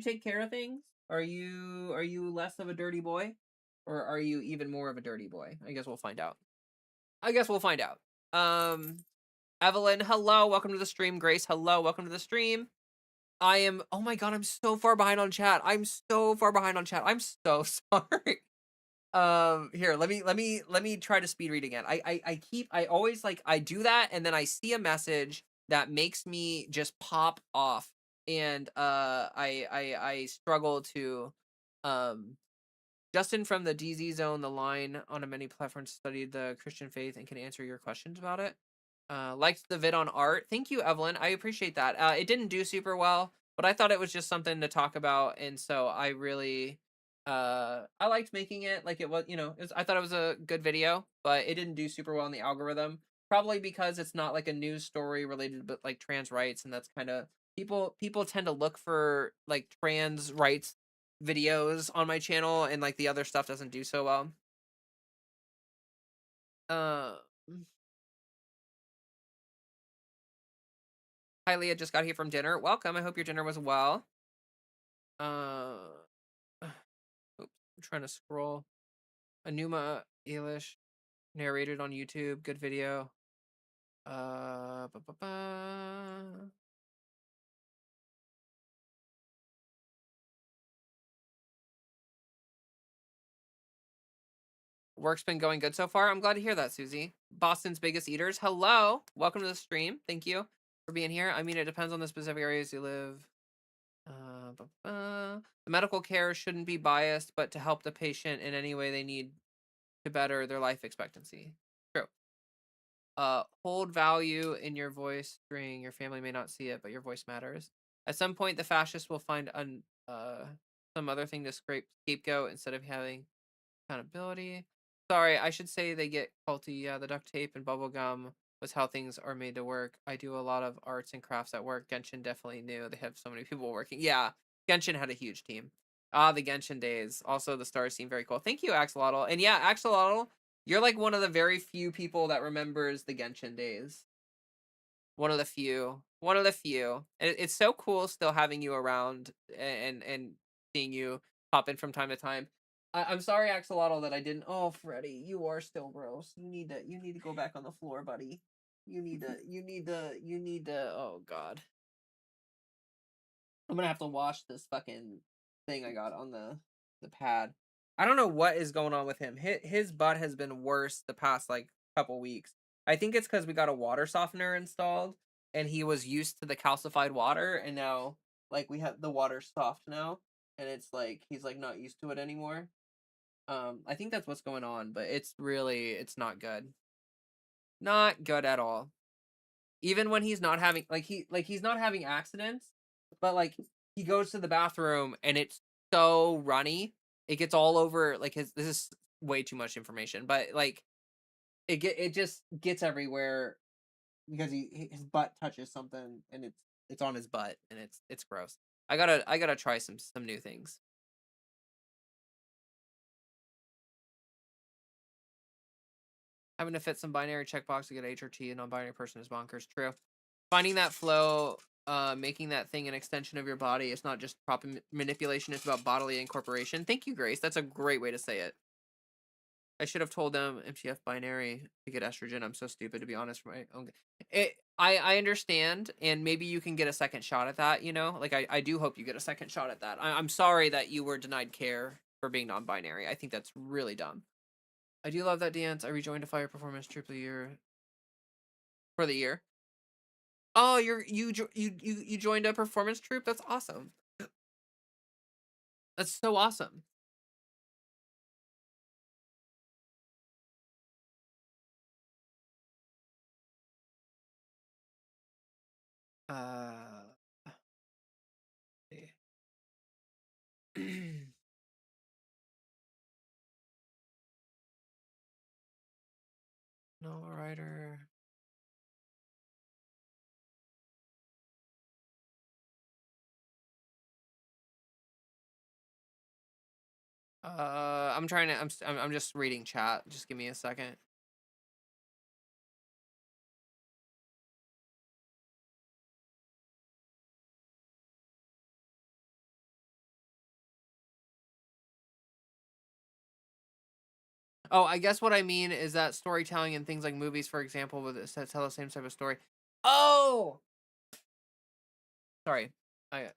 take care of things? Are you less of a dirty boy? Or are you even more of a dirty boy? I guess we'll find out. I guess we'll find out. Um Evelyn, hello, welcome to the stream. Grace, hello, welcome to the stream. I am oh my god, I'm so far behind on chat. I'm so far behind on chat. I'm so sorry. Here, let me try to speed read again. I always like I do that and then I see a message that makes me just pop off, and I struggle to um Justin from the DZ Zone, the line on a many platforms, studied the Christian faith and can answer your questions about it. Liked the vid on art. Thank you, Evelyn. I appreciate that. It didn't do super well, but I thought it was just something to talk about, and so I really I liked making it. Like it was, I thought it was a good video, but it didn't do super well in the algorithm. Probably because it's not like a news story related but like trans rights, and that's kind of people tend to look for like trans rights videos on my channel, and like the other stuff doesn't do so well. Uh Hi Leah, just got here from dinner. Welcome. I hope your dinner was well. Uh oops, I'm trying to scroll. Anuma Eilish narrated on YouTube. Good video. Ba, ba, ba. Work's been going good so far. I'm glad to hear that, Susie. Boston's biggest eaters. Hello. Welcome to the stream. Thank you for being here. I mean, it depends on the specific areas you live. The medical care shouldn't be biased, but to help the patient in any way they need to better their life expectancy. True. Hold value in your voice string. Your family may not see it, but your voice matters. At some point, the fascists will find some other thing to scapegoat instead of having accountability. Sorry, I should say they get culty. Yeah, the duct tape and bubble gum was how things are made to work. I do a lot of arts and crafts at work. Genshin definitely knew. They have so many people working. Yeah, Genshin had a huge team. Ah, the Genshin days. Also, the stars seem very cool. Thank you, Axolotl. And yeah, Axolotl, you're like one of the very few people that remembers the Genshin days. One of the few. One of the few. And it's so cool still having you around and seeing you pop in from time to time. I'm sorry, Axolotl, that I didn't. Oh, Freddy, you are still gross. You need to go back on the floor, buddy. You need to. Oh God, I'm gonna have to wash this fucking thing I got on the pad. I don't know what is going on with him. His butt has been worse the past like couple weeks. I think it's because we got a water softener installed, and he was used to the calcified water, and now like we have the water soft now, and it's like he's like not used to it anymore. I think that's what's going on, but it's not good. Not good at all. Even when he's not having he's not having accidents, but like he goes to the bathroom and it's so runny. It gets all over like his this is way too much information, but like it just gets everywhere because his butt touches something and it's on his butt and it's gross. I gotta try some new things. Having to fit some binary checkbox to get HRT and non-binary person is bonkers. True. Finding that flow, making that thing an extension of your body. It's not just prop manipulation. It's about bodily incorporation. Thank you, Grace. That's a great way to say it. I should have told them MTF binary to get estrogen. I'm so stupid to be honest. For my own, I understand, and maybe you can get a second shot at that. You know, like I do hope you get a second shot at that. I'm sorry that you were denied care for being non-binary. I think that's really dumb. I do love that dance. I rejoined a fire performance troupe the year for the year. Oh, you joined a performance troupe. That's awesome. That's so awesome. Uh, no writer. I'm trying to. I'm just reading chat. Just give me a second. Oh, I guess what I mean is that storytelling in things like movies, for example, with it tell the same type of story. Oh, sorry. I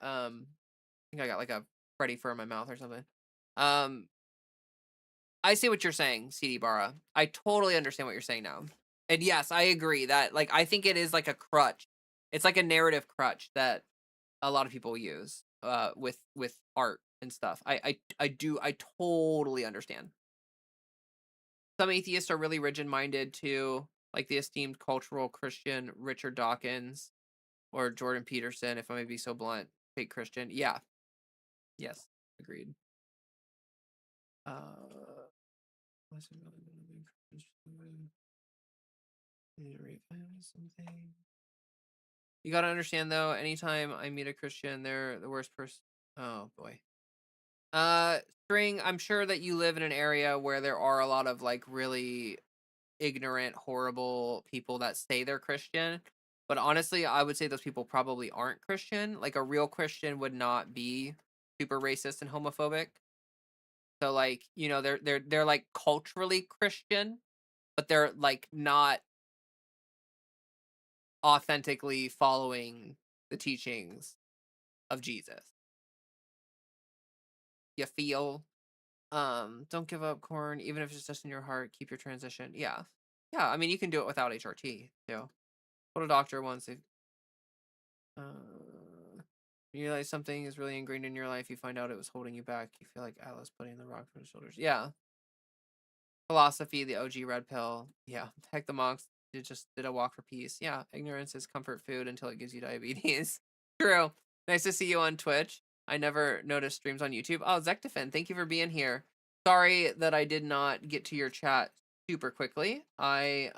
think I got like a Freddy fur in my mouth or something. Um, I see what you're saying, CD Barra. I totally understand what you're saying now. And yes, I agree that like I think it is like a crutch. It's like a narrative crutch that a lot of people use with art and stuff. I totally understand. Some atheists are really rigid-minded too, like the esteemed cultural Christian Richard Dawkins or Jordan Peterson, if I may be so blunt, fake Christian. Yeah. Yes. Agreed. Uh something. You gotta understand though, anytime I meet a Christian, they're the worst person. Oh boy. String, I'm sure that you live in an area where there are a lot of like really ignorant, horrible people that say they're Christian. But honestly, I would say those people probably aren't Christian. Like a real Christian would not be super racist and homophobic. So like, they're like culturally Christian, but they're like not authentically following the teachings of Jesus. You feel? Don't give up corn, even if it's just in your heart. Keep your transition. Yeah, yeah. I mean, you can do it without HRT too. What a doctor wants. You realize something is really ingrained in your life. You find out it was holding you back. You feel like Atlas putting the rock on his shoulders. Yeah, philosophy, the OG red pill. Yeah, heck, the monks did a walk for peace. Yeah, ignorance is comfort food until it gives you diabetes. True. Nice to see you on Twitch. I never noticed streams on YouTube. Oh, Zectafin, thank you for being here. Sorry that I did not get to your chat super quickly. Yes,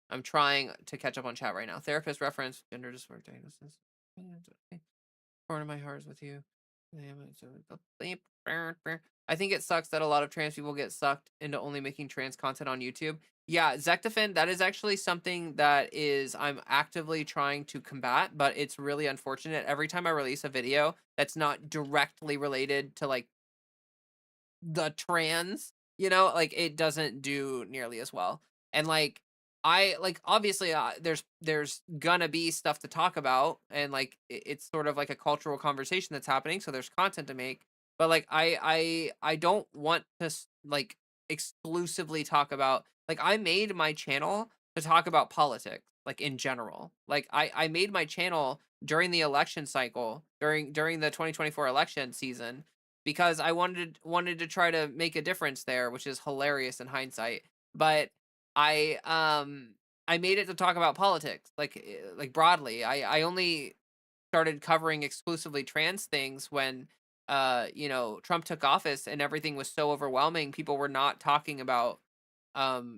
I'm trying to catch up on chat right now. Therapist reference, gender dysphoria diagnosis. Part of my heart is with you. I think it sucks that a lot of trans people get sucked into only making trans content on YouTube. Yeah, Zectafin, that is actually something that I'm actively trying to combat, but it's really unfortunate. Every time I release a video that's not directly related to like the trans, like it doesn't do nearly as well. And like obviously there's gonna be stuff to talk about, and like it's sort of like a cultural conversation that's happening, so there's content to make. But like I don't want to like exclusively talk about, like, I made my channel to talk about politics, like in general. Like I made my channel during the election cycle, during the 2024 election season, because I wanted to try to make a difference there, which is hilarious in hindsight. But I um I made it to talk about politics, like broadly. I only started covering exclusively trans things when Trump took office and everything was so overwhelming. People were not talking about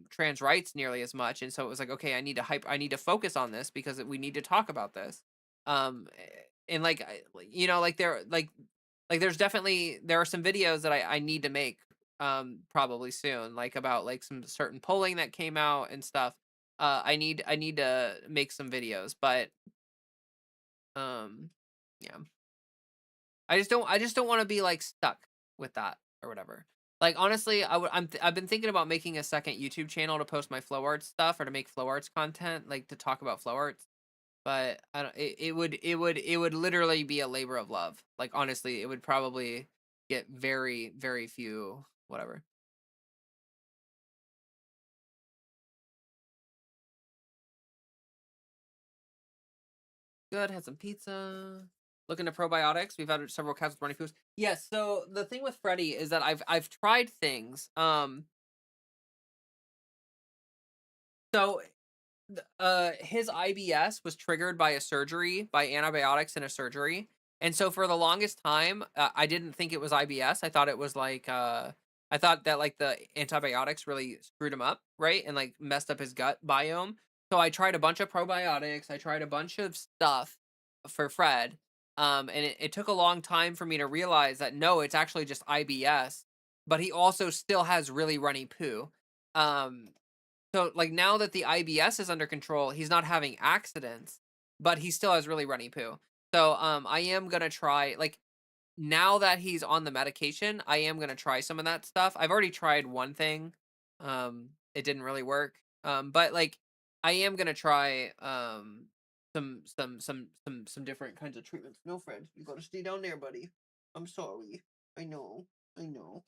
trans rights nearly as much, and so it was like, okay, I need to focus on this because we need to talk about this. And like like there are some videos that I need to make probably soon, like about like some certain polling that came out and stuff. I need to make some videos, but um yeah. I just don't want to be like stuck with that or whatever. Like honestly, I've been thinking about making a second YouTube channel to post my flow arts stuff, or to make flow arts content, like to talk about flow arts. But I don't. It would literally be a labor of love. Like honestly, it would probably get very very few whatever. Good. Had some pizza. Looking at probiotics. We've had several cats with runny poos. Yes. So the thing with Freddy is that I've tried things. So his IBS was triggered by a surgery, by antibiotics in a surgery. And so for the longest time, I didn't think it was IBS. I thought it was like I thought that like the antibiotics really screwed him up, right? And like messed up his gut biome. So I tried a bunch of probiotics, I tried a bunch of stuff for Fred. And it took a long time for me to realize that no, it's actually just IBS, but he also still has really runny poo. Um so, like, now that the IBS is under control, he's not having accidents, but he still has really runny poo. So, I am gonna try, like, now that he's on the medication, I am gonna try some of that stuff. I've already tried one thing. It didn't really work. But like, I am gonna try some different kinds of treatments. No, Fred, you gotta stay down there, buddy. I'm sorry. I know. I know.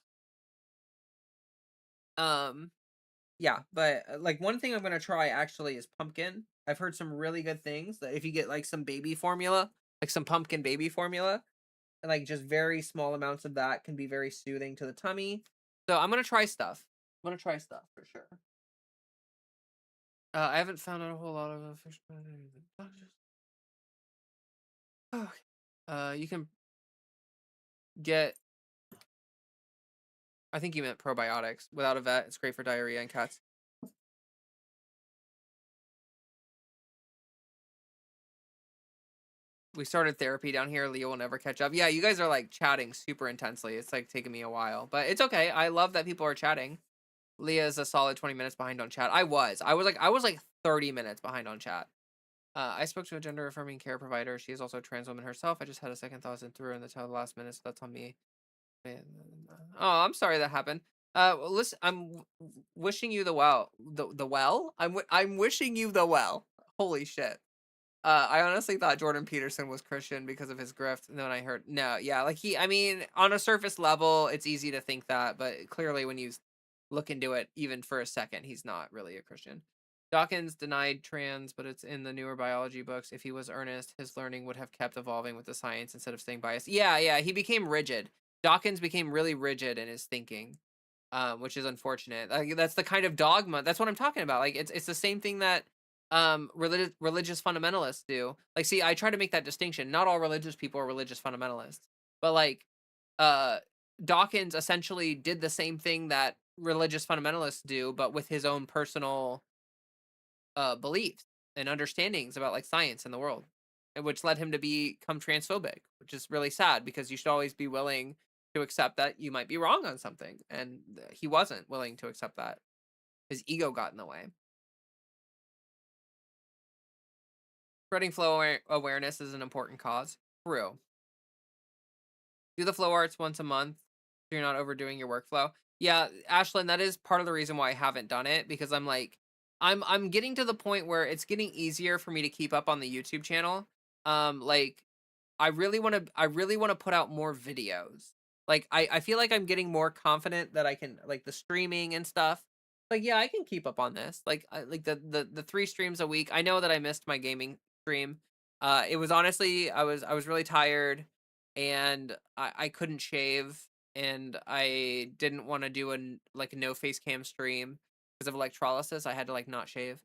Um, Yeah, but like one thing I'm gonna try actually is pumpkin. I've heard some really good things that if you get like some baby formula, like some pumpkin baby formula, and like just very small amounts of that can be very soothing to the tummy. So I'm gonna try stuff. I'm gonna try stuff for sure. I haven't found out a whole lot of fish. You can get. I think you meant probiotics. Without a vet, it's great for diarrhea in cats. We started therapy down here. Leah will never catch up. Yeah, you guys are like chatting super intensely. It's like taking me a while, but it's okay. I love that people are chatting. Leah is a solid 20 minutes behind on chat. I was like 30 minutes behind on chat. I spoke to a gender affirming care provider. She is also a trans woman herself. I just had a second thought and threw her in the last minute, so that's on me. Oh, I'm sorry that happened. Well, listen, wishing you the well. The well. I'm wishing you the well. Holy shit. I honestly thought Jordan Peterson was Christian because of his grift, and then I heard no, yeah, like I mean, on a surface level, it's easy to think that, but clearly when you look into it even for a second, he's not really a Christian. Dawkins denied trans, but it's in the newer biology books. If he was earnest, his learning would have kept evolving with the science instead of staying biased. Yeah, yeah, he became rigid. Dawkins became really rigid in his thinking, which is unfortunate. Like, that's the kind of dogma. That's what I'm talking about. Like it's the same thing that religious fundamentalists do. Like, see, I try to make that distinction. Not all religious people are religious fundamentalists, but like uh Dawkins essentially did the same thing that religious fundamentalists do, but with his own personal beliefs and understandings about like science and the world, and which led him to become transphobic, which is really sad because you should always be willing to accept that you might be wrong on something, and he wasn't willing to accept that. His ego got in the way. Spreading awareness is an important cause. True. Do the flow arts once a month so you're not overdoing your workflow. Yeah, Ashlyn, that is part of the reason why I haven't done it, because I'm like I'm getting to the point where it's getting easier for me to keep up on the YouTube channel. Like I really want to put out more videos. Like I feel like I'm getting more confident that I can, like, the streaming and stuff. Like, yeah, I can keep up on this. Like like the 3 streams a week. I know that I missed my gaming stream. It was honestly, I was really tired, and I couldn't shave, and I didn't want to do like a no face cam stream because of electrolysis. I had to like not shave.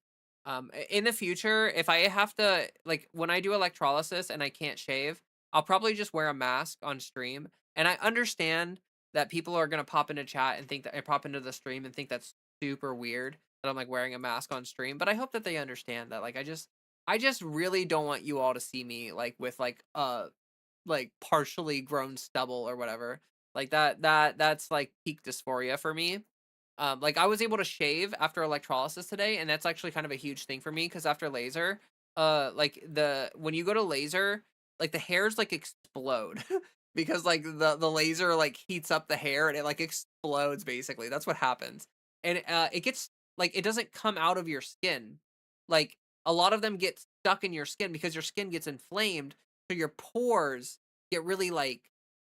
In the future, if I have to, like, when I do electrolysis and I can't shave, I'll probably just wear a mask on stream. And I understand that people are gonna pop into chat and think that I pop into the stream and think that's super weird that I'm like wearing a mask on stream. But I hope that they understand that, like, I just really don't want you all to see me like with like partially grown stubble or whatever. Like that's like peak dysphoria for me. Like, I was able to shave after electrolysis today, and that's actually kind of a huge thing for me because after laser, like when you go to laser, like the hairs like explode because like the laser like heats up the hair and it like explodes basically. That's what happens. And it gets, like, it doesn't come out of your skin. Like, a lot of them get stuck in your skin because your skin gets inflamed, so your pores get really like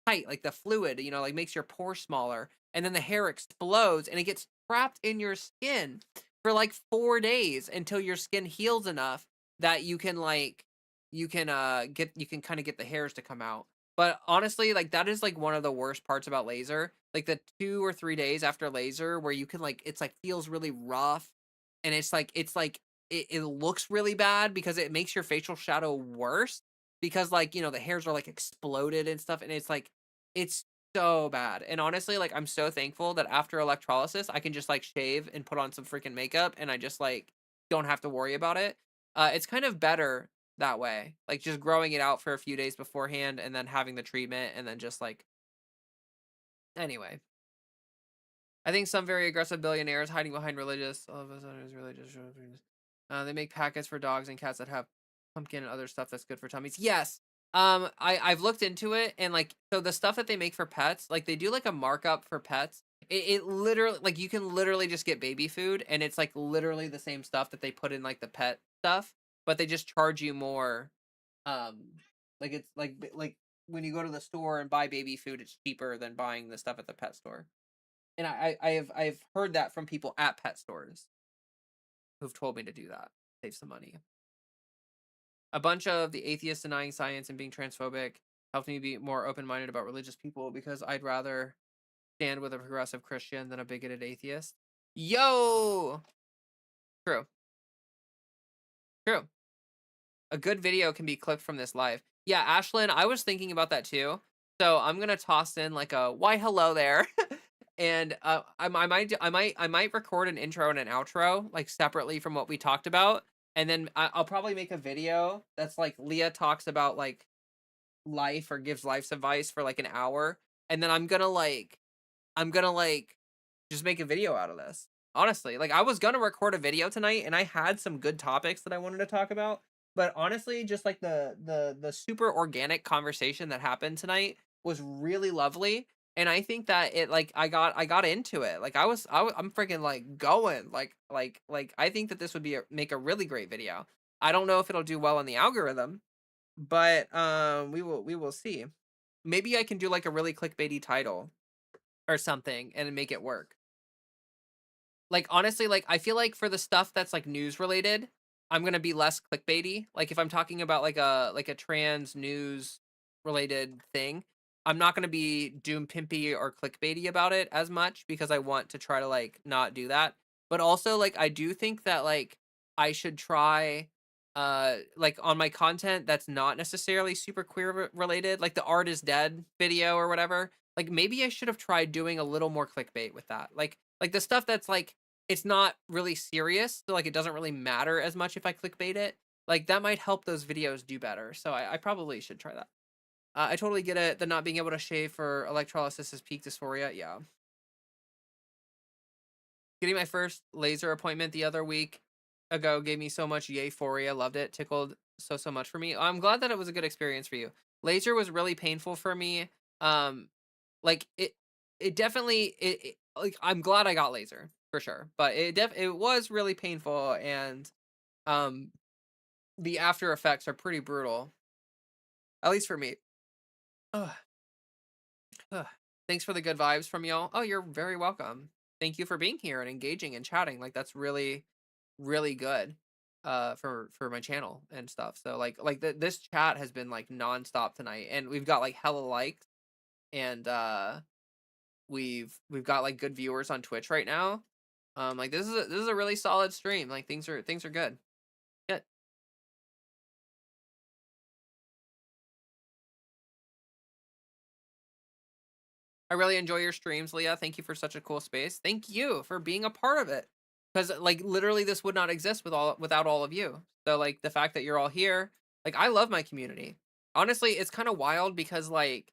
tight, like the fluid, like makes your pores smaller, and then the hair explodes and it gets trapped in your skin for like 4 days until your skin heals enough that you can kind of get the hairs to come out. But honestly, like, that is like one of the worst parts about laser. Like the 2 or 3 days after laser where you can, like, it's like feels really rough, and it's like it looks really bad because it makes your facial shadow worse because, like, the hairs are like exploded and stuff, and it's so bad. And honestly, like, I'm so thankful that after electrolysis, I can just like shave and put on some freaking makeup and I just like don't have to worry about it. It's kind of better that way. Like, just growing it out for a few days beforehand and then having the treatment and then just like, anyway. I think some very aggressive billionaires hiding behind religious, all of us is religious. They make packets for dogs and cats that have pumpkin and other stuff that's good for tummies. Yes. I've looked into it, and like, so the stuff that they make for pets, like, they do like a markup for pets. It literally, like, you can literally just get baby food and it's like literally the same stuff that they put in like the pet stuff, but they just charge you more. Um like, it's like when you go to the store and buy baby food, it's cheaper than buying the stuff at the pet store. And I've heard that from people at pet stores who've told me to do that. Save some money. A bunch of the atheists denying science and being transphobic helped me be more open-minded about religious people because I'd rather stand with a progressive Christian than a bigoted atheist. Yo! True. True. A good video can be clipped from this live. Yeah, Ashlyn, I was thinking about that too. So I'm gonna toss in like a why hello there. And I might record an intro and an outro like separately from what we talked about, and then I'll probably make a video that's like Leah talks about like life or gives life's advice for like an hour, and then I'm gonna like just make a video out of this. Honestly, like, I was gonna record a video tonight and I had some good topics that I wanted to talk about, but honestly, just like the super organic conversation that happened tonight was really lovely. And I think that it like I got into it. Like I'm freaking like going like I think that this would be make a really great video. I don't know if it'll do well in the algorithm, but we will see. Maybe I can do like a really clickbaity title or something and make it work. Like, honestly, like, I feel like for the stuff that's, like, news related, I'm gonna be less clickbaity. Like, if I'm talking about, like a trans news related thing, I'm not gonna be doom pimpy or clickbaity about it as much because I want to try to, like, not do that. But also, like, I do think that, like, I should try, like, on my content that's not necessarily super queer related, like the "Art is Dead" video or whatever, like, maybe I should have tried doing a little more clickbait with that. Like, the stuff that's, like, it's not really serious, so, like, it doesn't really matter as much if I clickbait it. Like, that might help those videos do better, so I probably should try that. I totally get it, the not being able to shave for electrolysis is peak dysphoria, yeah. Getting my first laser appointment the other week ago gave me so much yay-phoria, loved it, tickled so much for me. I'm glad that it was a good experience for you. Laser was really painful for me, um, like, it definitely like, I'm glad I got laser, for sure, but it was really painful and, um, the after effects are pretty brutal, at least for me. Ugh, ugh. Thanks for the good vibes from y'all. Oh, you're very welcome. Thank you for being here and engaging and chatting, like, that's really good, for my channel and stuff, so, this chat has been, like, nonstop tonight, and we've got, like, hella likes, and, we've got, like, good viewers on Twitch right now. Like, this is a really solid stream, like, things are good. Yeah, I really enjoy your streams, Leah, thank you for such a cool space. Thank you for being a part of it, because like, literally, this would not exist without all of you. So, like, the fact that you're all here, like, I love my community. Honestly, it's kinda wild because, like,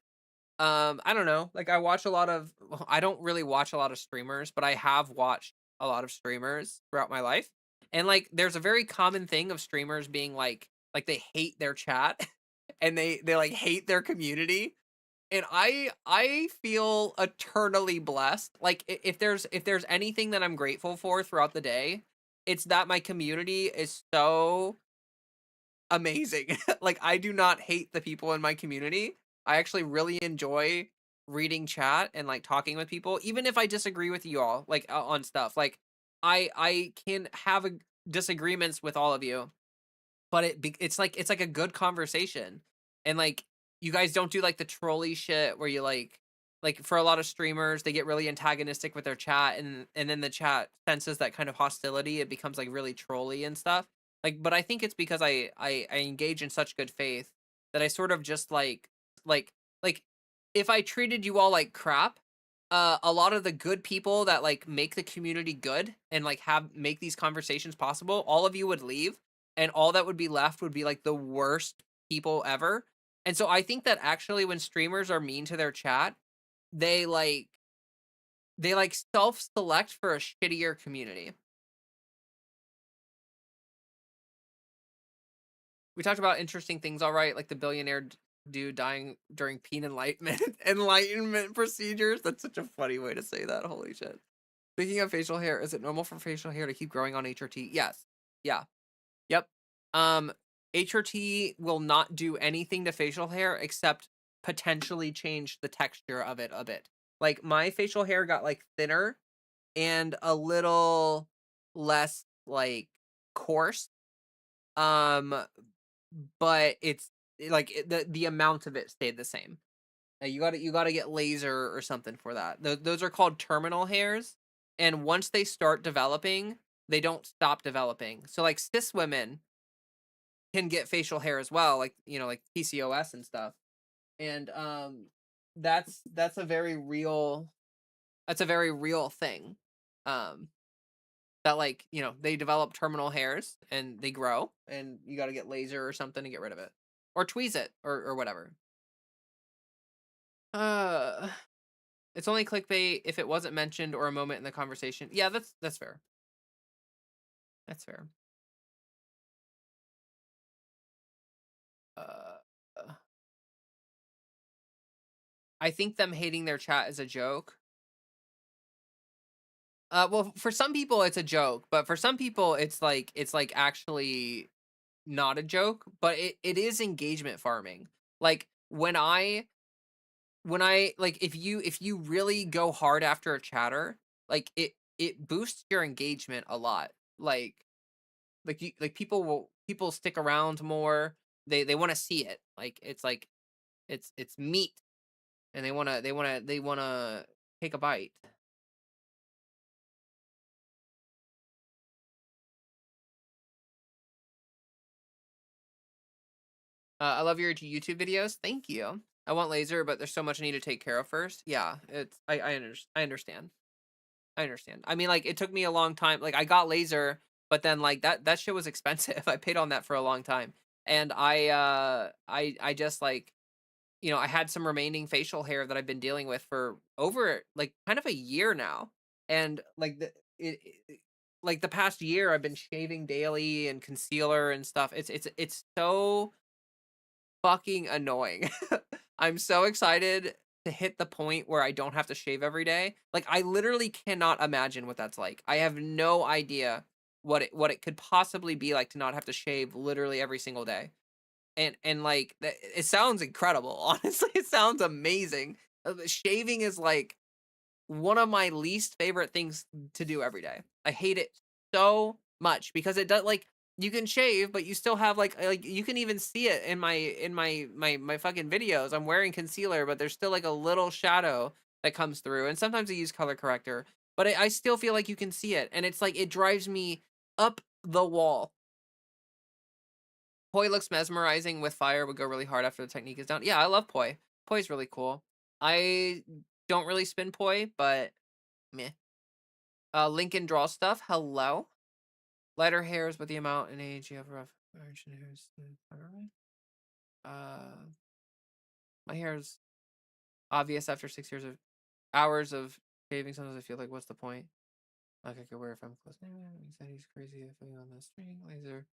I don't know. Like, I watch a lot of well, I don't really watch a lot of streamers, but I have watched a lot of streamers throughout my life. And like there's a very common thing of streamers being like they hate their chat and they like hate their community. And I feel eternally blessed. Like if there's anything that I'm grateful for throughout the day, it's that my community is so amazing. Like, I do not hate the people in my community. I actually really enjoy reading chat and, like, talking with people, even if I disagree with you all, like, on stuff. Like, I can have a disagreements with all of you, but it's like a good conversation, and, like, you guys don't do, like, the trolley shit where you, like, for a lot of streamers, they get really antagonistic with their chat, and then the chat senses that kind of hostility, it becomes, like, really trolly and stuff. Like, but I think it's because I engage in such good faith that I sort of just, like like, if I treated you all like crap, a lot of the good people that, like, make the community good and, like, have make these conversations possible, all of you would leave, and all that would be left would be like the worst people ever. And so I think that actually when streamers are mean to their chat, they like they like self-select for a shittier community. We talked about interesting things, all right, like the billionaire dude dying during peen enlightenment enlightenment procedures. That's such a funny way to say that. Holy shit. Speaking of facial hair, is it normal for facial hair to keep growing on HRT? Yes. Yeah. Yep. Um, HRT will not do anything to facial hair except potentially change the texture of it a bit. Like my facial hair got like thinner and a little less like coarse. Um, but like the amount of it stayed the same. You got to get laser or something for that. Those are called terminal hairs, and once they start developing, they don't stop developing. So like cis women can get facial hair as well, like, you know, like PCOS and stuff. And that's a very real thing. Um that like, you know, they develop terminal hairs and they grow and you got to get laser or something to get rid of it. Or tweeze it or whatever. Uh it's only clickbait if it wasn't mentioned or a moment in the conversation. Yeah, that's fair. That's fair. Uh I think them hating their chat is a joke. Well, for some people it's a joke, but for some people it's like actually not a joke, but it is engagement farming. Like when I like if you really go hard after a chatter, like it boosts your engagement a lot. Like people stick around more. They want to see it. Like it's meat and they want to take a bite. I love your YouTube videos. Thank you. I want laser, but there's so much I need to take care of first. Yeah, it's I understand. I understand. I mean, like it took me a long time. Like I got laser, but then like that shit was expensive. I paid on that for a long time, and I just like I had some remaining facial hair that I've been dealing with for over like kind of a year now, and like like the past year I've been shaving daily and concealer and stuff. It's so fucking annoying. I'm so excited to hit the point where I don't have to shave every day. Like I literally cannot imagine what that's like. I have no idea what it could possibly be like to not have to shave literally every single day. And like it sounds incredible. Honestly, it sounds amazing. Shaving is like one of my least favorite things to do every day. I hate it so much because it does like you can shave, but you still have like you can even see it in my fucking videos. I'm wearing concealer, but there's still like a little shadow that comes through. And sometimes I use color corrector, but I still feel like you can see it, and it's like it drives me up the wall. Poi looks mesmerizing with fire. Would go really hard after the technique is down. Yeah, I love Poi. Poi's really cool. I don't really spin Poi, but meh. Lincoln draw stuff. Hello. Lighter hairs with the amount and age you have rough origin hairs. Uh, my hair is obvious after 6 years of hours of shaving. Sometimes I feel like, what's the point? Like I could wear if I'm close. He said he's crazy if I'm on the string. Laser.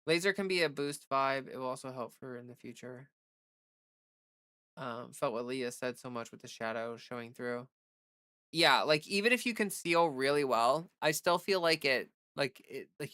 Laser can be a boost vibe. It will also help for in the future. Felt what Leah said so much with the shadow showing through. Yeah, like, even if you conceal really well, I still feel like like,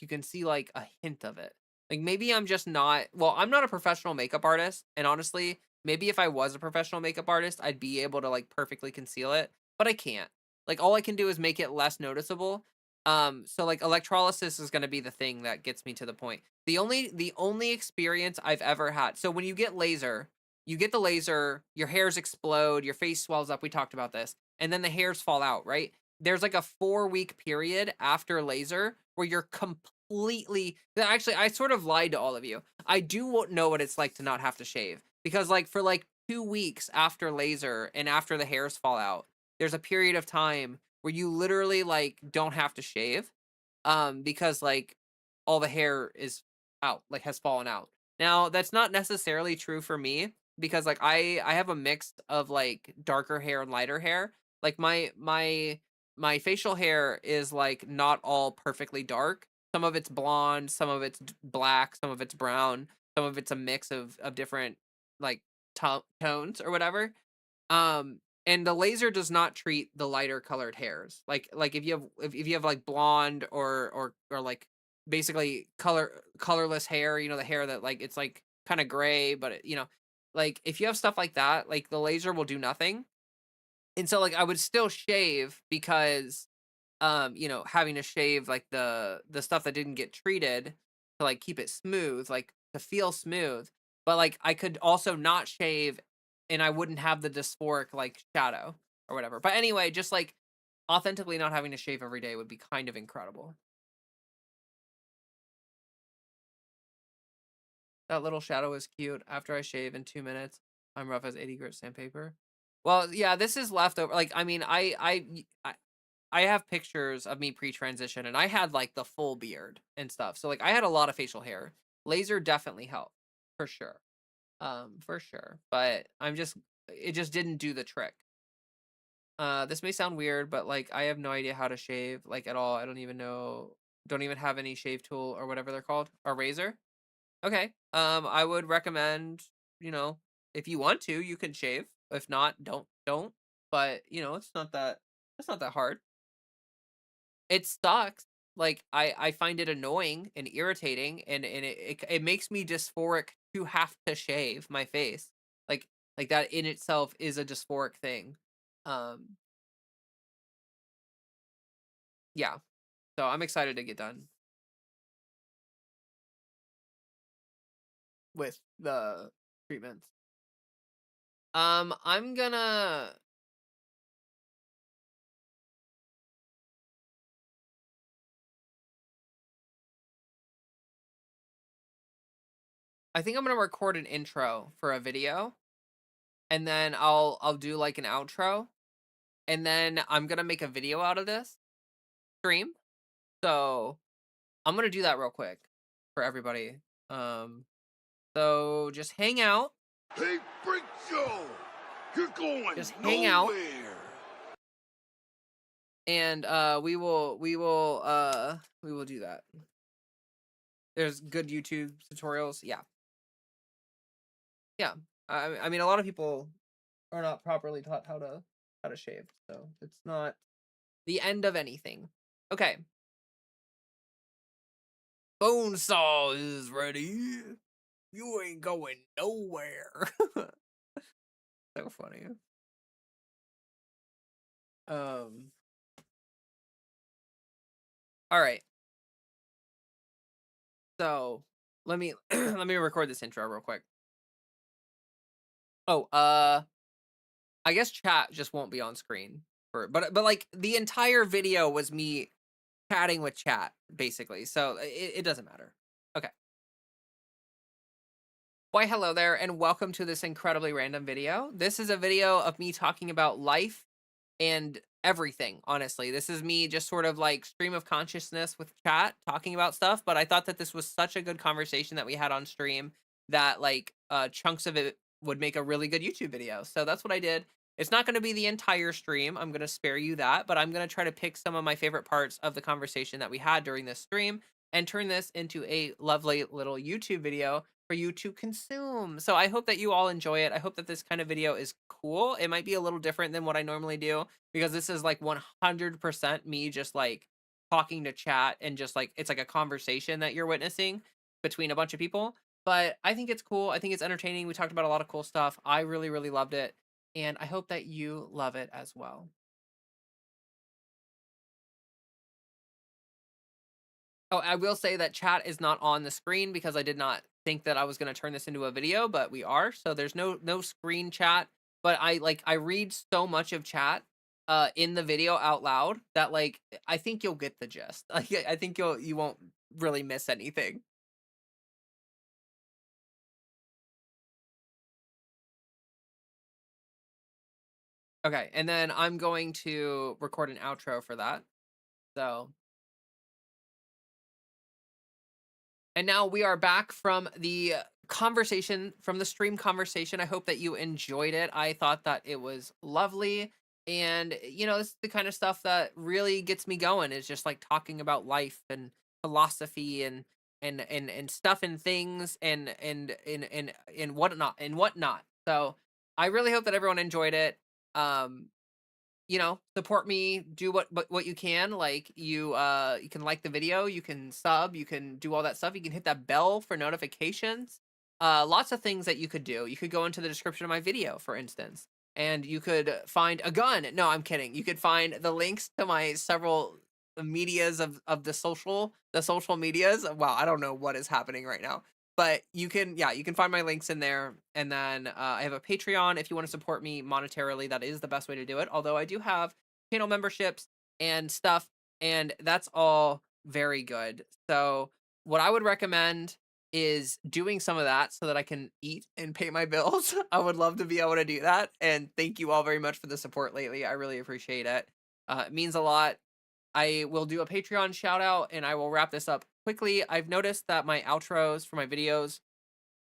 you can see, like, a hint of it. Like, maybe I'm just not well, I'm not a professional makeup artist, and honestly, maybe if I was a professional makeup artist, I'd be able to, like, perfectly conceal it, but I can't. Like, all I can do is make it less noticeable. So, like, electrolysis is gonna be the thing that gets me to the point. The only experience I've ever had so when you get the laser, your hairs explode, your face swells up, we talked about this, and then the hairs fall out, right? There's like a 4-week period after laser where you're completely actually I sort of lied to all of you. I do know what it's like to not have to shave because like for like 2 weeks after laser and after the hairs fall out, there's a period of time where you literally like don't have to shave because like all the hair is out, like has fallen out. Now, that's not necessarily true for me because like I have a mix of like darker hair and lighter hair. Like my facial hair is like not all perfectly dark. Some of it's blonde, some of it's black, some of it's brown, some of it's a mix of different like tones or whatever. And the laser does not treat the lighter colored hairs. Like if you have like blonde or like basically colorless hair, the hair that like it's like kind of gray, but like if you have stuff like that, like the laser will do nothing. And so like I would still shave because having to shave like the stuff that didn't get treated to like keep it smooth, like to feel smooth. But like I could also not shave and I wouldn't have the dysphoric like shadow or whatever. But anyway, just like authentically not having to shave every day would be kind of incredible. That little shadow is cute. After I shave in 2 minutes, I'm rough as 80 grit sandpaper. Well, yeah, this is leftover. Like, I mean, I have pictures of me pre-transition and I had like the full beard and stuff. So like I had a lot of facial hair. Laser definitely helped for sure. For sure. But it just didn't do the trick. This may sound weird, but like I have no idea how to shave like at all. I don't even have any shave tool or whatever they're called, or razor. Okay. I would recommend, you know, if you want to, you can shave. If not, don't. But, it's not that hard. It sucks. Like, I find it annoying and irritating, and it makes me dysphoric to have to shave my face. Like that in itself is a dysphoric thing. Um, yeah. So I'm excited to get done with the treatments. I'm gonna I think I'm gonna record an intro for a video, and then I'll do like an outro, and then I'm gonna make a video out of this stream. So I'm gonna do that real quick for everybody. Um, so just hang out, Hey, Freak Show! You're going just hang out, nowhere! and we will do that. There's good YouTube tutorials. Yeah, yeah. I mean, a lot of people are not properly taught how to shave, so it's not the end of anything. Okay, bone saw is ready. You ain't going nowhere. So funny. Um. All right. So let me let me record this intro real quick. Oh, I guess chat just won't be on screen for, but like the entire video was me chatting with chat basically. So it doesn't matter. Okay. Why, hello there, and welcome to this incredibly random video. This is a video of me talking about life and everything, honestly. This is me just sort of like stream of consciousness with chat talking about stuff, but I thought that this was such a good conversation that we had on stream that like chunks of it would make a really good YouTube video. So that's what I did. It's not going to be the entire stream. I'm going to spare you that, but I'm going to try to pick some of my favorite parts of the conversation that we had during this stream and turn this into a lovely little YouTube video for you to consume. So I hope that you all enjoy it. I hope that this kind of video is cool. It might be a little different than what I normally do because this is like 100% me just like talking to chat and just like it's like a conversation that you're witnessing between a bunch of people. But I think it's cool. I think it's entertaining. We talked about a lot of cool stuff. I really, really loved it. And I hope that you love it as well. Oh, I will say that chat is not on the screen because I did not think that I was going to turn this into a video, but we are. So there's no screen chat, but I read so much of chat in the video out loud that like I think you'll get the gist. Like I think you won't really miss anything. Okay, and then I'm going to record an outro for that. So and now we are back from the conversation, from the stream conversation. I hope that you enjoyed it. I thought that it was lovely. And, this is the kind of stuff that really gets me going is just like talking about life and philosophy and stuff and things and whatnot. So I really hope that everyone enjoyed it. Um, support me, do what you can. Like you can like the video, you can sub, you can do all that stuff. You can hit that bell for notifications. Lots of things that you could do. You could go into the description of my video, for instance, and you could find a gun. No, I'm kidding. You could find the links to my several medias of the social medias. Wow, I don't know what is happening right now. But you can find my links in there. And then I have a Patreon if you want to support me monetarily. That is the best way to do it. Although I do have channel memberships and stuff, and that's all very good. So what I would recommend is doing some of that so that I can eat and pay my bills. I would love to be able to do that. And thank you all very much for the support lately. I really appreciate it. It means a lot. I will do a Patreon shout out and I will wrap this up quickly. I've noticed that my outros for my videos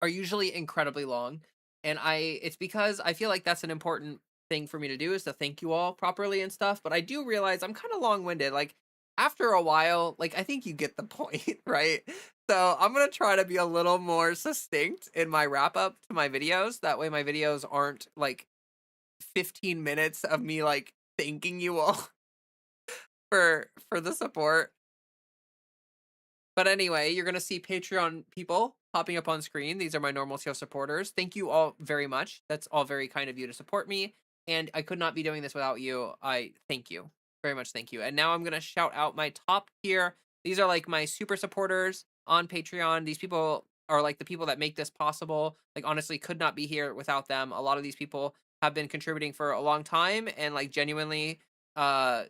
are usually incredibly long. And it's because I feel like that's an important thing for me to do is to thank you all properly and stuff. But I do realize I'm kind of long winded. Like after a while, like I think you get the point, right? So I'm going to try to be a little more succinct in my wrap up to my videos. That way my videos aren't like 15 minutes of me like thanking you all for the support. But anyway, you're gonna see Patreon people popping up on screen. These are my normal show supporters. Thank you all very much. That's all very kind of you to support me. And I could not be doing this without you. I thank you. Very much thank you. And now I'm gonna shout out my top tier. These are like my super supporters on Patreon. These people are like the people that make this possible. Like honestly, could not be here without them. A lot of these people have been contributing for a long time and like genuinely uh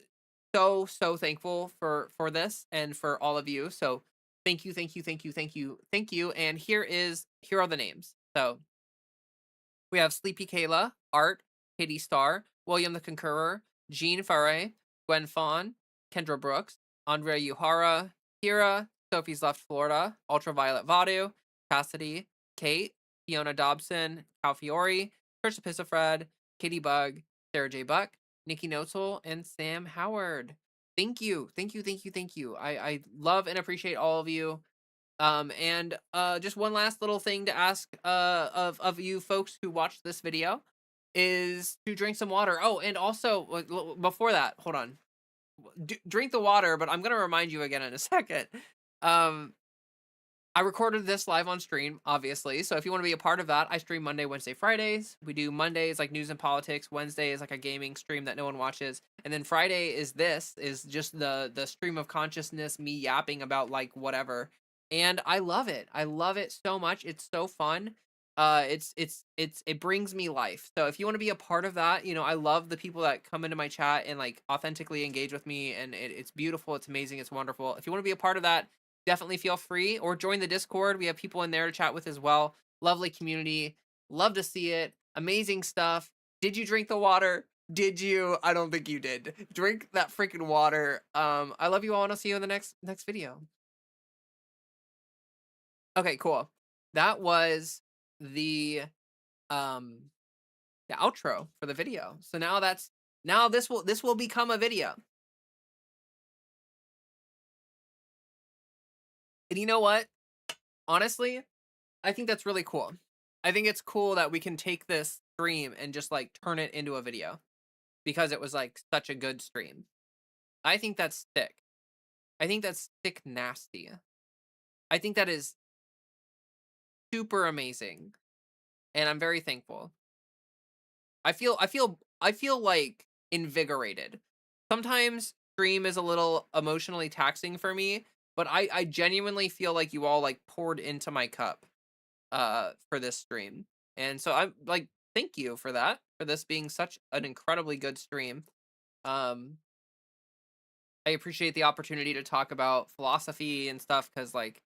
so thankful for this and for all of you. So thank you, thank you, thank you, thank you, thank you. And here are the names. So we have Sleepy Kayla, Art, Katie Starr, William the Concurrer, Jean Farre, Gwen Fawn, Kendra Brooks, Andrea Uhara, Kira, Sophie's Left Florida, Ultraviolet Vadu, Cassidy, Kate, Fiona Dobson, Cal Fiore, Trisha Pissafred, Katie Bug, Sarah J. Buck, Nikki Notel, and Sam Howard. Thank you, thank you, thank you, thank you. I love and appreciate all of you. And just one last little thing to ask of you folks who watched this video is to drink some water. Oh, and also before that, hold on, drink the water. But I'm gonna remind you again in a second. Um, I recorded this live on stream, obviously. So if you want to be a part of that, I stream Monday, Wednesday, Fridays. We do Mondays like news and politics. Wednesday is like a gaming stream that no one watches, and then Friday is just the stream of consciousness, me yapping about like whatever. And I love it. I love it so much. It's so fun. It brings me life. So if you want to be a part of that, I love the people that come into my chat and like authentically engage with me, and it's beautiful. It's amazing. It's wonderful. If you want to be a part of that, definitely feel free or join the Discord. We have people in there to chat with as well. Lovely community. Love to see it. Amazing stuff. Did you drink the water? Did you? I don't think you did. Drink that freaking water. I love you all and I'll see you in the next video. Okay, cool. That was the um the outro for the video. So now this will become a video. And you know what? Honestly, I think that's really cool. I think it's cool that we can take this stream and just like turn it into a video because it was like such a good stream. I think that's sick. I think that's sick nasty. I think that is super amazing and I'm very thankful. I feel like invigorated. Sometimes stream is a little emotionally taxing for me, but I genuinely feel like you all like poured into my cup for this stream. And so I'm like thank you for that, for this being such an incredibly good stream. Um I appreciate the opportunity to talk about philosophy and stuff cuz like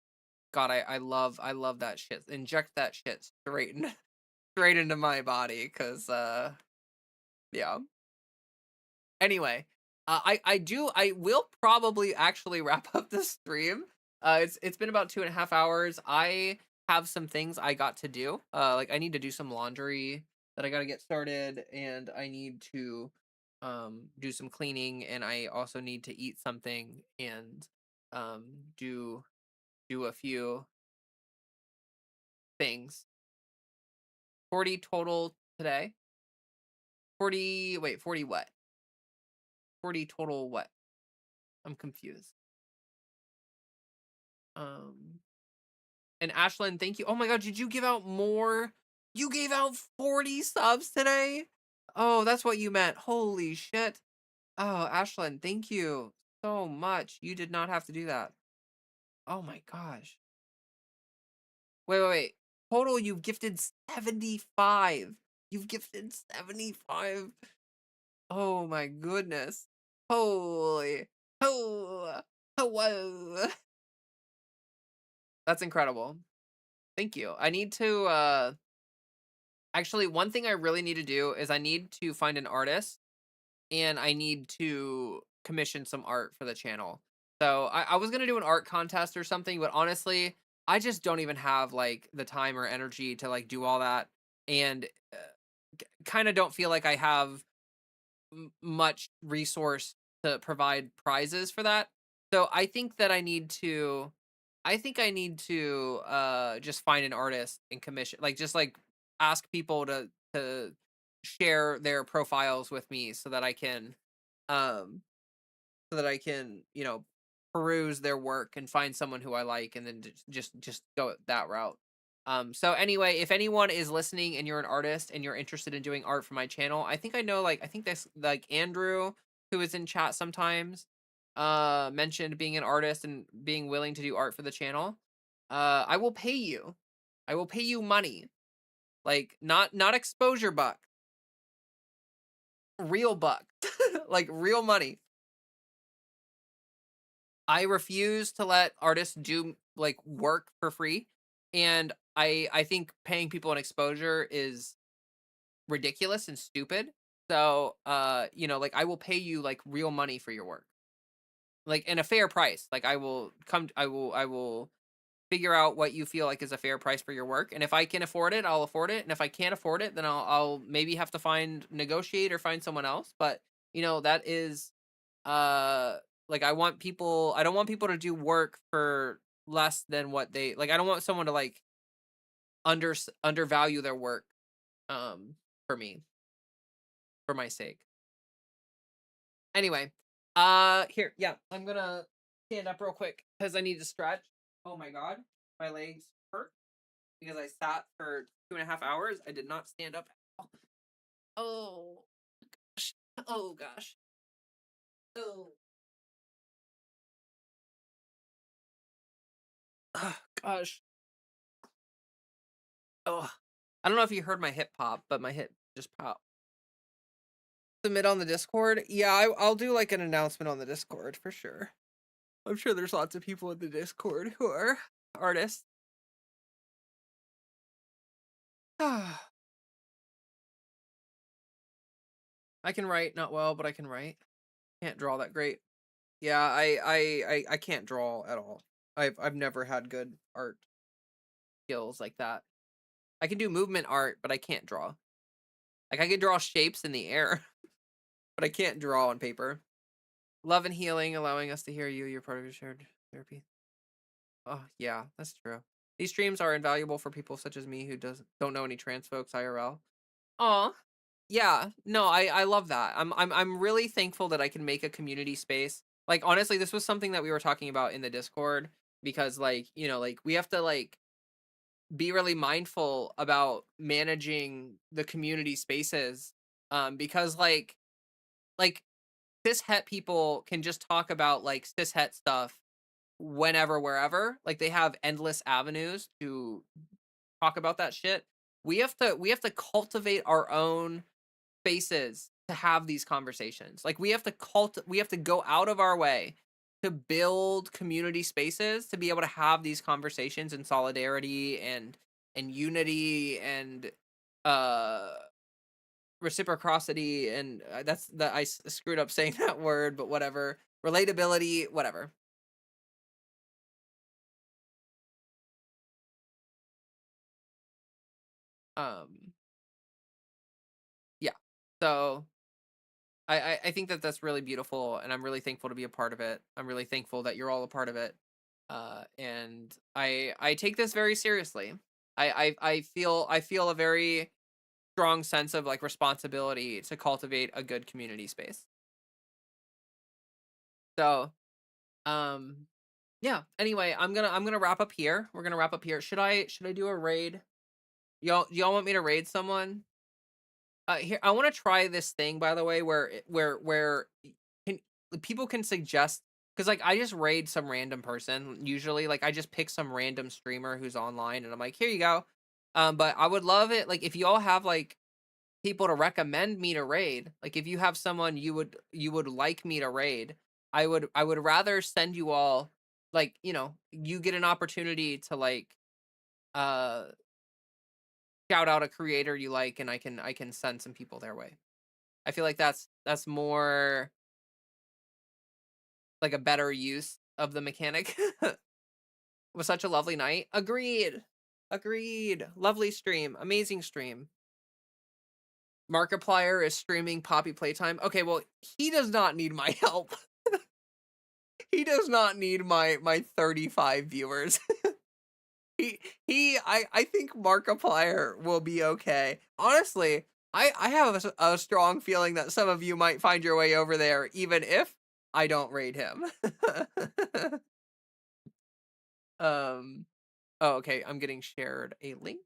god I love that shit. Inject that shit straight into my body cuz yeah. Anyway, I will probably actually wrap up this stream. It's been about 2.5 hours. I have some things I got to do. Like I need to do some laundry that I got to get started, and I need to do some cleaning, and I also need to eat something and um do a few things. 40 total today. 40 what? 40 total what? I'm confused. Um And Ashlyn, thank you. Oh my god, did you give out more? You gave out 40 subs today? Oh, that's what you meant. Holy shit. Oh, Ashlyn, thank you so much. You did not have to do that. Oh my gosh. Wait. Total, you've gifted 75. You've gifted 75. Oh my goodness. Holy. Oh, whoa. That's incredible. Thank you. I need to actually, one thing I really need to do is I need to find an artist and I need to commission some art for the channel. So I was gonna do an art contest or something, but honestly, I just don't even have like the time or energy to like do all that, and kind of don't feel like I have much resource to provide prizes for that. So I think that I need to just find an artist and commission, like just like ask people to share their profiles with me so that I can um you know, peruse their work and find someone who I like and then just go that route. So anyway, if anyone is listening and you're an artist and you're interested in doing art for my channel, I think I know I think that's like Andrew, who is in chat sometimes, mentioned being an artist and being willing to do art for the channel. I will pay you. I will pay you money. Like not exposure buck, real buck. Like real money. I refuse to let artists do like work for free, and I think paying people an exposure is ridiculous and stupid. So, you know, like I will pay you like real money for your work. Like in a fair price. Like I will figure out what you feel like is a fair price for your work, and if I can afford it, I'll afford it, and if I can't afford it, then I'll maybe have to negotiate or find someone else, but you know, that is uh like I don't want people to do work for less than what they like. I don't want someone to like undervalue their work um for me, for my sake. Anyway, here, yeah, I'm gonna stand up real quick because I need to stretch. Oh my god, my legs hurt because I sat for 2.5 hours. I did not stand up at all. Oh gosh. Oh gosh. Oh, gosh. Oh, I don't know if you heard my hip pop, but my hip just popped. Submit on the Discord. Yeah, I'll do like an announcement on the Discord for sure. I'm sure there's lots of people in the Discord who are artists. I can write, not well, but I can write. Can't draw that great. Yeah, I can't draw at all. I've never had good art skills like that. I can do movement art, but I can't draw. Like I can draw shapes in the air, but I can't draw on paper. Love and healing, allowing us to hear you. You're part of your shared therapy. Oh yeah, that's true. These streams are invaluable for people such as me who don't know any trans folks IRL. Aw. Yeah. No, I love that. I'm really thankful that I can make a community space. Like honestly, this was something that we were talking about in the Discord because like, you know, like we have to like be really mindful about managing the community spaces because like cis het people can just talk about like cis het stuff whenever wherever, like they have endless avenues to talk about that shit. We have to cultivate our own spaces to have these conversations. Like we have to go out of our way to build community spaces to be able to have these conversations in solidarity and unity and uh reciprocity and that's that screwed up saying that word, but whatever. Relatability, whatever. Um yeah. So I think that that's really beautiful, and I'm really thankful to be a part of it. I'm really thankful that you're all a part of it, and I take this very seriously. I feel a very strong sense of like responsibility to cultivate a good community space. So, um, yeah. Anyway, I'm gonna wrap up here. We're gonna wrap up here. Should I do a raid? Y'all want me to raid someone? Here, I want to try this thing, by the way, where can people can suggest, because like I just raid some random person usually, like I just pick some random streamer who's online and I'm like, here you go. But I would love it like if you all have like people to recommend me to raid, like if you have someone you would like me to raid, I would rather send you all, like, you know, you get an opportunity to like uh shout out a creator you like, and I can send some people their way. I feel like that's more like a better use of the mechanic. Was such a lovely night. Agreed. Agreed. Lovely stream. Amazing stream. Markiplier is streaming Poppy Playtime. Okay, well, he does not need my help. He does not need my 35 viewers. he I think Markiplier will be okay. Honestly, I have a strong feeling that some of you might find your way over there, even if I don't raid him. um. Oh, okay. I'm getting shared a link.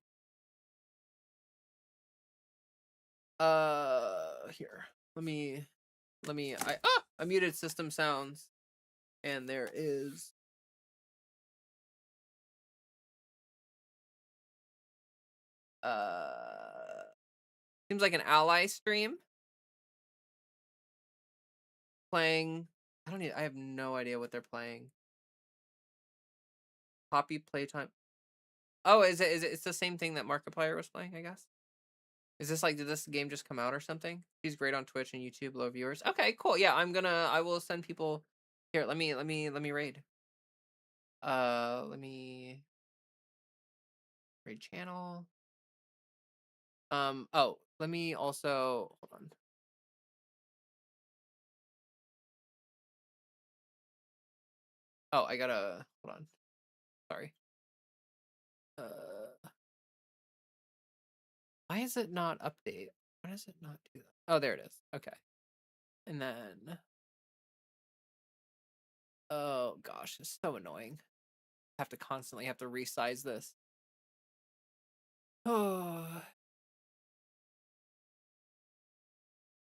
Here. I muted system sounds, and there is. Seems like an ally stream playing. I have no idea what they're playing. Poppy playtime. Oh, it's the same thing that Markiplier was playing, I guess. Is this like, did this game just come out or something? He's great on Twitch and YouTube, low viewers. Okay, cool. Yeah, I will send people here. Let me raid. Let me raid channel. Oh, let me also hold on. Oh, I gotta hold on. Sorry. Why is it not update? Why does it not do that? Oh, there it is. Okay. And then, oh gosh, it's so annoying. I have to constantly have to resize this. Oh.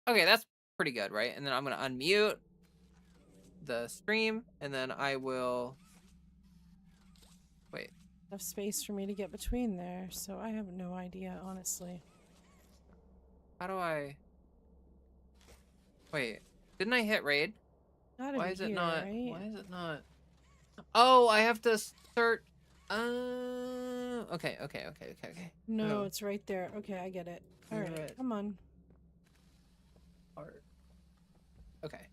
Okay, that's pretty good, right? And then I'm gonna unmute the stream, and then I will wait. Enough space for me to get between there, so I have no idea, honestly. How do I wait? Didn't I hit raid? Not Why in is it here, not? right? Why is it not? Oh, I have to search. Okay. No, Oh, it's right there. Okay, I get it. All right, right. come on. Art. Okay.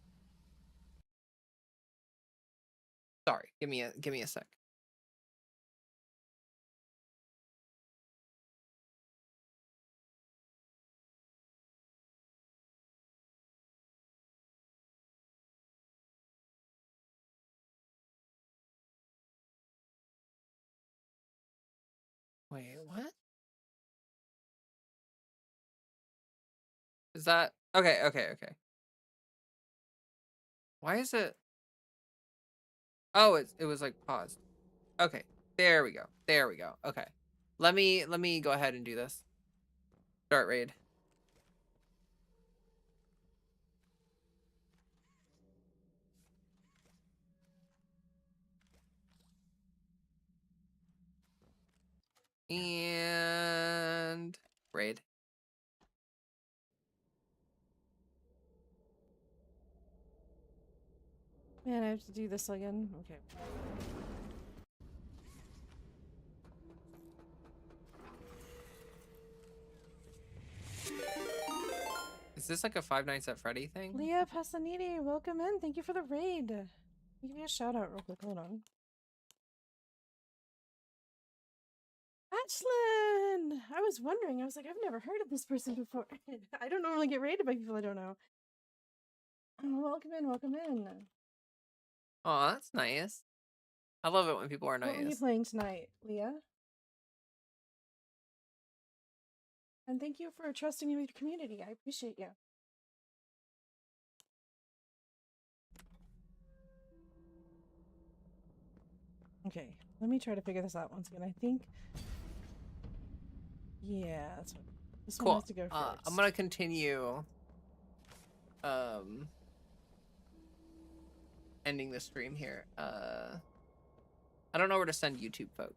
Sorry. Give me a sec. Wait, what? Is that okay. Why is it? Oh, it was like paused. Okay. There we go. Okay. Let me go ahead and do this. Start raid. And raid. Man, I have to do this again. Okay. Is this like a Five Nights at Freddy thing? Leah Pasaniti, welcome in. Thank you for the raid. Let me give you a shout out real quick. Hold on. Ashlyn! I was wondering. I was like, I've never heard of this person before. I don't normally get raided by people I don't know. Welcome in. Oh, that's nice. I love it when people are What were you nice. playing tonight, Leah? And thank you for trusting me with your community. I appreciate you. Okay, let me try to figure this out once again. I think... Yeah, that's what... This one Cool. has to go first. I'm gonna continue ending the stream here. I don't know where to send YouTube folks.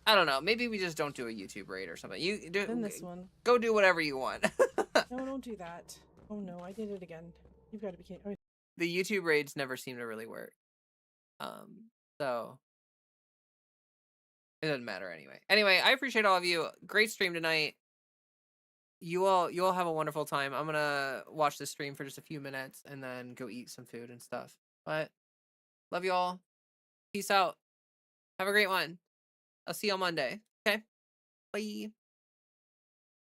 I don't know. Maybe we just don't do a YouTube raid or something. You do Then this one. Go do whatever you want. No, don't do that. Oh no, I did it again. You've got to be kidding. Oh, The YouTube raids never seem to really work. So it doesn't matter anyway. Anyway, I appreciate all of you. Great stream tonight. You all have a wonderful time. I'm gonna watch this stream for just a few minutes and then go eat some food and stuff. But love you all. Peace out. Have a great one. I'll see you on Monday. Okay? Bye.